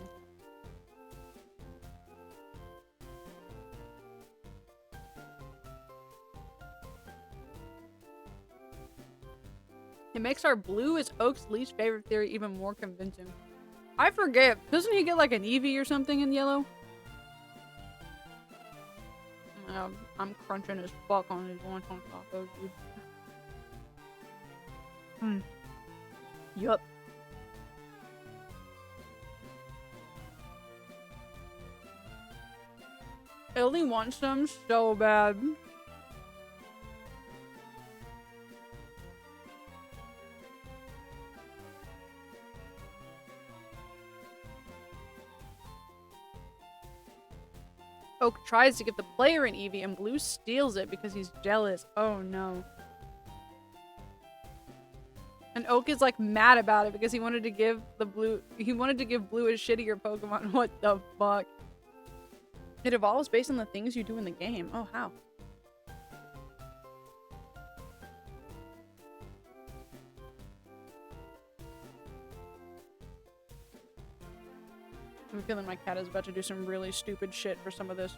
It makes our blue is Oak's least favorite theory even more convincing. I forget. Doesn't he get like an Eevee or something in yellow? I'm crunching as fuck on these wonton tacos, dude. Yup. I only want some so bad. Oak tries to give the player an Eevee and Blue steals it because he's jealous. Oh no. And Oak is like mad about it because he wanted to give Blue a shittier Pokemon. What the fuck? It evolves based on the things you do in the game. Oh, how? I'm feeling my cat is about to do some really stupid shit for some of this.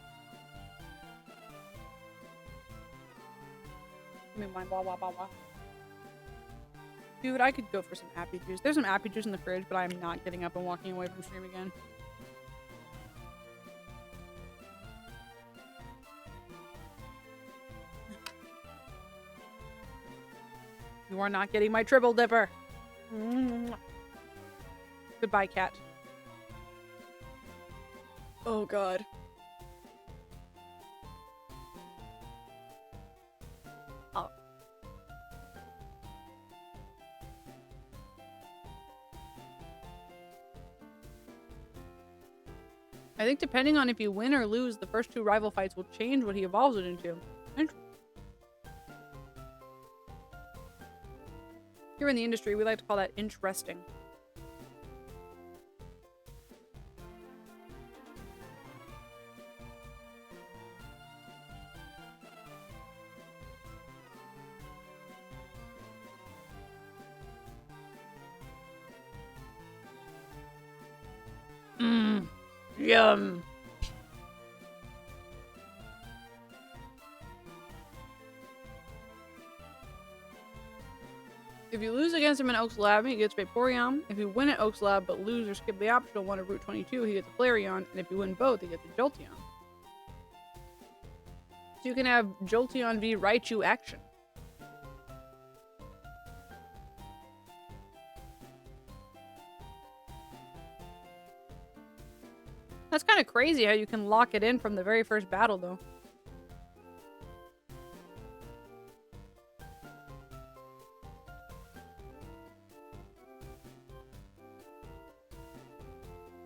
Give me mine. Blah, blah, blah, blah. Dude, I could go for some Appy Juice. There's some Appy Juice in the fridge, but I'm not getting up and walking away from stream again. You are not getting my triple dipper. Goodbye, cat. Oh, God. Oh. I think depending on if you win or lose, the first two rival fights will change what he evolves it into. Interesting. Here in the industry, we like to call that interesting. Yum. If you lose against him in Oak's Lab, he gets Vaporeon. If you win at Oak's Lab but lose or skip the optional one of Route 22, he gets a Flareon. And if you win both, he gets a Jolteon. So you can have Jolteon v Raichu action. That's kind of crazy how you can lock it in from the very first battle, though.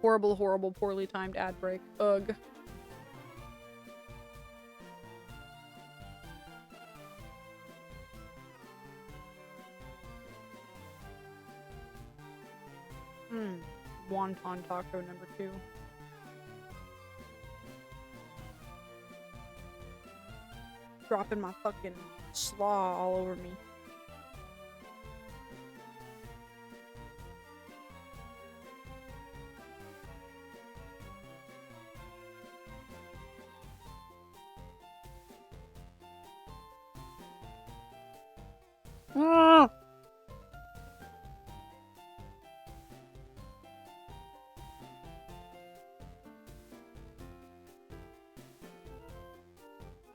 Horrible, horrible, poorly timed ad break. Ugh. Wonton taco number 2. Dropping my fucking slaw all over me. Ah!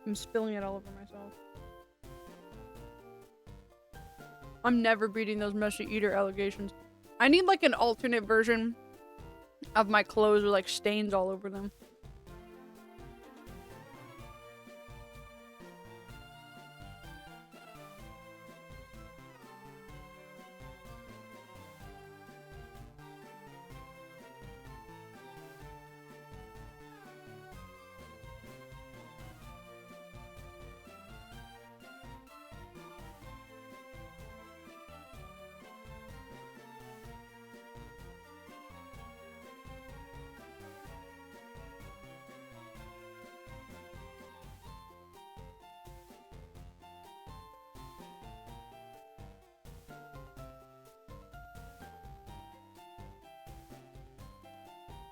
I'm spilling it all over myself. I'm never beating those messy eater allegations. I need like an alternate version of my clothes with like stains all over them.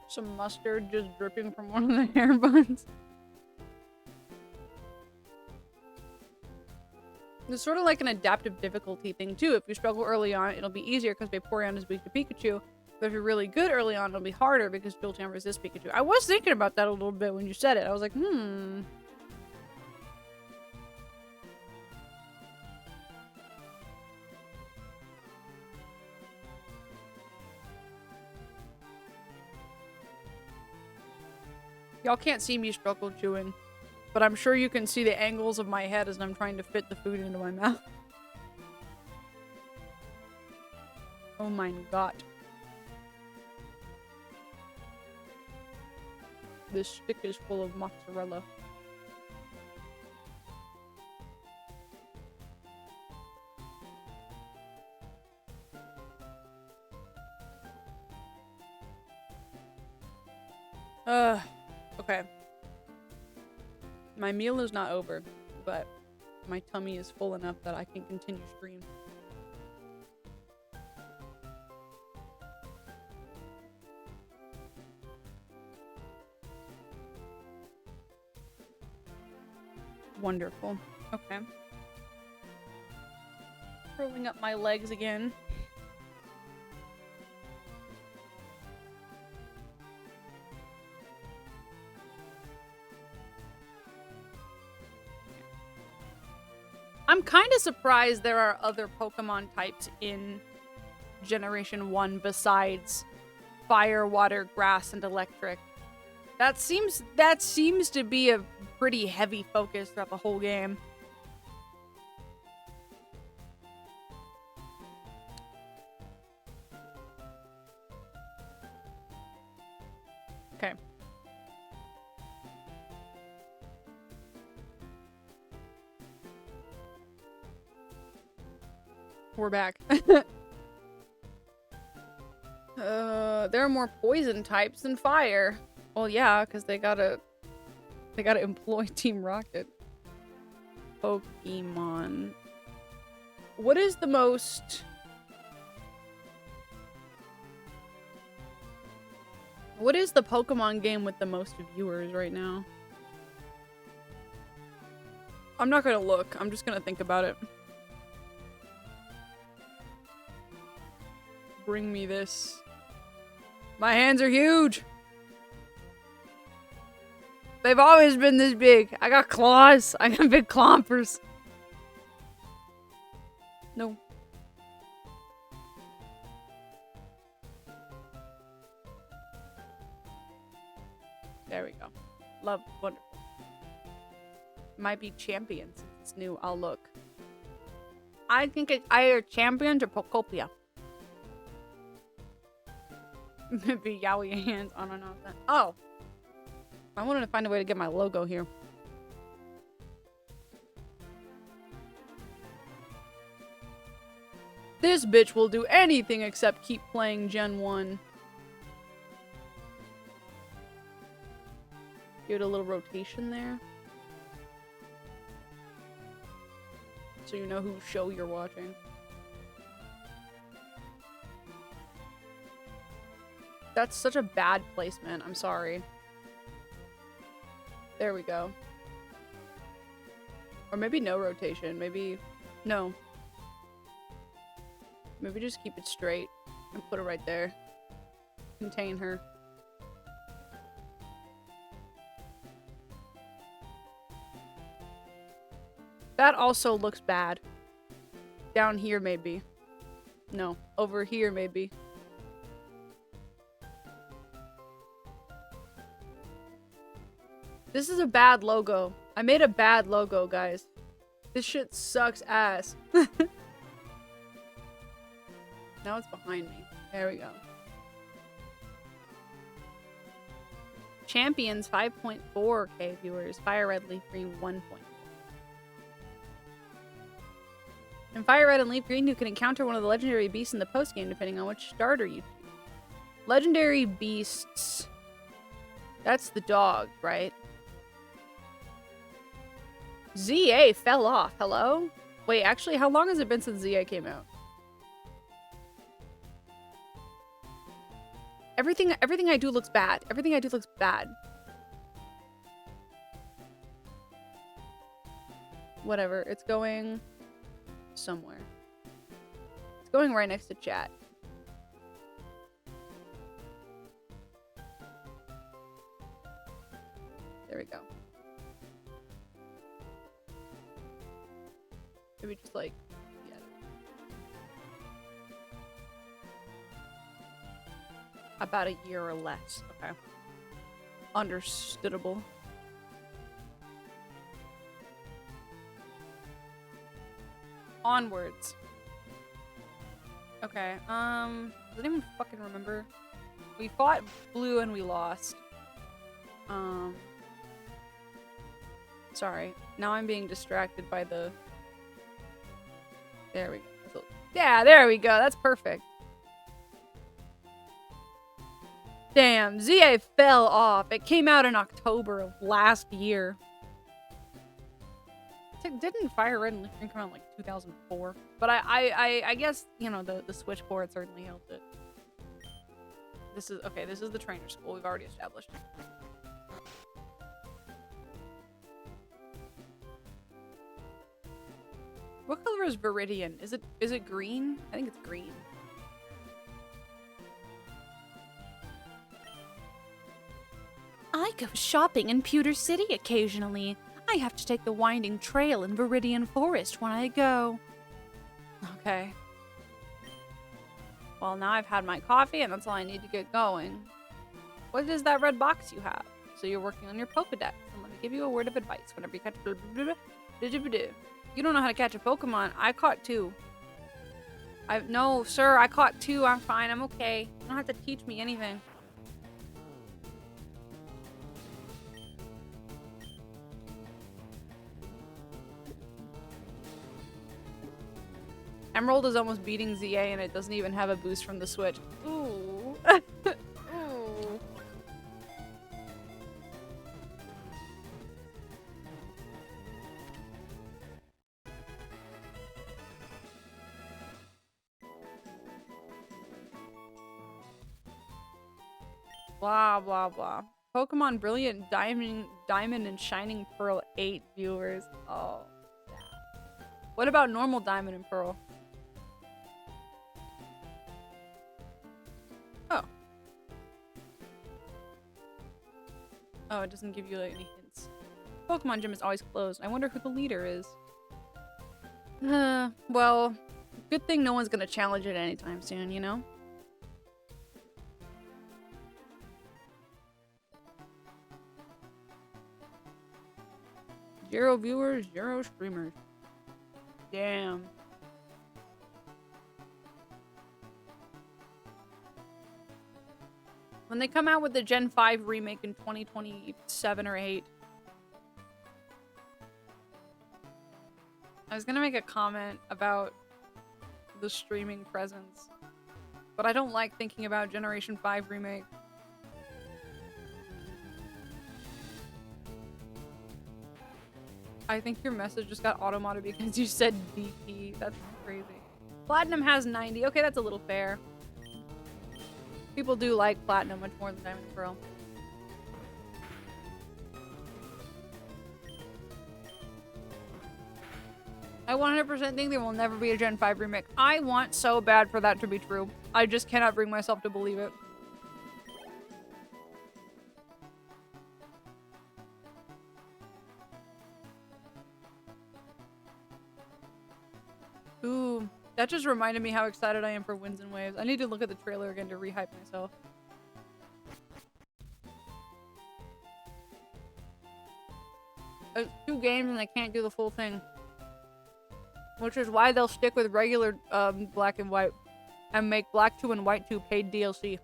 Some mustard just dripping from one of the hair buns. It's sort of like an adaptive difficulty thing too. If you struggle early on, it'll be easier because Vaporeon is weak to Pikachu. But if you're really good early on, it'll be harder because Jolteon resists Pikachu. I was thinking about that a little bit when you said it. I was like, Y'all can't see me struggle chewing, but I'm sure you can see the angles of my head as I'm trying to fit the food into my mouth. Oh my god. This stick is full of mozzarella. Okay. My meal is not over, but my tummy is full enough that I can continue stream. Wonderful. Okay. Curling up my legs again. I'm kind of surprised there are other Pokemon types in Generation 1 besides fire, water, grass, and electric. That seems to be a pretty heavy focus throughout the whole game. Okay. We're back. There are more poison types than fire. Well, yeah, because they gotta employ Team Rocket. Pokemon. What is the most... What is the Pokemon game with the most viewers right now? I'm not gonna look. I'm just gonna think about it. Bring me this. My hands are huge. They've always been this big. I got claws. I got big clompers. No. There we go. Love. Wonderful. Might be champion since it's new. I'll look. I think it's either champions or Pokopia. Maybe Yowie hands. I don't know. Oh. I wanted to find a way to get my logo here. This bitch will do anything except keep playing Gen 1. Give it a little rotation there. So you know whose show you're watching. That's such a bad placement. I'm sorry. There we go. Or maybe no rotation. Maybe... No. Maybe just keep it straight and put it right there. Contain her. . That also looks bad. Down here, maybe. No, over here, maybe. This is a bad logo. I made a bad logo, guys. This shit sucks ass. Now it's behind me. There we go. Champions 5.4k viewers. Fire Red, Leaf Green 1. In Fire Red and Leaf Green, you can encounter one of the legendary beasts in the post-game, depending on which starter you choose. Legendary beasts. That's the dog, right? ZA fell off. Hello? Wait, actually, how long has it been since ZA came out? Everything I do looks bad. Everything I do looks bad. Whatever. It's going somewhere. It's going right next to chat. There we go. Maybe just like, yeah. About a year or less. Okay. Understandable. Onwards. Okay, does anyone fucking remember? We fought blue and we lost. Sorry. Now I'm being distracted by the... There we go. Yeah, there we go. That's perfect. Damn, ZA fell off. It came out in October of last year. Didn't Fire Red and Leaf Green come out in like 2004? But I guess, you know, the Switch port certainly helped it. This is, okay, this is the trainer school we've already established. What color is Viridian? Is it green? I think it's green. I go shopping in Pewter City occasionally. I have to take the winding trail in Viridian Forest when I go. Okay. Well, now I've had my coffee and that's all I need to get going. What is that red box you have? So you're working on your Pokedex. And let me give you a word of advice. Whenever you catch... You don't know how to catch a Pokemon. I caught 2. No, sir, I caught 2. I'm fine. I'm okay. You don't have to teach me anything. Emerald is almost beating ZA and it doesn't even have a boost from the Switch. Ooh. Ooh. Blah, blah, blah. Pokemon Brilliant Diamond and Shining Pearl 8 viewers. Oh. What about normal Diamond and Pearl? Oh. Oh, it doesn't give you like any hints. Pokemon Gym is always closed. I wonder who the leader is. Well, good thing no one's gonna challenge it anytime soon, you know? Zero viewers, 0 streamers. Damn. When they come out with the Gen 5 remake in 2027 or 8. I was gonna make a comment about the streaming presence, but I don't like thinking about Generation 5 remake. I think your message just got automated because you said DP. That's crazy. Platinum has 90. Okay, that's a little fair. People do like Platinum much more than Diamond and Pearl. I 100% think there will never be a Gen 5 remake. I want so bad for that to be true. I just cannot bring myself to believe it. That just reminded me how excited I am for Winds and Waves. I need to look at the trailer again to rehype myself. It's 2 games and I can't do the full thing. Which is why they'll stick with regular Black and White and make Black 2 and White 2 paid DLC.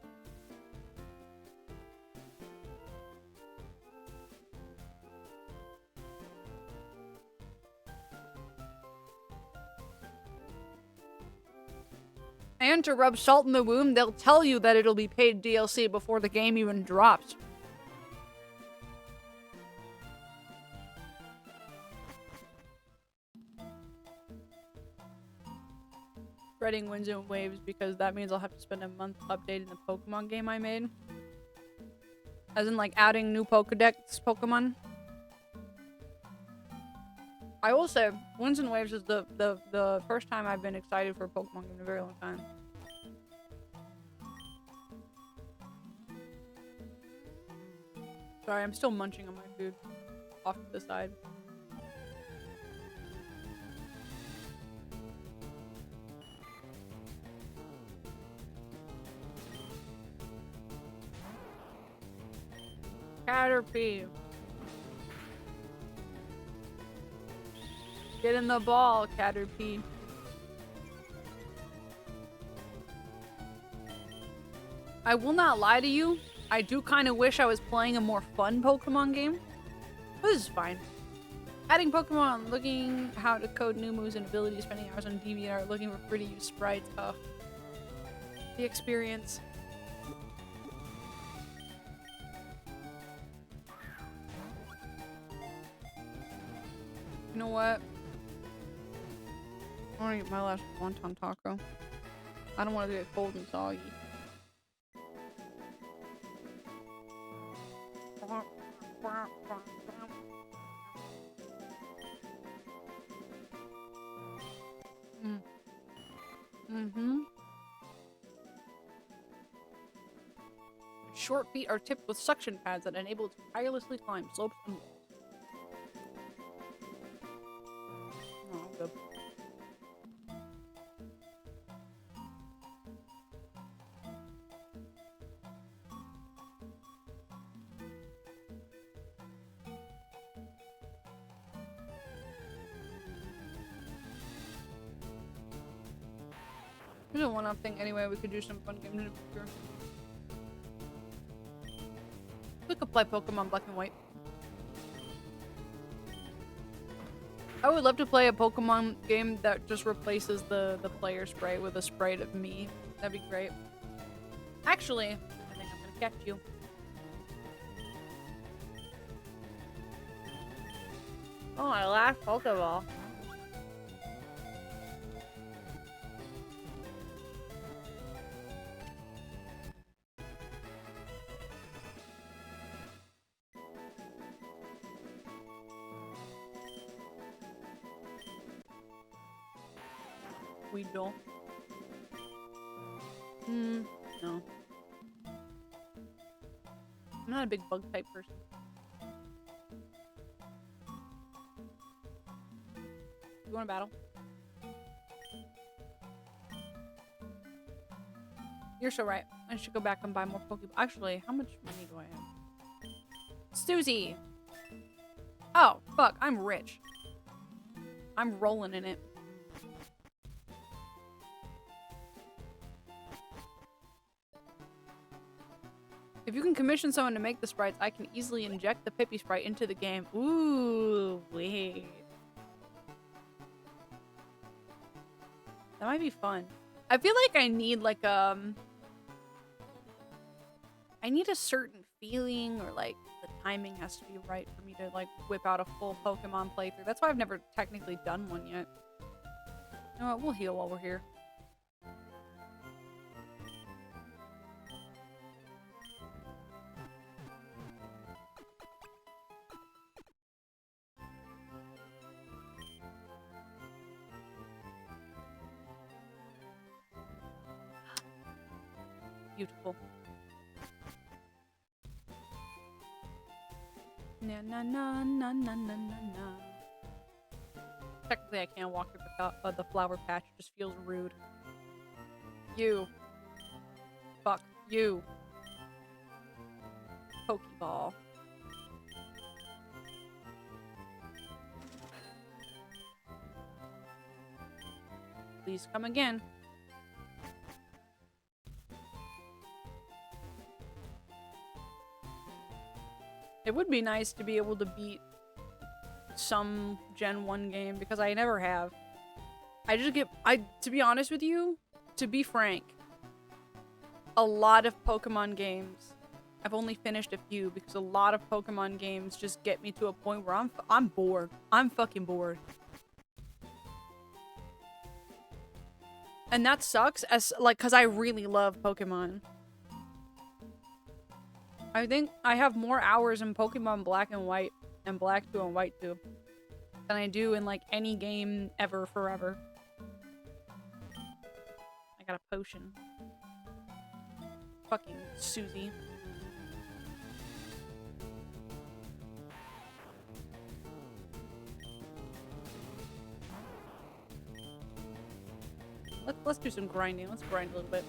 And to rub salt in the wound, they'll tell you that it'll be paid DLC before the game even drops. Spreading Winds and Waves because that means I'll have to spend a month updating the Pokemon game I made. As in, like, adding new Pokedex Pokemon. I will say, Winds and Waves is the first time I've been excited for a Pokemon game in a very long time. Sorry, I'm still munching on my food. Off to the side. Caterpie. Get in the ball, Caterpie. I will not lie to you. I do kind of wish I was playing a more fun Pokemon game. But this is fine. Adding Pokemon, looking how to code new moves and abilities, spending hours on DeviantArt, looking for pretty used sprites. Oh. The experience. You know what? I want to eat my last wonton taco. I don't want to get cold and soggy. Short feet are tipped with suction pads that enable it to tirelessly climb slopes and walls. Oh, good. There's a one-up thing anyway. We could do some fun games in the future. We could play Pokemon Black and White. I would love to play a Pokemon game that just replaces the player sprite with a sprite of me. That'd be great. Actually, I think I'm gonna catch you. Oh, my last Pokeball. Weedle. No. I'm not a big bug type person. You want to battle? You're so right. I should go back and buy more Pokeballs. Actually, how much money do I have? Susie! Oh, fuck. I'm rich. I'm rolling in it. If you can commission someone to make the sprites, I can easily inject the Pipi sprite into the game. Ooh, wait. That might be fun. I feel like I need like I need a certain feeling, or like the timing has to be right for me to like whip out a full Pokemon playthrough. That's why I've never technically done one yet. You know what? We'll heal while we're here. Beautiful. Na na na na na na na na. Technically, I can't walk through the flower patch. It just feels rude. You. Fuck you. Pokeball. Please come again. It would be nice to be able to beat some Gen 1 game because I never have. To be honest with you, to be frank, a lot of Pokemon games, I've only finished a few because a lot of Pokemon games just get me to a point where I'm bored. I'm fucking bored. And that sucks cuz I really love Pokemon. I think I have more hours in Pokemon Black and White and Black 2 and White 2 than I do in like any game ever forever. I got a potion. Fucking Susie. Let's do some grinding. Let's grind a little bit.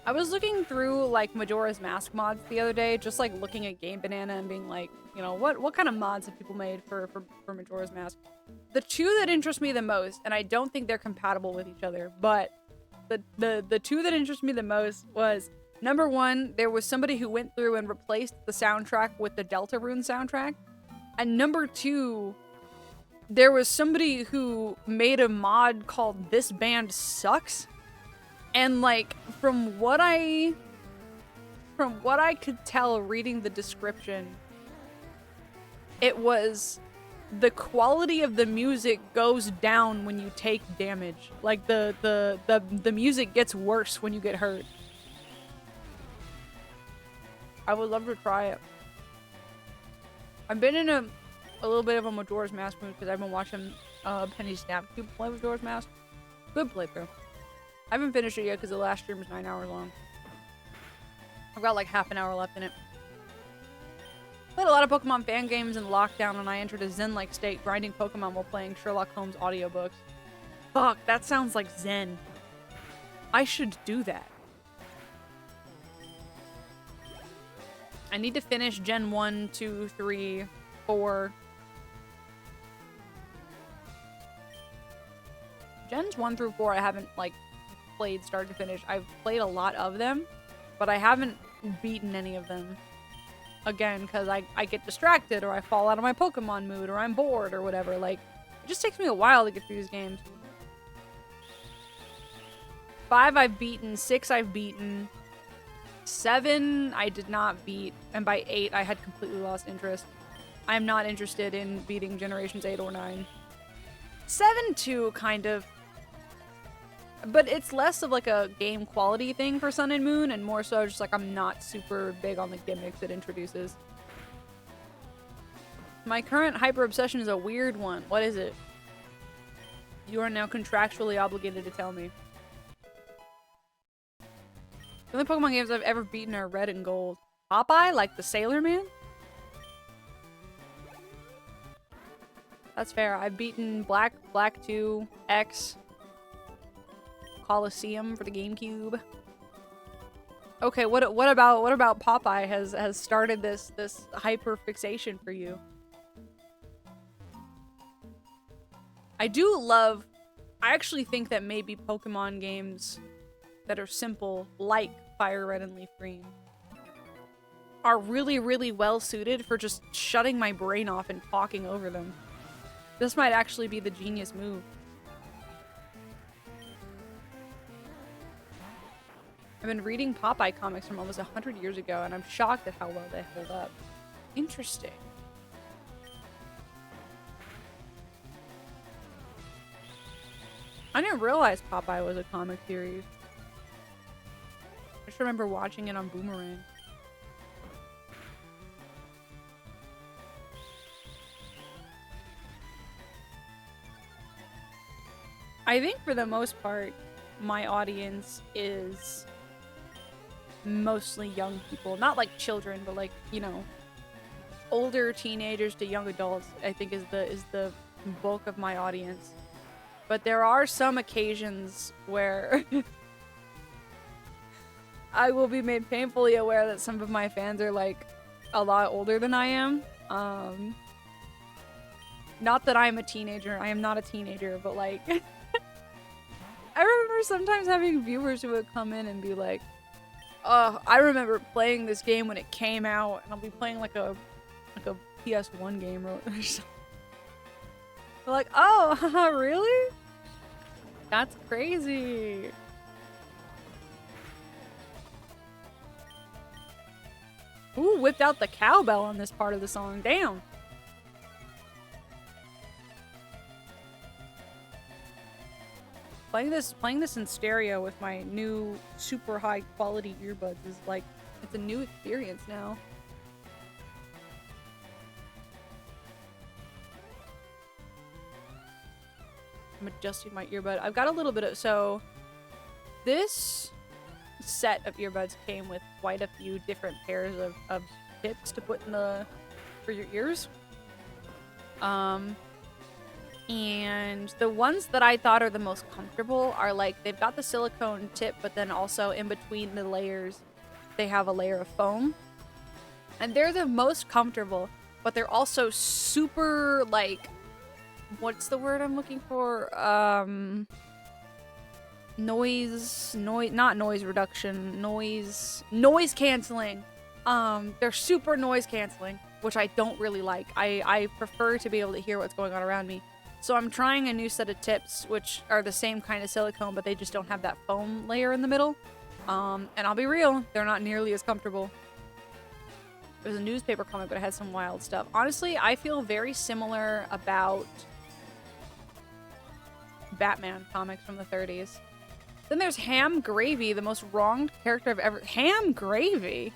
I was looking through like Majora's Mask mods the other day, just like looking at Game Banana and being like, you know, what kind of mods have people made for Majora's Mask? The two that interest me the most, and I don't think they're compatible with each other, but the two that interest me the most was number one, there was somebody who went through and replaced the soundtrack with the Deltarune soundtrack, and number two, there was somebody who made a mod called This Band Sucks. And like from what I could tell reading the description, it was the quality of the music goes down when you take damage. Like the music gets worse when you get hurt. I would love to try it. I've been in a little bit of a Majora's Mask mood because I've been watching Penny Snapcube play Majora's Mask. Good playthrough. I haven't finished it yet because the last stream was 9 hours long. I've got like half an hour left in it. Played a lot of Pokemon fan games in lockdown and I entered a zen-like state, grinding Pokemon while playing Sherlock Holmes audiobooks. Fuck, that sounds like zen. I should do that. I need to finish Gen 1, 2, 3, 4. Gens 1 through 4 I haven't like played start to finish. I've played a lot of them, but I haven't beaten any of them. Again, because I get distracted or I fall out of my Pokemon mood or I'm bored or whatever. Like, it just takes me a while to get through these games. 5 I've beaten, 6 I've beaten, 7 I did not beat, and by 8 I had completely lost interest. I'm not interested in beating Generations 8 or 9. 7 too, kind of. But it's less of like a game quality thing for Sun and Moon and more so just like I'm not super big on the gimmicks it introduces. My current hyper obsession is a weird one. What is it? You are now contractually obligated to tell me. The only Pokemon games I've ever beaten are Red and Gold. Popeye? Like the Sailor Man? That's fair. I've beaten Black 2, X, Coliseum for the GameCube. Okay, what about Popeye has started this hyper fixation for you? I actually think that maybe Pokemon games that are simple, like Fire Red and Leaf Green, are really, really well suited for just shutting my brain off and talking over them. This might actually be the genius move. I've been reading Popeye comics from almost 100 years ago, and I'm shocked at how well they hold up. Interesting. I didn't realize Popeye was a comic series. I just remember watching it on Boomerang. I think for the most part, my audience is mostly young people. Not like children, but like, you know, older teenagers to young adults, I think is the bulk of my audience. But there are some occasions where I will be made painfully aware that some of my fans are like a lot older than I am. Not that I'm a teenager. I am not a teenager, but like I remember sometimes having viewers who would come in and be like, I remember playing this game when it came out, and I'll be playing like a PS1 game or something. They're like, oh, haha, really? That's crazy. Ooh, whipped out the cowbell on this part of the song. Damn. Playing this in stereo with my new super high quality earbuds is like, it's a new experience now. I'm adjusting my earbud. I've got a little bit of, so this set of earbuds came with quite a few different pairs of tips to put in for your ears. And the ones that I thought are the most comfortable are like, they've got the silicone tip, but then also in between the layers, they have a layer of foam. And they're the most comfortable, but they're also super, like, what's the word I'm looking for? Not noise reduction, noise canceling. They're super noise canceling, which I don't really like. I prefer to be able to hear what's going on around me. So I'm trying a new set of tips, which are the same kind of silicone, but they just don't have that foam layer in the middle. And I'll be real, they're not nearly as comfortable. It was a newspaper comic, but it had some wild stuff. Honestly, I feel very similar about Batman comics from the 30s. Then there's Ham Gravy, the most wronged character I've ever... Ham Gravy?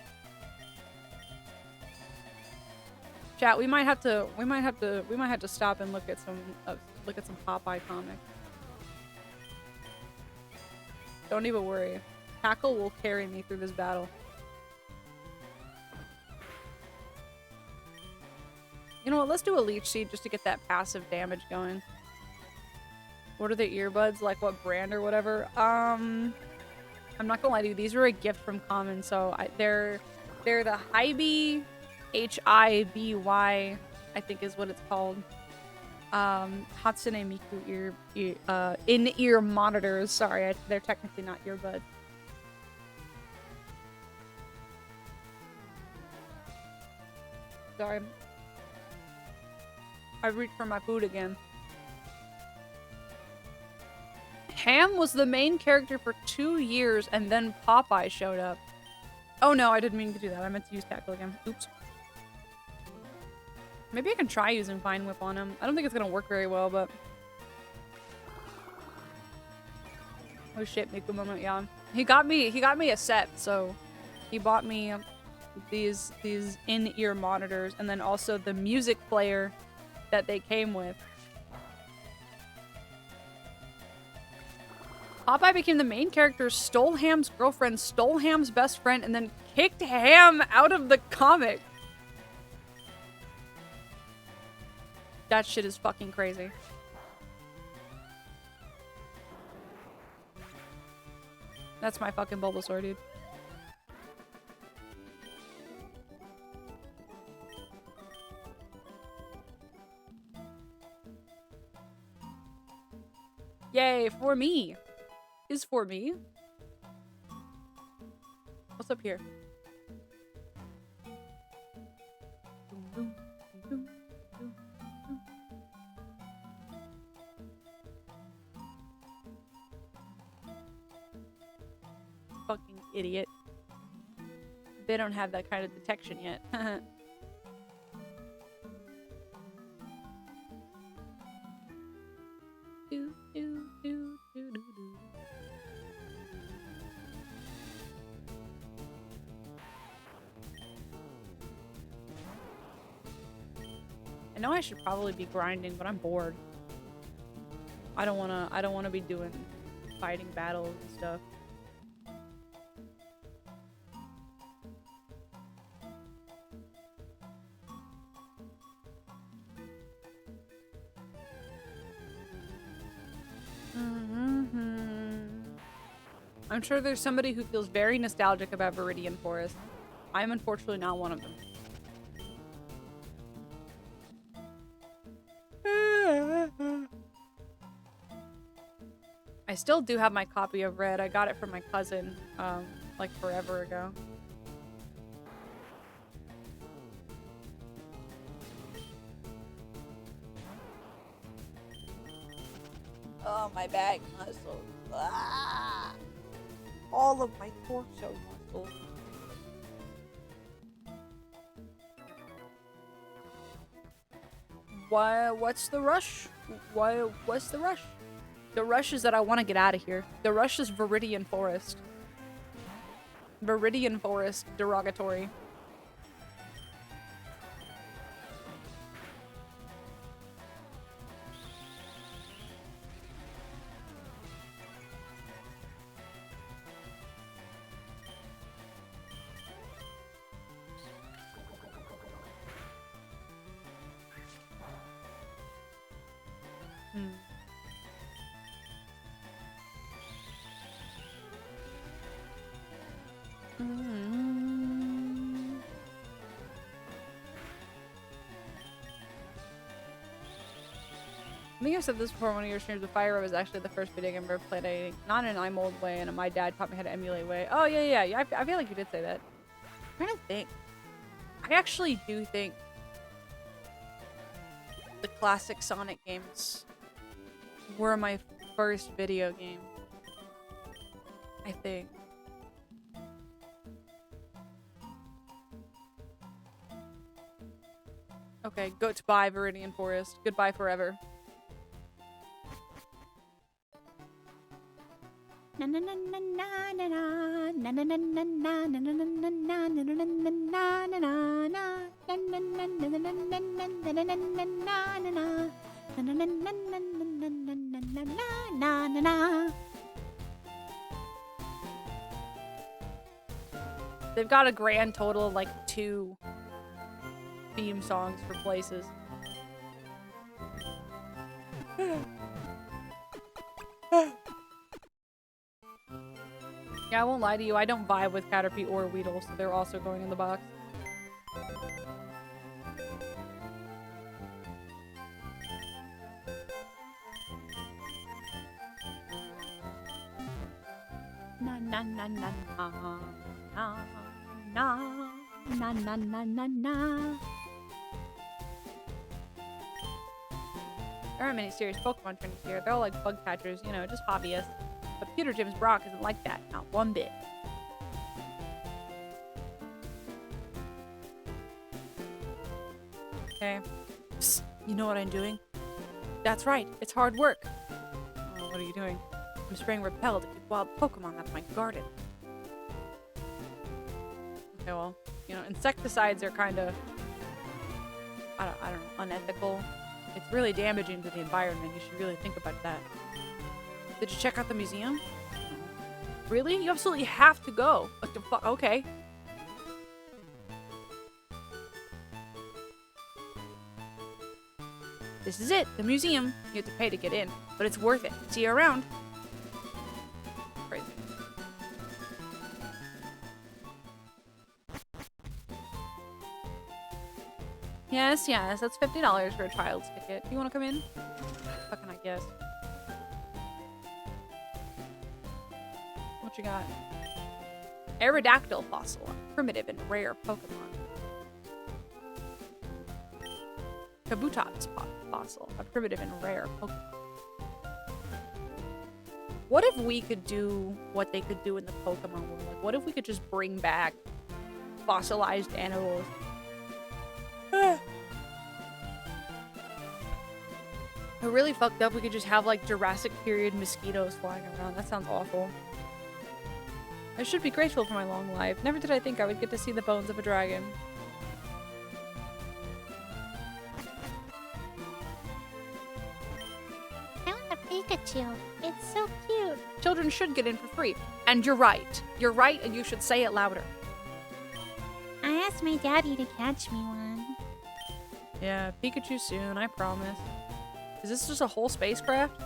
Chat, we might have to stop and look at some Popeye comics. Don't even worry. Tackle will carry me through this battle. You know what? Let's do a leech seed just to get that passive damage going. What are the earbuds? Like what brand or whatever? I'm not gonna lie to you. These were a gift from Common, so they're the Hiby, Hiby, I think is what it's called. Hatsune Miku in-ear monitors. Sorry, they're technically not earbuds. Sorry. I reached for my food again. Ham was the main character for 2 years, and then Popeye showed up. Oh no, I didn't mean to do that. I meant to use Tackle again. Oops. Maybe I can try using Vine Whip on him. I don't think it's gonna work very well, but... Oh shit, Miku moment, yeah. He got me a set, so... He bought me these in-ear monitors, and then also the music player that they came with. Popeye became the main character, stole Ham's girlfriend, stole Ham's best friend, and then kicked Ham out of the comic. That shit is fucking crazy. That's my fucking Bulbasaur, dude. Yay, for me. Is for me. What's up here? Fucking idiot. They don't have that kind of detection yet. do, do, do, do, do, do. I know I should probably be grinding, but I'm bored. I don't wanna be doing fighting battles and stuff. I'm sure there's somebody who feels very nostalgic about Viridian Forest. I'm unfortunately not one of them. I still do have my copy of Red. I got it from my cousin, like forever ago. Oh, my back muscles. Ah! All of my torso muscles. What's the rush? What's the rush? The rush is that I want to get out of here. The rush is Viridian Forest. Viridian Forest derogatory. I think I've said this before. One of your streams, the Fire was actually the first video game I ever played not in an iMold way, and my dad taught me how to emulate way. Oh yeah. I feel like you did say that. I'm trying to think. I actually do think the classic Sonic games were my first video game. I think. Okay, goodbye Viridian Forest. Goodbye forever. They've got a grand total of like 2 theme songs for places. Yeah, I won't lie to you. I don't vibe with Caterpie or Weedle, so they're also going in the box. Na na na na na na na na na na na. There aren't many serious Pokemon trainers here. They're all like bug catchers, you know, just hobbyists. But Pewter Jim's Brock isn't like that, not one bit. Okay. Psst, you know what I'm doing? That's right, it's hard work. Oh, what are you doing? I'm spraying Repel to keep wild Pokemon out of my garden. Okay, well, you know, insecticides are kind of, I don't know, unethical. It's really damaging to the environment. You should really think about that. Did you check out the museum? Really? You absolutely have to go. What the fuck? Okay. This is it, the museum. You have to pay to get in, but it's worth it. See you around. Crazy. Yes, that's $50 for a child's ticket. Do you want to come in? Fucking I guess. What you got? Aerodactyl fossil, a primitive and rare Pokemon. Kabutops fossil, a primitive and rare Pokemon. What if we could do what they could do in the Pokemon world? Like, what if we could just bring back fossilized animals? It really fucked up. We could just have like Jurassic period mosquitoes flying around. That sounds awful. I should be grateful for my long life. Never did I think I would get to see the bones of a dragon. I want a should get in for free. And you're right. You're right, and you should say it louder. I asked my daddy to catch me one. Yeah, Pikachu soon, I promise. Is this just a whole spacecraft?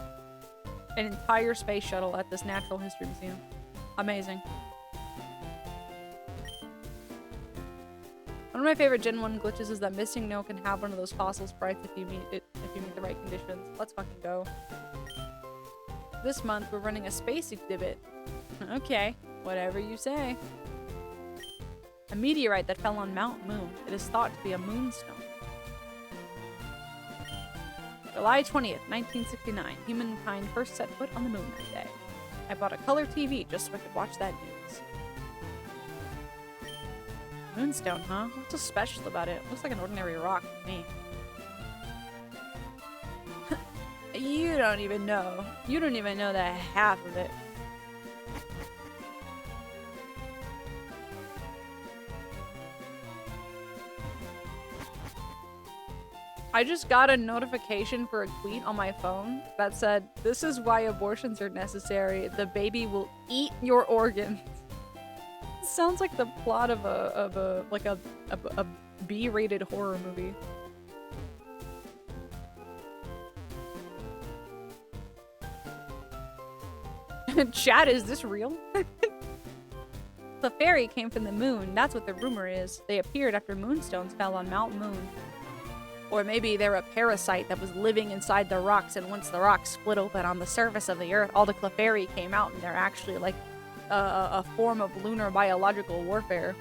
An entire space shuttle at this Natural History Museum. Amazing. One of my favorite Gen 1 glitches is that Missing No can have one of those fossil sprites if you meet the right conditions. Let's fucking go. This month we're running a space exhibit. Okay, whatever you say. A meteorite that fell on Mount Moon. It is thought to be a moonstone. July 20th, 1969. Humankind first set foot on the moon that day. I bought a color TV just so I could watch that news. Moonstone, huh? What's so special about it? Looks like an ordinary rock to me. You don't even know. You don't even know that half of it. I just got a notification for a tweet on my phone that said, "This is why abortions are necessary. The baby will eat your organs." Sounds like the plot of a B-rated horror movie. Chat, is this real? The fairy came from the moon. That's what the rumor is. They appeared after moonstones fell on Mount Moon. Or maybe they're a parasite that was living inside the rocks, and once the rocks split open on the surface of the earth, all the Clefairy came out, and they're actually like a form of lunar biological warfare.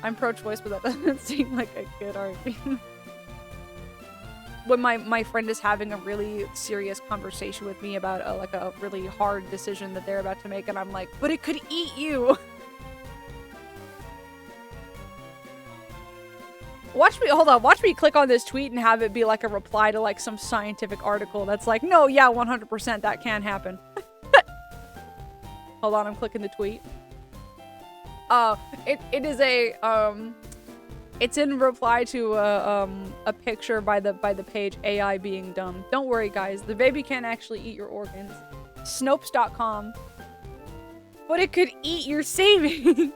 I'm pro-choice, but that doesn't seem like a good argument. When my friend is having a really serious conversation with me about a really hard decision that they're about to make, and I'm like, but it could eat you. Hold on, watch me click on this tweet and have it be like a reply to like some scientific article that's like, no, yeah, 100% that can happen. Hold on, I'm clicking the tweet. It is it's in reply to a picture by the page AI being dumb. Don't worry, guys, the baby can't actually eat your organs. Snopes.com. But it could eat your savings.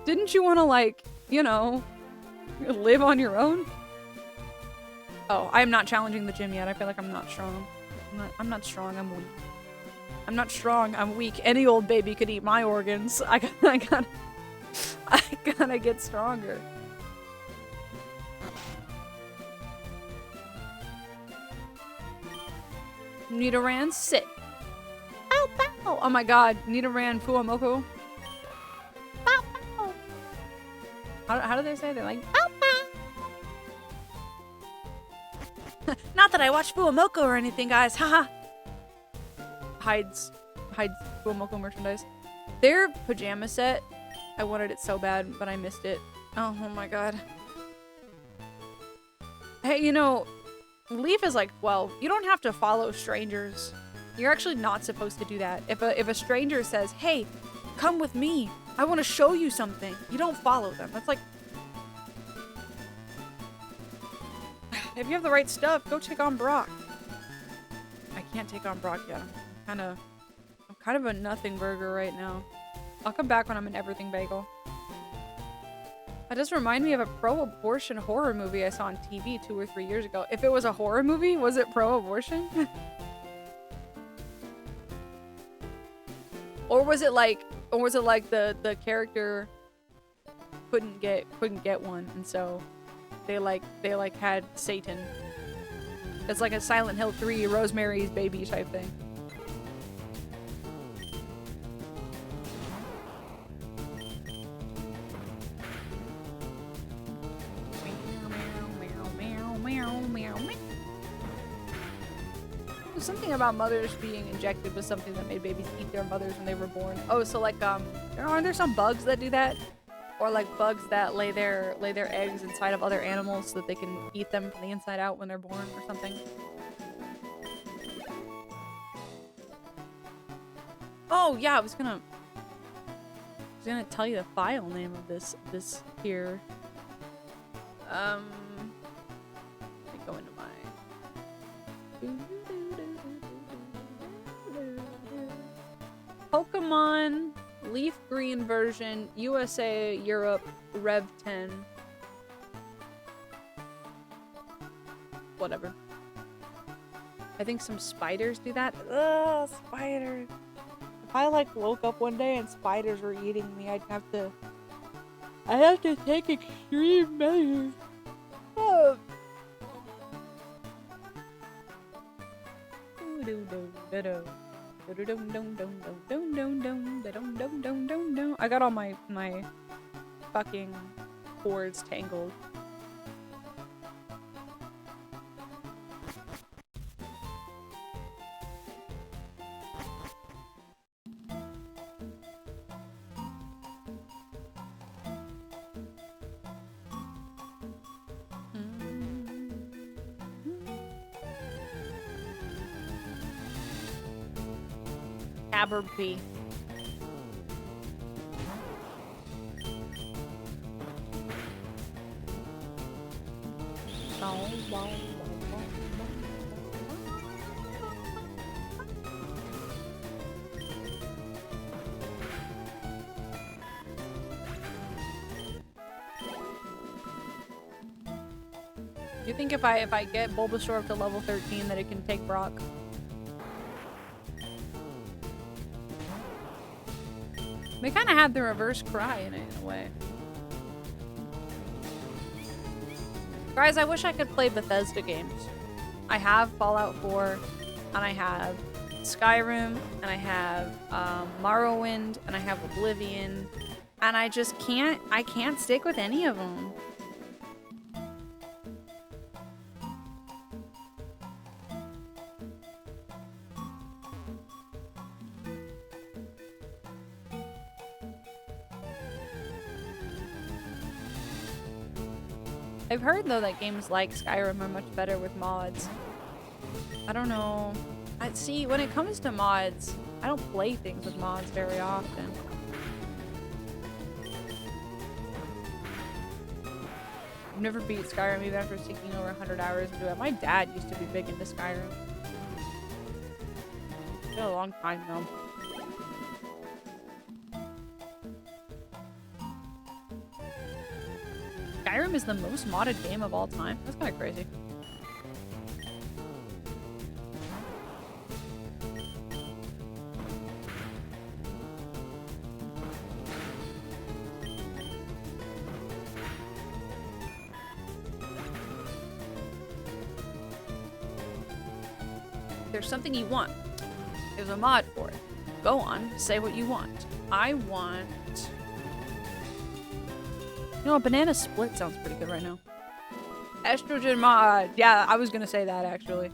Didn't you want to, like, you know, live on your own? Oh, I'm not challenging the gym yet. I feel like I'm not strong. I'm not strong. I'm weak. I'm not strong. I'm weak. Any old baby could eat my organs. I gotta get stronger. Nidoran, sit. Ow, pow. Oh my god, Nidoran Fuamoko. Pow, pow. How do they say it? They're like, pow, pow. Not that I watch Fuamoko or anything, guys. Haha. Hides Fuamoko merchandise. Their pajama set, I wanted it so bad, but I missed it. Oh my god. Hey, you know, Leaf is like 12. You don't have to follow strangers. You're actually not supposed to do that. If a stranger says, hey, come with me, I want to show you something, you don't follow them. That's like, if you have the right stuff, go take on Brock. I can't take on Brock yet. I'm kind of a nothing burger right now. I'll come back when I'm an everything bagel. That does remind me of a pro-abortion horror movie I saw on TV 2 or 3 years ago. If it was a horror movie, was it pro-abortion? Or was it like the character couldn't get one, and so they had Satan. It's like a Silent Hill 3 Rosemary's Baby type thing. There's something about mothers being injected with something that made babies eat their mothers when they were born. Oh, so like aren't there some bugs that do that? Or like bugs that lay their eggs inside of other animals so that they can eat them from the inside out when they're born or something? Oh yeah, I was gonna tell you the file name of this here. Let me go into my Pokemon Leaf Green version, USA, Europe, Rev 10. Whatever. I think some spiders do that. Ugh, spiders. If I like woke up one day and spiders were eating me, I'd have to take extreme measures. Oh. I got all my fucking cords tangled. Caberpie. You think if I get Bulbasaur up to level 13 that it can take Brock? They kind of had the reverse cry in it, in a way. Guys, I wish I could play Bethesda games. I have Fallout 4, and I have Skyrim, and I have Morrowind, and I have Oblivion, and I just can't stick with any of them. I've heard, though, that games like Skyrim are much better with mods. I don't know. See, when it comes to mods, I don't play things with mods very often. I've never beat Skyrim even after sinking over 100 hours into it. My dad used to be big into Skyrim. It's been a long time, though. Skyrim is the most modded game of all time. That's kind of crazy. If there's something you want, there's a mod for it. Go on, say what you want. I want... You know, a banana split sounds pretty good right now. Estrogen mod. Yeah, I was gonna say that actually.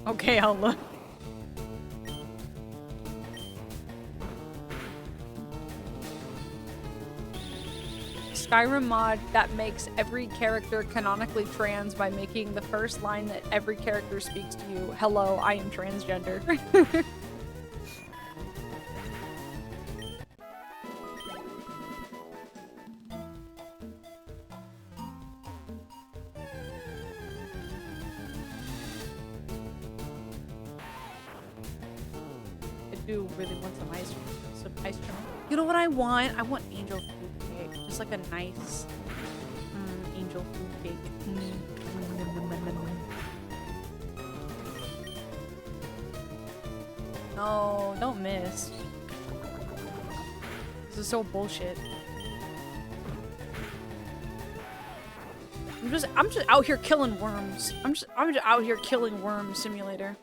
Okay, I'll look. Skyrim mod that makes every character canonically trans by making the first line that every character speaks to you, hello, I am transgender. I do really want some ice cream. You know what I want? I want angel food cake. Just like a nice angel food cake. No, don't miss. This is so bullshit. I'm just out here killing worms. I'm just out here killing worms simulator.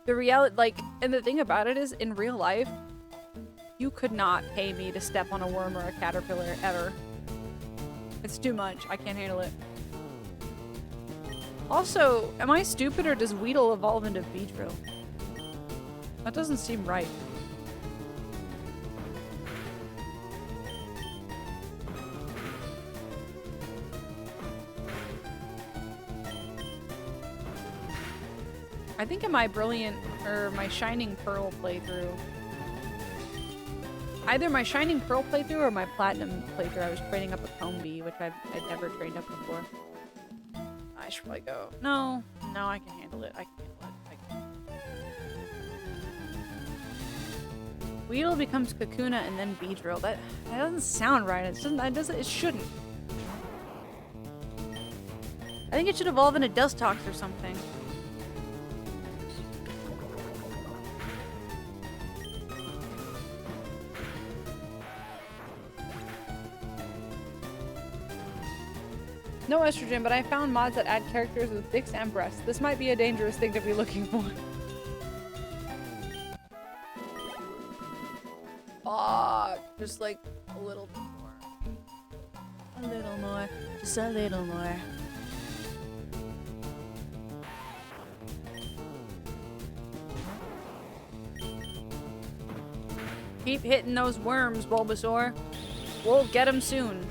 The reality, like, and the thing about it is, in real life, you could not pay me to step on a worm or a caterpillar ever. It's too much. I can't handle it. Also, am I stupid or does Weedle evolve into Beedrill? That doesn't seem right. I think in my Brilliant, or my Shining Pearl playthrough, either my Shining Pearl playthrough or my Platinum playthrough, I was training up a Combi, which I'd never trained up before. I should probably go. No, I can handle it. I can handle it. Weedle becomes Kakuna and then Beedrill. That doesn't sound right. It shouldn't. I think it should evolve into Dustox or something. No estrogen, but I found mods that add characters with dicks and breasts. This might be a dangerous thing to be looking for. Fuck. Just like a little bit more. A little more. Just a little more. Keep hitting those worms, Bulbasaur. We'll get them soon.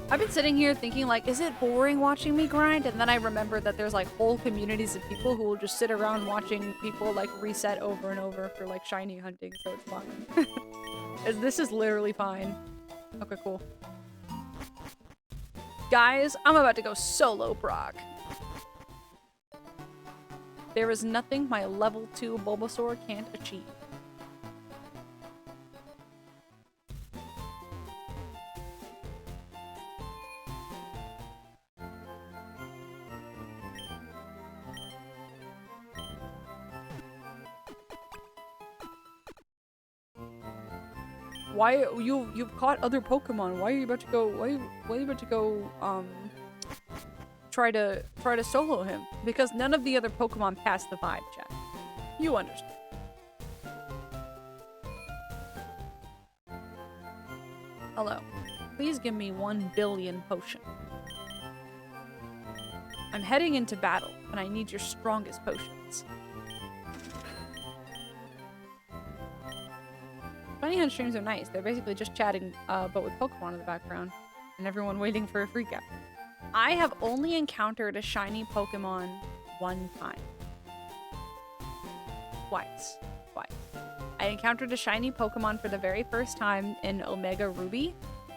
I've been sitting here thinking, like, is it boring watching me grind? And then I remember that there's, like, whole communities of people who will just sit around watching people, like, reset over and over for, like, shiny hunting, so it's fine. This is literally fine. Okay, cool. Guys, I'm about to go solo Brock. There is nothing my level 2 Bulbasaur can't achieve. Why you've caught other Pokemon? Why are you about to go? Why are you about to go? Try to solo him because none of the other Pokemon passed the vibe check. You understand? Hello. Please give me 1 billion potion. I'm heading into battle, and I need your strongest potions. Bunny Hunt streams are nice. They're basically just chatting, but with Pokemon in the background, and everyone waiting for a freak out. I have only encountered a shiny Pokemon 1 time. Twice. I encountered a shiny Pokemon for the very first time in Omega Ruby,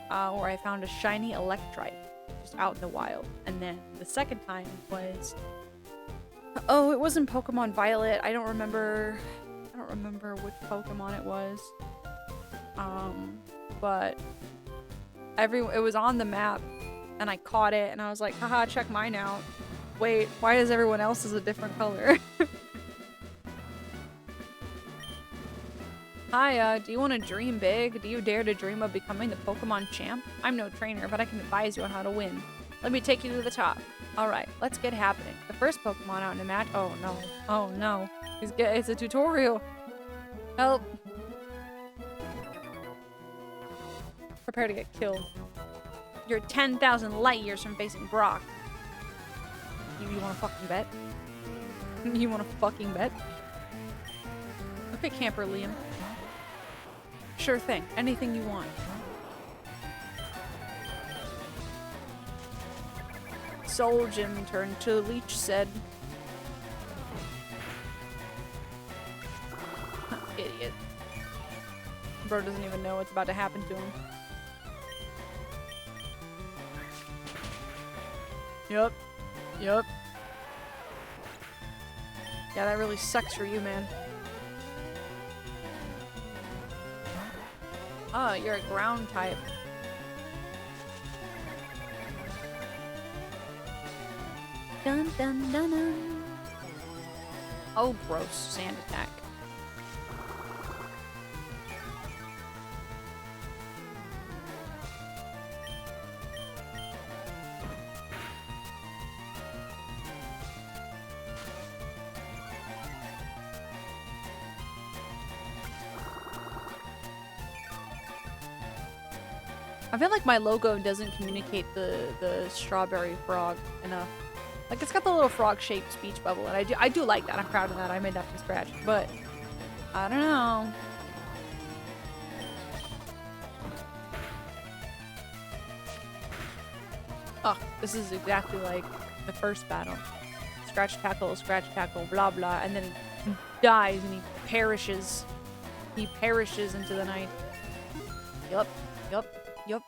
where I found a shiny Electrike just out in the wild. And then the second time was... Oh, it was in Pokemon Violet. I don't remember which Pokemon it was. But it was on the map. And I caught it, and I was like, haha, check mine out. Wait, why is everyone else's a different color? Hi, do you want to dream big? Do you dare to dream of becoming the Pokemon champ? I'm no trainer, but I can advise you on how to win. Let me take you to the top. Alright, let's get happening. The first Pokemon out in a match- Oh no. Oh no. It's a tutorial. Help. Prepare to get killed. You're 10,000 light years from facing Brock. You wanna fucking bet? You wanna fucking bet? Okay, Camper Liam. Sure thing. Anything you want. Soul Gym turned to Leech said. Idiot. Bro doesn't even know what's about to happen to him. Yup. Yeah, that really sucks for you, man. Oh, you're a ground type. Dun dun dun dun. Oh, gross. Sand attack. I feel like my logo doesn't communicate the strawberry frog enough. Like, it's got the little frog-shaped speech bubble, and I do like that. I'm proud of that. I made that from scratch. But I don't know. Oh, this is exactly like the first battle. scratch tackle, blah blah, and then he dies and he perishes. He perishes into the night. Yup, yup, yup.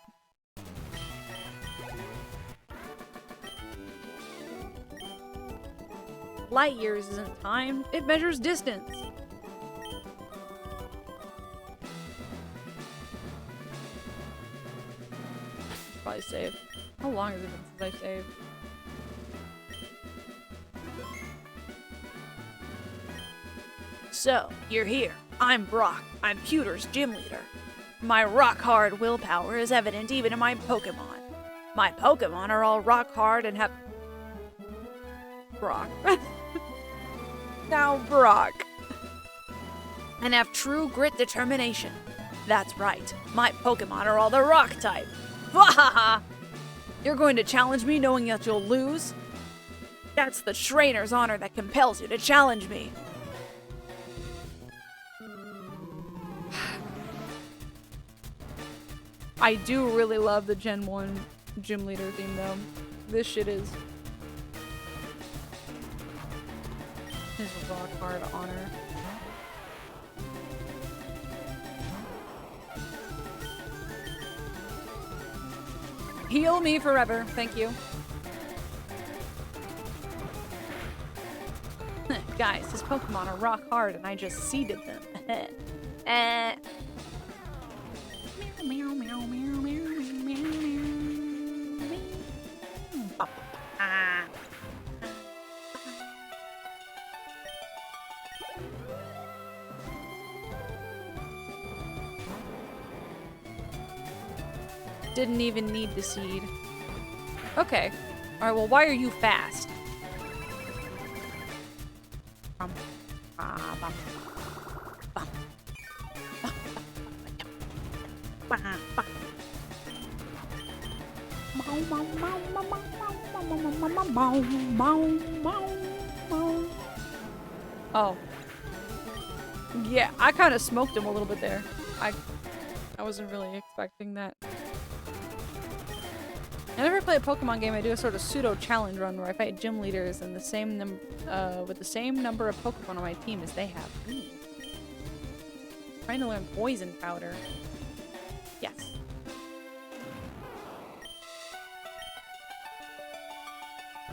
Light years isn't time, it measures distance. Probably save. How long has it been since I saved? So, you're here. I'm Brock. I'm Pewter's gym leader. My rock-hard willpower is evident even in my Pokemon. My Pokemon are all rock-hard and have... Brock. Now Brock. And have true grit determination. That's right. My Pokemon are all the rock type. Wahaha! You're going to challenge me knowing that you'll lose? That's the trainer's honor that compels you to challenge me. I do really love the Gen 1 gym leader theme though. This shit is his rock hard honor. Heal me forever, thank you. Guys, his Pokemon are rock hard and I just seeded them. Meow, meow, meow, meow, meow, meow, meow. Didn't even need the seed. Okay. Alright, well, why are you fast? Oh. Yeah, I kind of smoked him a little bit there. I wasn't really expecting that. Whenever I play a Pokemon game, I do a sort of pseudo challenge run where I fight gym leaders and the same with the same number of Pokemon on my team as they have. Ooh. Trying to learn Poison Powder. Yes.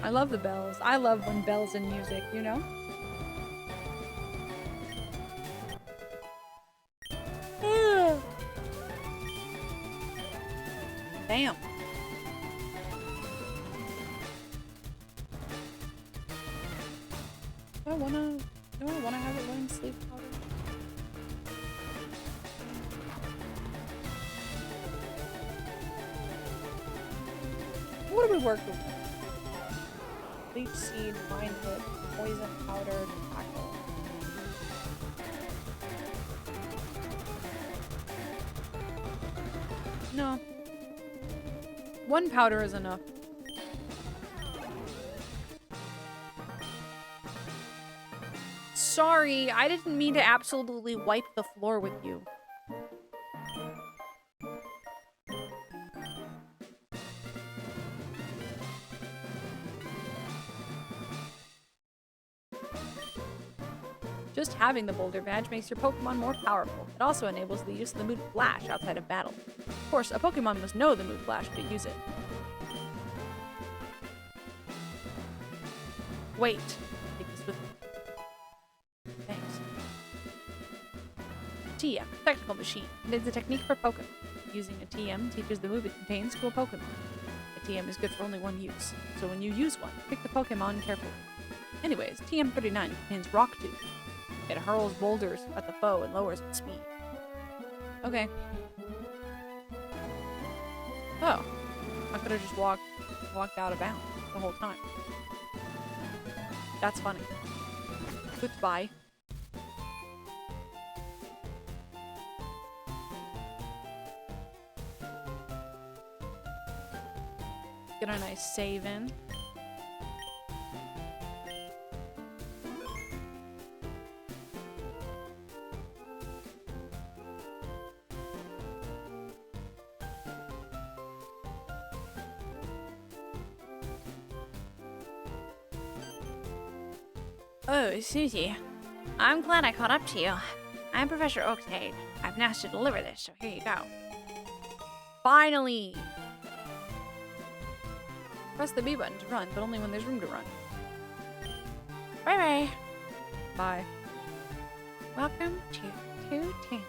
I love the bells. I love when bells and music, you know? Damn. Do I wanna have it learn sleep powder? What do we work with? Leech seed, mind whip, poison powder, tackle. No. One powder is enough. Sorry, I didn't mean to absolutely wipe the floor with you. Just having the Boulder Badge makes your Pokemon more powerful. It also enables the use of the Mood Flash outside of battle. Of course, a Pokemon must know the Mood Flash to use it. Wait. Take this with me. Thanks. TM, Technical Machine. It is a technique for Pokemon. Using a TM teaches the move it contains to a Pokemon. A TM is good for only one use, so when you use one, pick the Pokemon carefully. Anyways, TM39 contains Rock Tooth. It hurls boulders at the foe and lowers its speed. Okay. Oh. I could have just walked out of bounds the whole time. That's funny. Goodbye. Get a nice save in. Oh, Susie. I'm glad I caught up to you. I'm Professor Oakshade. I've been asked to deliver this, so here you go. Finally! Press the B button to run, but only when there's room to run. Bye-bye. Bye. Welcome to Two Tins.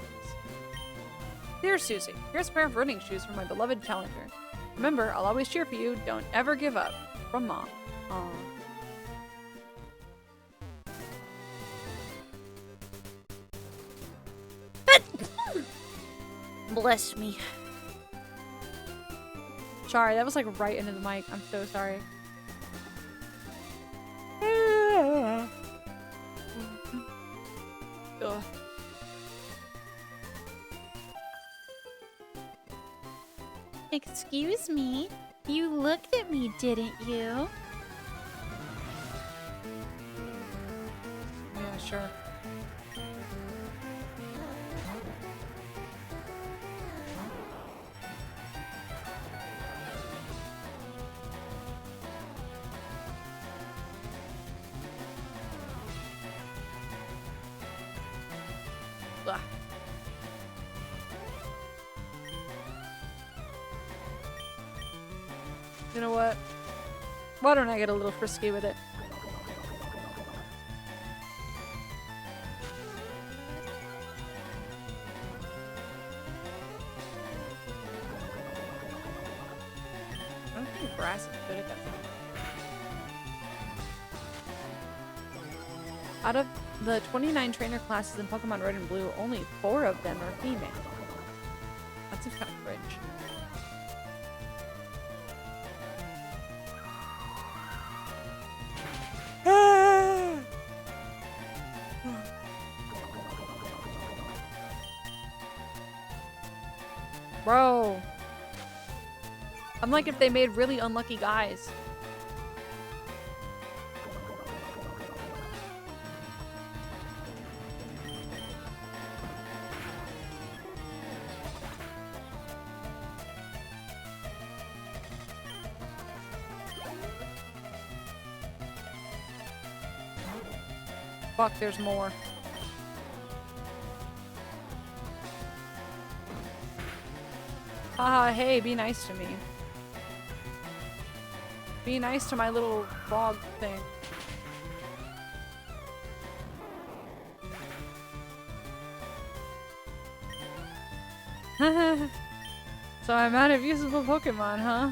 Dear Susie, here's a pair of running shoes from my beloved challenger. Remember, I'll always cheer for you. Don't ever give up. From Mom. Aw. Bless me. Sorry, that was like right into the mic. I'm so sorry. Ugh. Excuse me. You looked at me, didn't you? Yeah, sure. Ugh. You know what? Why don't I get a little frisky with it? I don't think grass is good at that. Out of the 29 trainer classes in Pokemon Red and Blue, only 4 of them are female. That seems kind of cringe. Bro. I'm like if they made really unlucky guys. Fuck, there's more. Haha, hey, be nice to me. Be nice to my little frog thing. So I'm out of usable Pokemon, huh?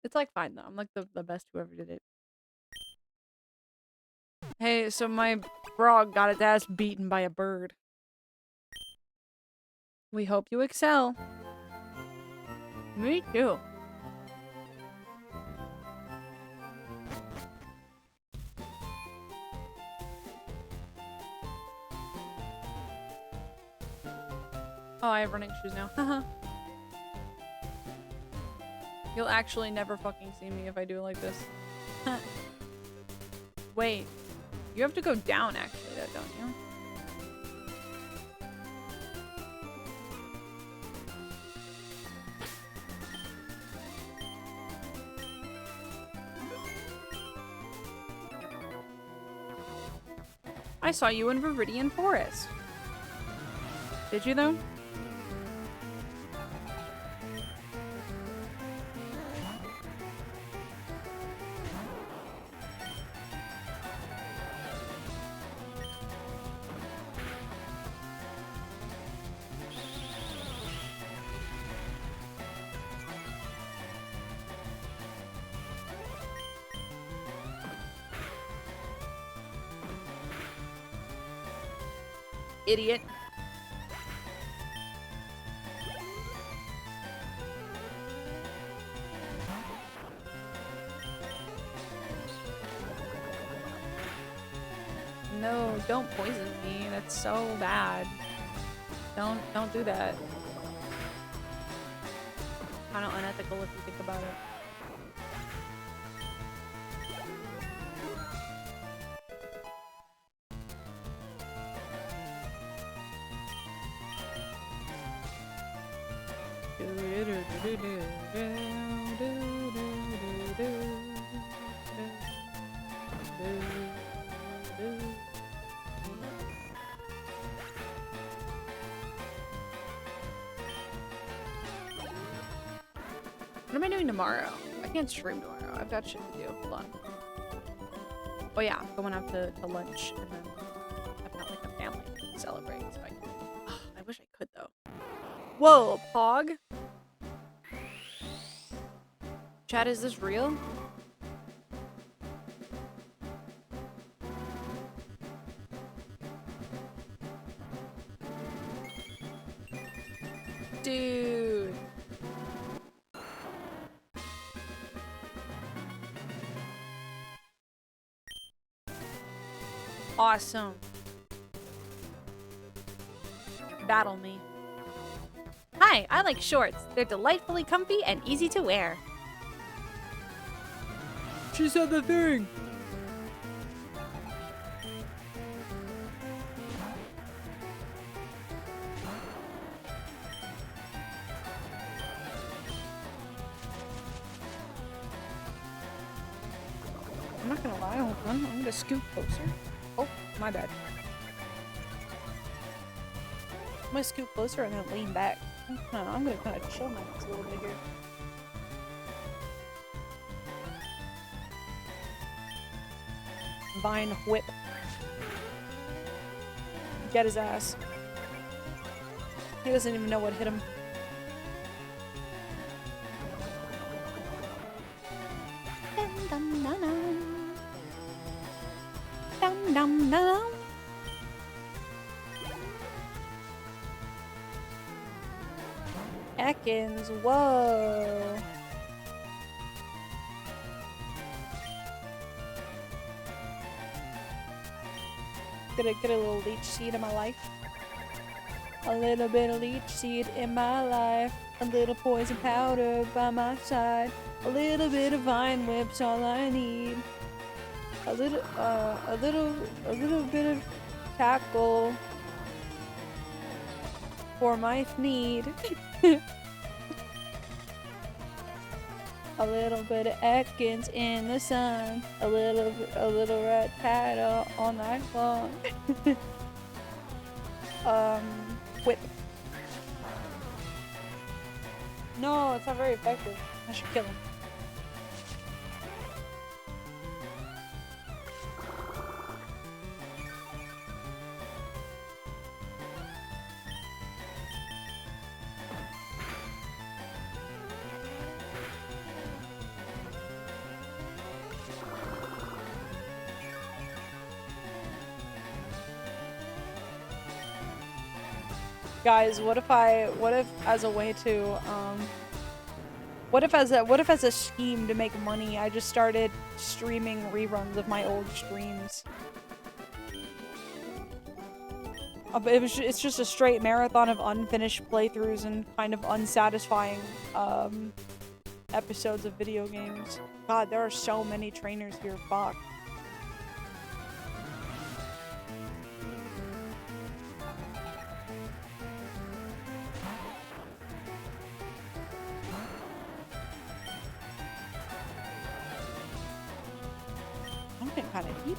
It's like fine though. I'm like the best whoever did it. Hey, so my frog got its ass beaten by a bird. We hope you excel. Me too. Oh, I have running shoes now. Haha. You'll actually never fucking see me if I do it like this. Wait. You have to go down actually though, don't you? I saw you in Viridian Forest. Did you though? Idiot. No, don't poison me. That's so bad. Don't do that. Kind of unethical if you think about it. What am I doing tomorrow? I can't stream tomorrow. I've got shit to do. Hold on. Oh yeah, going out to lunch and then I've got like a family to celebrate. So I wish I could though. Whoa, Pog. Chat, is this real? Dude. Awesome. Battle me. Hi, I like shorts. They're delightfully comfy and easy to wear. She said the thing. I'm not gonna lie, hold on. I'm gonna scoot closer. Oh, my bad. I'm gonna scoot closer and then lean back. I'm gonna kind of chill my ass a little bit here. Vine whip. Get his ass. He doesn't even know what hit him. Dum dum dum dum. Dum dum dum. Ekans, whoa. Get a little leech seed in my life. A little bit of leech seed in my life. A little poison powder by my side. A little bit of vine whip's all I need. A little bit of tackle for my need. A little bit of Ekans in the sun. A little red paddle all night long. Whip. No, it's not very effective. I should kill him. Guys, what if as a way to what if as a scheme to make money, I just started streaming reruns of my old streams? It's just a straight marathon of unfinished playthroughs and kind of unsatisfying episodes of video games. God, there are so many trainers here. Fuck. I'm getting kind of deep.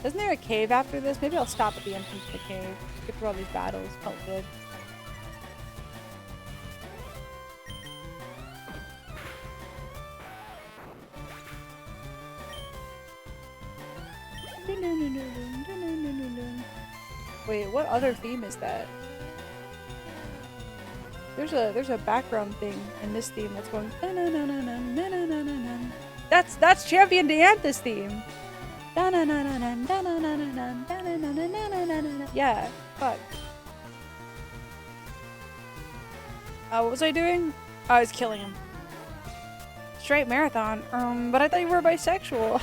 Isn't there a cave after this? Maybe I'll stop at the entrance to the cave. Get through all these battles. Felt good. Wait, what other theme is that? There's a background thing in this theme that's going. That's Champion Dianthus theme. Yeah, fuck. What was I doing? I was killing him. Straight marathon. But I thought you were bisexual.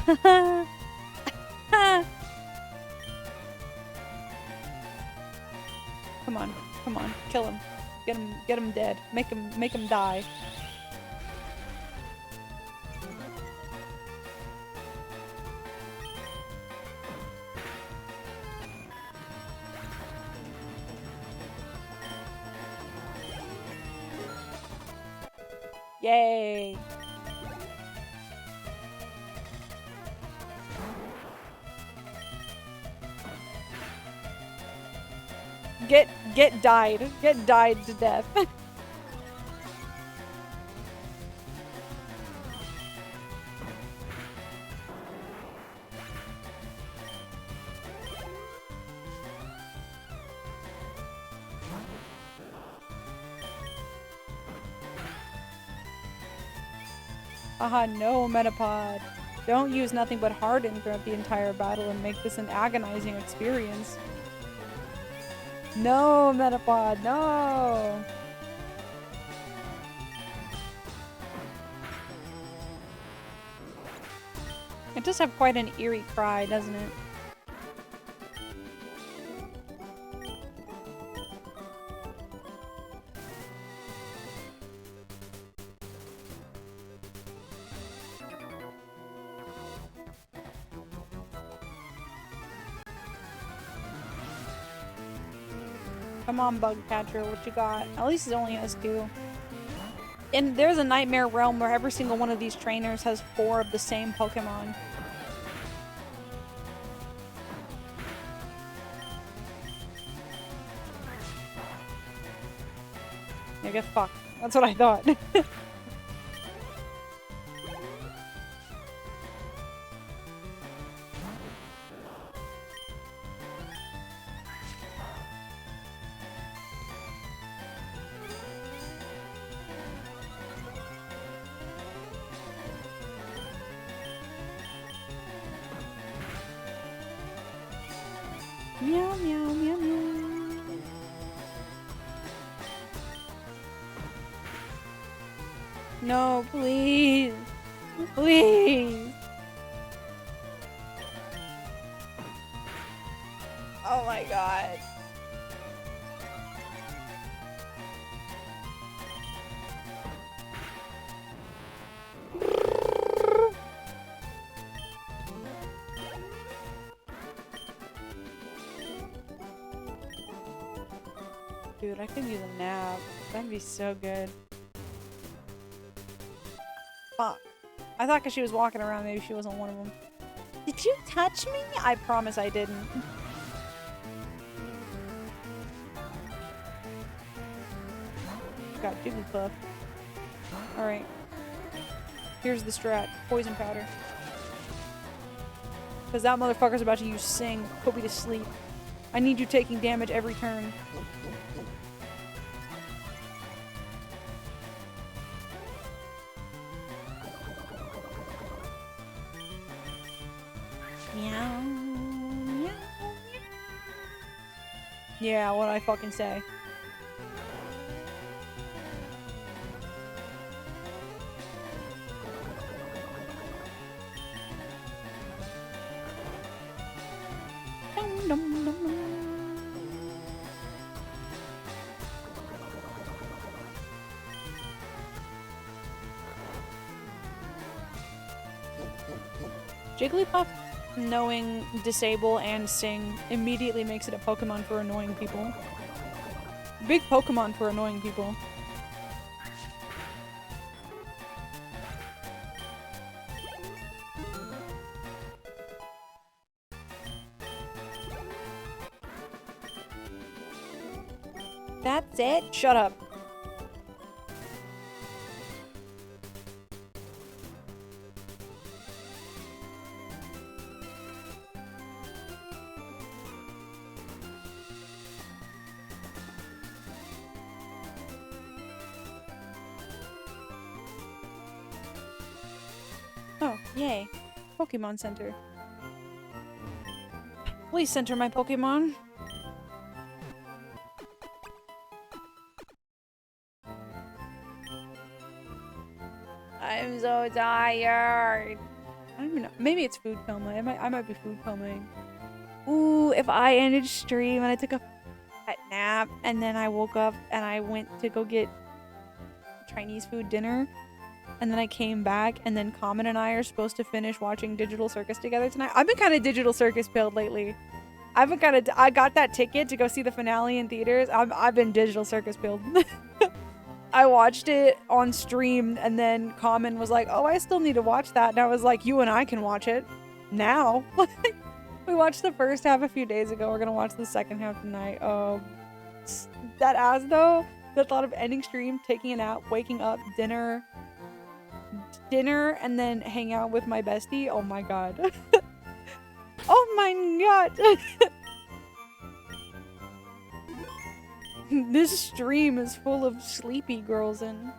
Come on, kill him. Get him dead. Make him die. Yay. Get died. Get died to death. Haha, no, Metapod. Don't use nothing but Harden throughout the entire battle and make this an agonizing experience. No, Metapod, no! It does have quite an eerie cry, doesn't it? Come on, Bugcatcher, what you got? At least it only has 2. And there's a Nightmare Realm where every single one of these trainers has 4 of the same Pokemon. Yeah, get fucked. That's what I thought. Meow, meow, meow, meow. No, please. Please. Oh my god. Dude, I could use a nap. That'd be so good. Fuck. I thought because she was walking around, maybe she wasn't one of them. Did you touch me? I promise I didn't. Got Jigglypuff. Alright. Here's the strat. Poison powder. Because that motherfucker's about to use Sing. Put me to sleep. I need you taking damage every turn. Meow, meow, meow. Yeah, what'd I fucking say? Dum, dum, dum, dum. Jigglypuff knowing Disable and Sing immediately makes it a Pokemon for annoying people. Big Pokemon for annoying people. That's it? Shut up. Oh, yay. Pokemon Center. Please center my Pokemon. I'm so tired. I don't even know. Maybe it's food coma. I might be food comaing. Ooh, if I ended stream and I took a fat nap and then I woke up and I went to go get Chinese food dinner and then I came back and then Common and I are supposed to finish watching Digital Circus together tonight. I've been kind of Digital Circus pilled lately. I got that ticket to go see the finale in theaters. I've been Digital Circus pilled. I watched it on stream, and then Common was like, "Oh, I still need to watch that." And I was like, "You and I can watch it now." We watched the first half a few days ago. We're gonna watch the second half tonight. That ass though. The thought of ending stream, taking a nap, waking up, dinner, and then hang out with my bestie. Oh my god. Oh my god. This stream is full of sleepy girls and...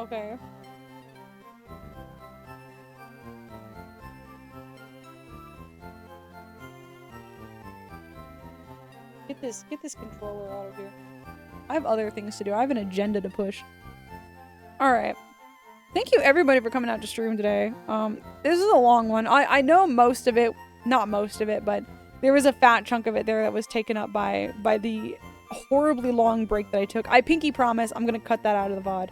Okay. Get this controller out of here. I have other things to do. I have an agenda to push. Alright. Thank you everybody for coming out to stream today. This is a long one. I know most of it, not most of it, but there was a fat chunk of it there that was taken up by the horribly long break that I took. I pinky promise I'm gonna cut that out of the VOD.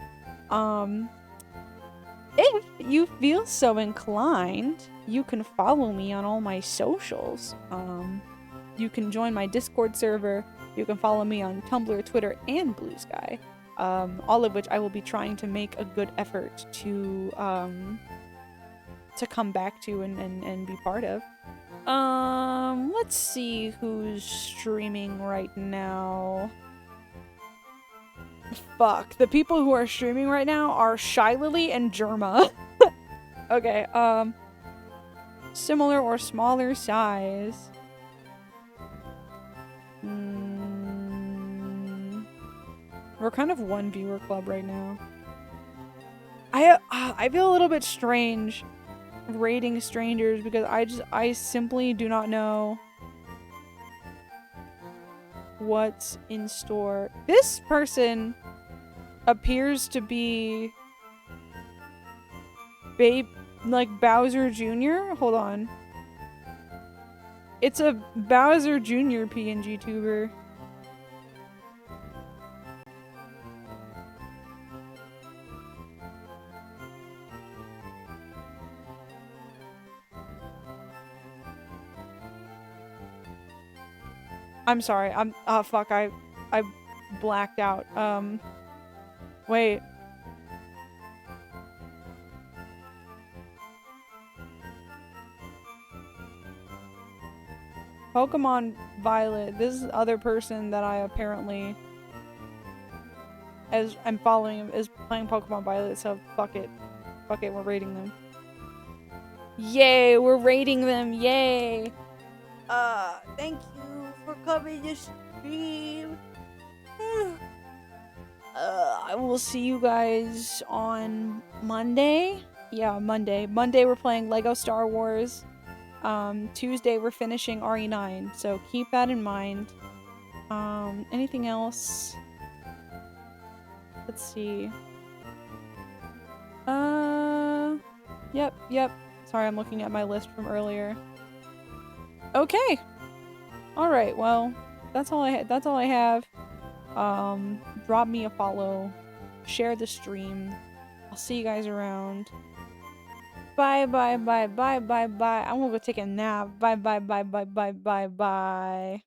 If you feel so inclined, you can follow me on all my socials. You can join my Discord server. You can follow me on Tumblr, Twitter, and Blue Sky. All of which I will be trying to make a good effort to come back to and be part of. Let's see who's streaming right now. Fuck. The people who are streaming right now are Shy Lily and Germa. Okay, similar or smaller size. We're kind of one viewer club right now. I feel a little bit strange rating strangers because I simply do not know what's in store. This person appears to be like Bowser Jr. Hold on. It's a Bowser Jr. PNG tuber. I'm sorry. Fuck. I blacked out. Wait. Pokemon Violet. This is the other person that I apparently, as I'm following him, is playing Pokemon Violet, so fuck it. Fuck it, we're rating them. Yay, we're rating them, yay! Thank you for coming to stream. I will see you guys on Monday. Yeah, Monday. Monday we're playing Lego Star Wars. Tuesday we're finishing RE9, so keep that in mind. Anything else? Let's see. Yep. Sorry, I'm looking at my list from earlier. Okay. All right. Well, that's all I have. Drop me a follow. Share the stream. I'll see you guys around. Bye. I'm gonna go take a nap. Bye.